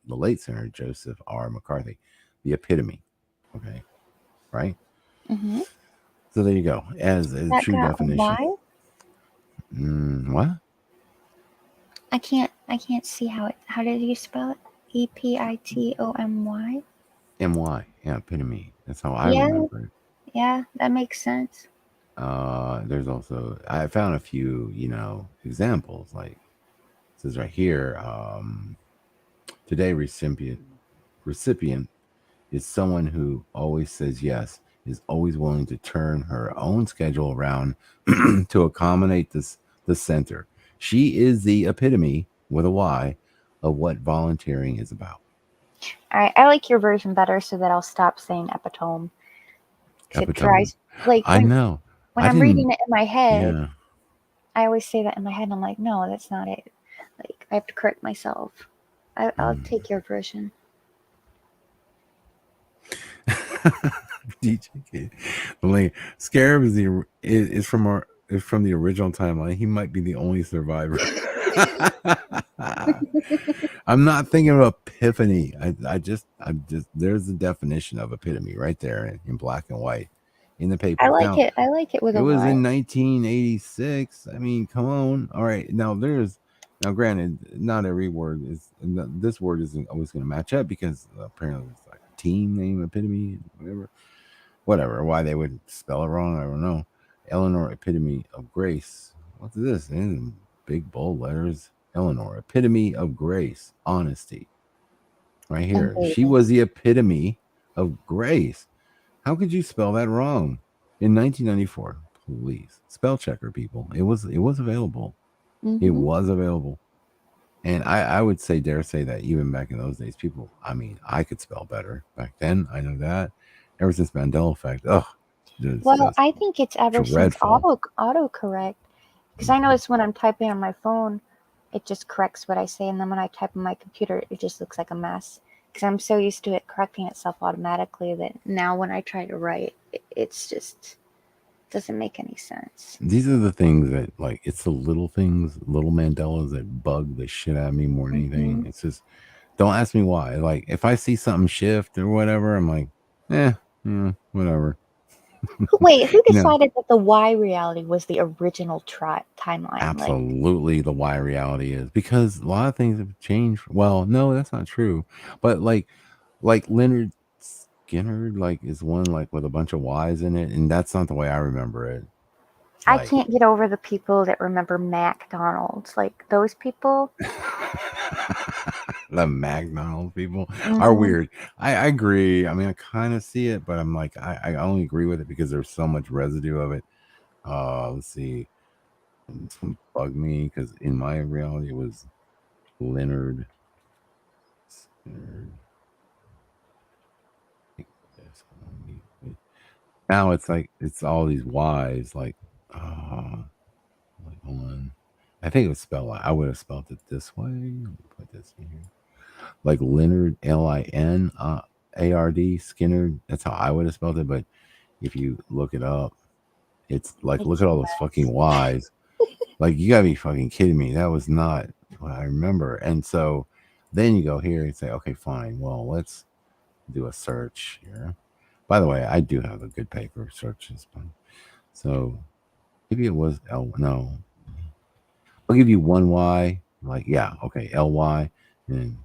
late Senator Joseph R. McCarthy. The epitome. Okay. Right? Mm-hmm. So there you go. As a true definition. Why? What? I can't see how did you spell it? E-P-I-T-O-M-Y? M-Y. Yeah, epitome. That's how I remember it. Yeah, that makes sense. There's also, I found a few, examples. Like it says right here, today recipient is someone who always says yes, is always willing to turn her own schedule around to accommodate the center. She is the epitome with a Y of what volunteering is about. All right, I like your version better, so that I'll stop saying epitome. It tries, I know. When I'm reading it in my head, yeah. I always say that in my head, and I'm like, no, that's not it. Like, I have to correct myself. I'll take your version. DJ Kid. Scarab is from the original timeline. He might be the only survivor. I'm not thinking of epiphany. I'm just there's the definition of epitome right there in black and white in the paper. I like it. I like it with a Y. It was Y. in 1986. I mean, come on. All right. Now granted, not every word is, this word isn't always going to match up because apparently it's like a team name, epitome, whatever. Why they would spell it wrong, I don't know. Eleanor, epitome of grace. What's this? In big bold letters. Eleanor, epitome of grace, honesty. Right here. She was the epitome of grace. How could you spell that wrong? In 1994, please. Spell checker, people. It was available. Mm-hmm. It was available. And I would dare say that even back in those days, people, I mean, I could spell better back then. I know that. Ever since Mandela effect, I think it's ever since autocorrect. Because I notice when I'm typing on my phone, it just corrects what I say. And then when I type on my computer, it just looks like a mess. Because I'm so used to it correcting itself automatically that now when I try to write, it's just doesn't make any sense. These are the things that, like, it's the little things, little Mandelas that bug the shit out of me more than anything. It's just, don't ask me why. Like, if I see something shift or whatever, I'm like, whatever. Wait, who decided that the Y reality was the original timeline? Absolutely, the Y reality is, because a lot of things have changed. Well, no, that's not true. But like Leonard Skinner, is one with a bunch of Y's in it, and that's not the way I remember it. I can't get over the people that remember McDonald's. Like those people. The McDonald's people are weird. I agree. I mean, I kind of see it, but I'm like, I only agree with it because there's so much residue of it. Let's see. bugged me because in my reality it was Leonard Skinner. Now it's like it's all these Y's like hold on. I think it was spelled I would have spelled it this way. Let me put this in here. Like Leonard Linard Skinner. That's how I would have spelled it, but if you look it up, it's like look at all those fucking Y's. Like you gotta be fucking kidding me. That was not what I remember. And so then you go here and say, okay, fine. Well, let's do a search here. By the way, I do have a good paper searches. So maybe it was no. I'll give you one Y. Like, yeah, okay, LY. And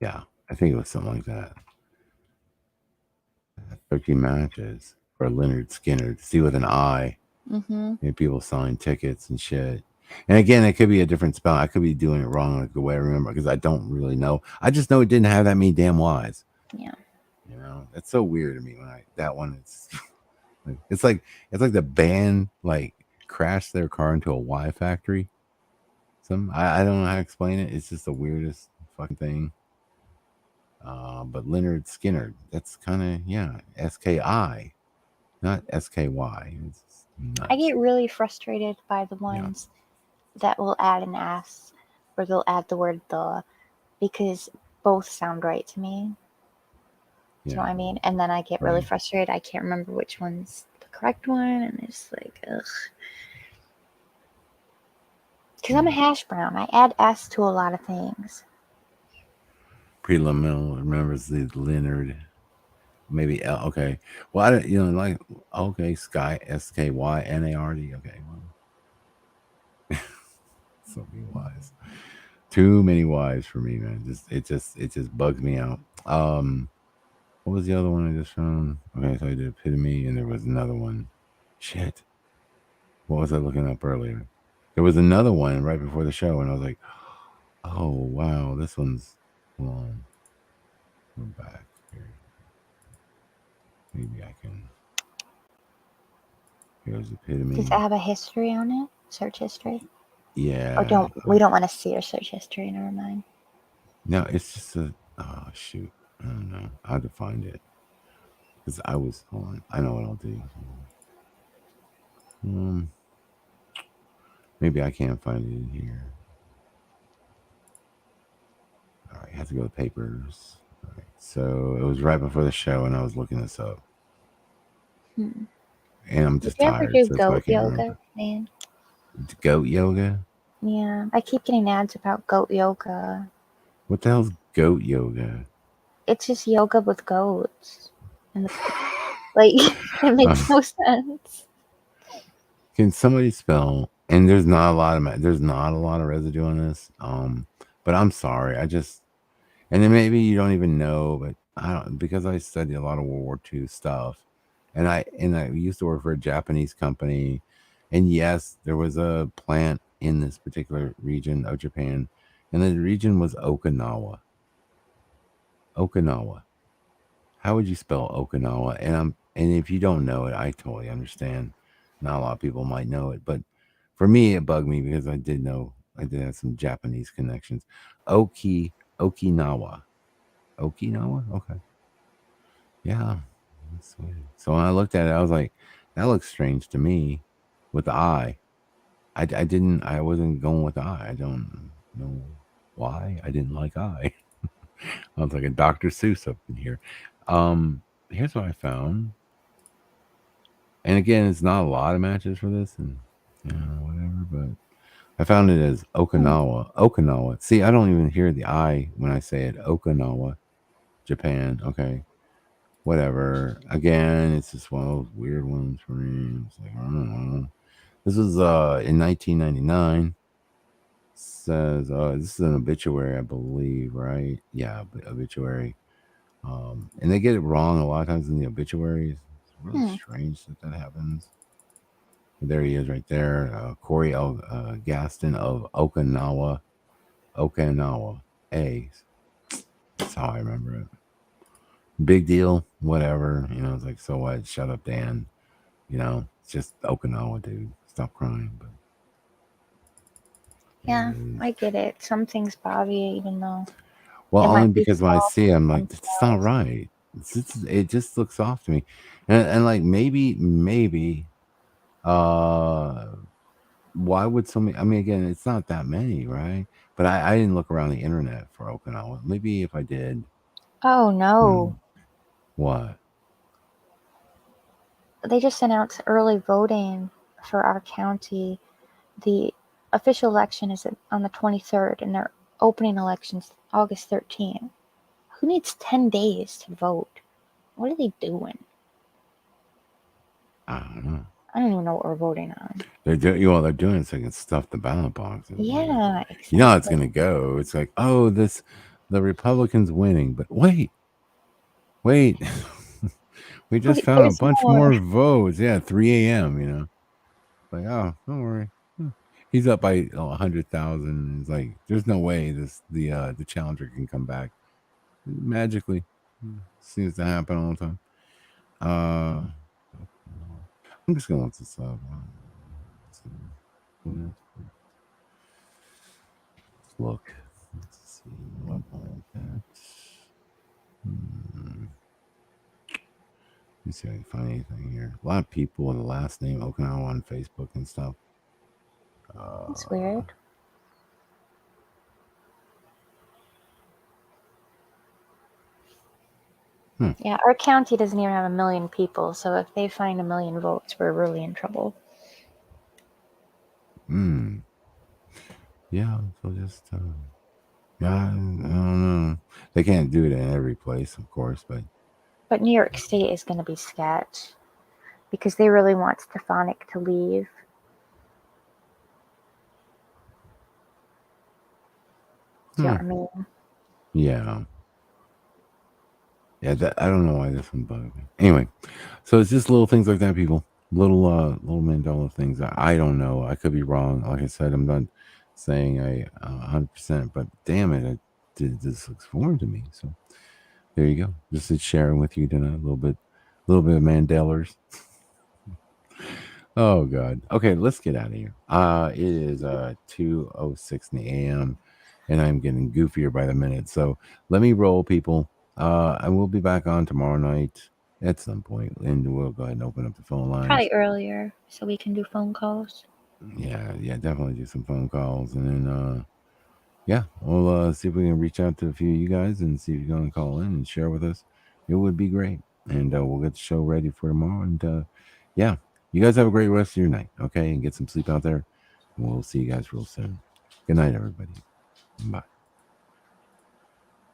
yeah, I think it was something like that. 13 matches for Leonard Skinner. To see with an I. Mm-hmm. And people selling tickets and shit. And again, it could be a different spell. I could be doing it wrong, like the way I remember, because I don't really know. I just know it didn't have that many damn Y's. Yeah. You know, that's so weird to me when that one it's like the band like crashed their car into a Y factory. I don't know how to explain it. It's just the weirdest fucking thing. But Leonard Skinner, that's kind of SKI, not SKY. It's nuts. I get really frustrated by the ones that will add an S or they'll add the word the because both sound right to me. Do you know what I mean? And then I get really frustrated. I can't remember which one's the correct one. And it's like, ugh. Because I'm a hash brown. I add S to a lot of things. Preliminal remembers the Leonard. Maybe L. Okay. Well, I don't, like, okay, Sky, SKYNARD. Okay. Well. So many Y's. Too many Y's for me, man. It just bugs me out. What was the other one I just found? Okay, so I did Epitome, and there was another one. Shit. What was I looking up earlier? There was another one right before the show, and I was like, oh, wow, this one's long. We're back here. Maybe I can. Here's Epitome. Does it have a history on it? Search history? Yeah. Or we don't want to see our search history, never mind. No, it's just oh, shoot. I don't know. I had to find it. Because hold on. I know what I'll do. Maybe I can't find it in here. All right, I have to go to papers. All right, so it was right before the show, and I was looking this up. And I'm just tired. Did you ever do goat yoga, man? Goat yoga? Yeah, I keep getting ads about goat yoga. What the hell's goat yoga? It's just yoga with goats. And like, it makes no sense. Can somebody spell? And there's not a lot of residue on this. But I'm sorry. And then maybe you don't even know, but I don't, because I studied a lot of World War II stuff, and I used to work for a Japanese company, and yes, there was a plant in this particular region of Japan, and the region was Okinawa. Okinawa. How would you spell Okinawa? And if you don't know it, I totally understand. Not a lot of people might know it, but for me, it bugged me because I did have some Japanese connections. Okinawa. Okinawa? Okay. Yeah. That's weird. So when I looked at it, I was like, that looks strange to me with the I. I wasn't going with the I. I don't know why. I didn't like I. I was like a Dr. Seuss up in here. Here's what I found. And again, it's not a lot of matches for this and whatever, but I found it as Okinawa. Okinawa. See, I don't even hear the I when I say it. Okinawa, Japan. Okay. Whatever. Again, it's just one of those weird ones for me. It's like, I don't know. This was in 1999. Says this is an obituary, I believe, right? Yeah, obituary. And they get it wrong a lot of times in the obituaries. It's really strange that happens. But there he is right there. Corey Gaston of Okinawa. Okinawa. That's how I remember it. big deal, whatever. You know, it's like, so what? Shut up, Dan. You know, it's just Okinawa, dude. Stop crying. But Yeah, I get it. Some things bother you, even though well, it only might be because when I small see it, I'm to like, it's not right. It just looks off to me, and like maybe, why would somebody? I mean, again, it's not that many, right? But I didn't look around the internet for Okinawa. Maybe if I did, Oh no. what? They just announced early voting for our county. The official election is on the 23rd, and their opening election's August 13th. Who needs 10 days to vote? What are they doing? I don't know. I don't even know what we're voting on. They're doing it so they can stuff the ballot boxes. Yeah, You know how it's gonna go. It's like, oh, the Republicans winning, but wait, we just Wait, found a there's bunch more. more votes. Yeah, 3 a.m. You know, like, oh, don't worry, he's up by 100,000. It's like, there's no way the challenger can come back magically. Seems to happen all the time. I'm just gonna look this up. Let's look. Let's see what like that. Let me see if I can find anything here. A lot of people with the last name Okinawa on Facebook and stuff. That's weird. Yeah, our county doesn't even have 1 million people, so if they find 1 million votes, we're really in trouble. Yeah, so just I don't know. They can't do it in every place, of course, but New York State is going to be sketch because they really want Stefanik to leave. Do you know what I mean? yeah. Yeah, I don't know why this one bugged me. Anyway, so it's just little things like that, people. Little Mandela things. I don't know. I could be wrong. Like I said, I'm not saying I 100%, but damn it, this looks foreign to me. So there you go. Just sharing with you tonight a little bit of Mandelers. Oh God. Okay, let's get out of here. It is 2:06 in the a.m. and I'm getting goofier by the minute. So let me roll, people. I will be back on tomorrow night at some point, and we'll go ahead and open up the phone lines. Probably earlier, so we can do phone calls. Yeah, definitely do some phone calls, and then we'll see if we can reach out to a few of you guys and see if you're going to call in and share with us. It would be great, and we'll get the show ready for tomorrow. And you guys have a great rest of your night, okay? And get some sleep out there. And we'll see you guys real soon. Good night, everybody. Bye.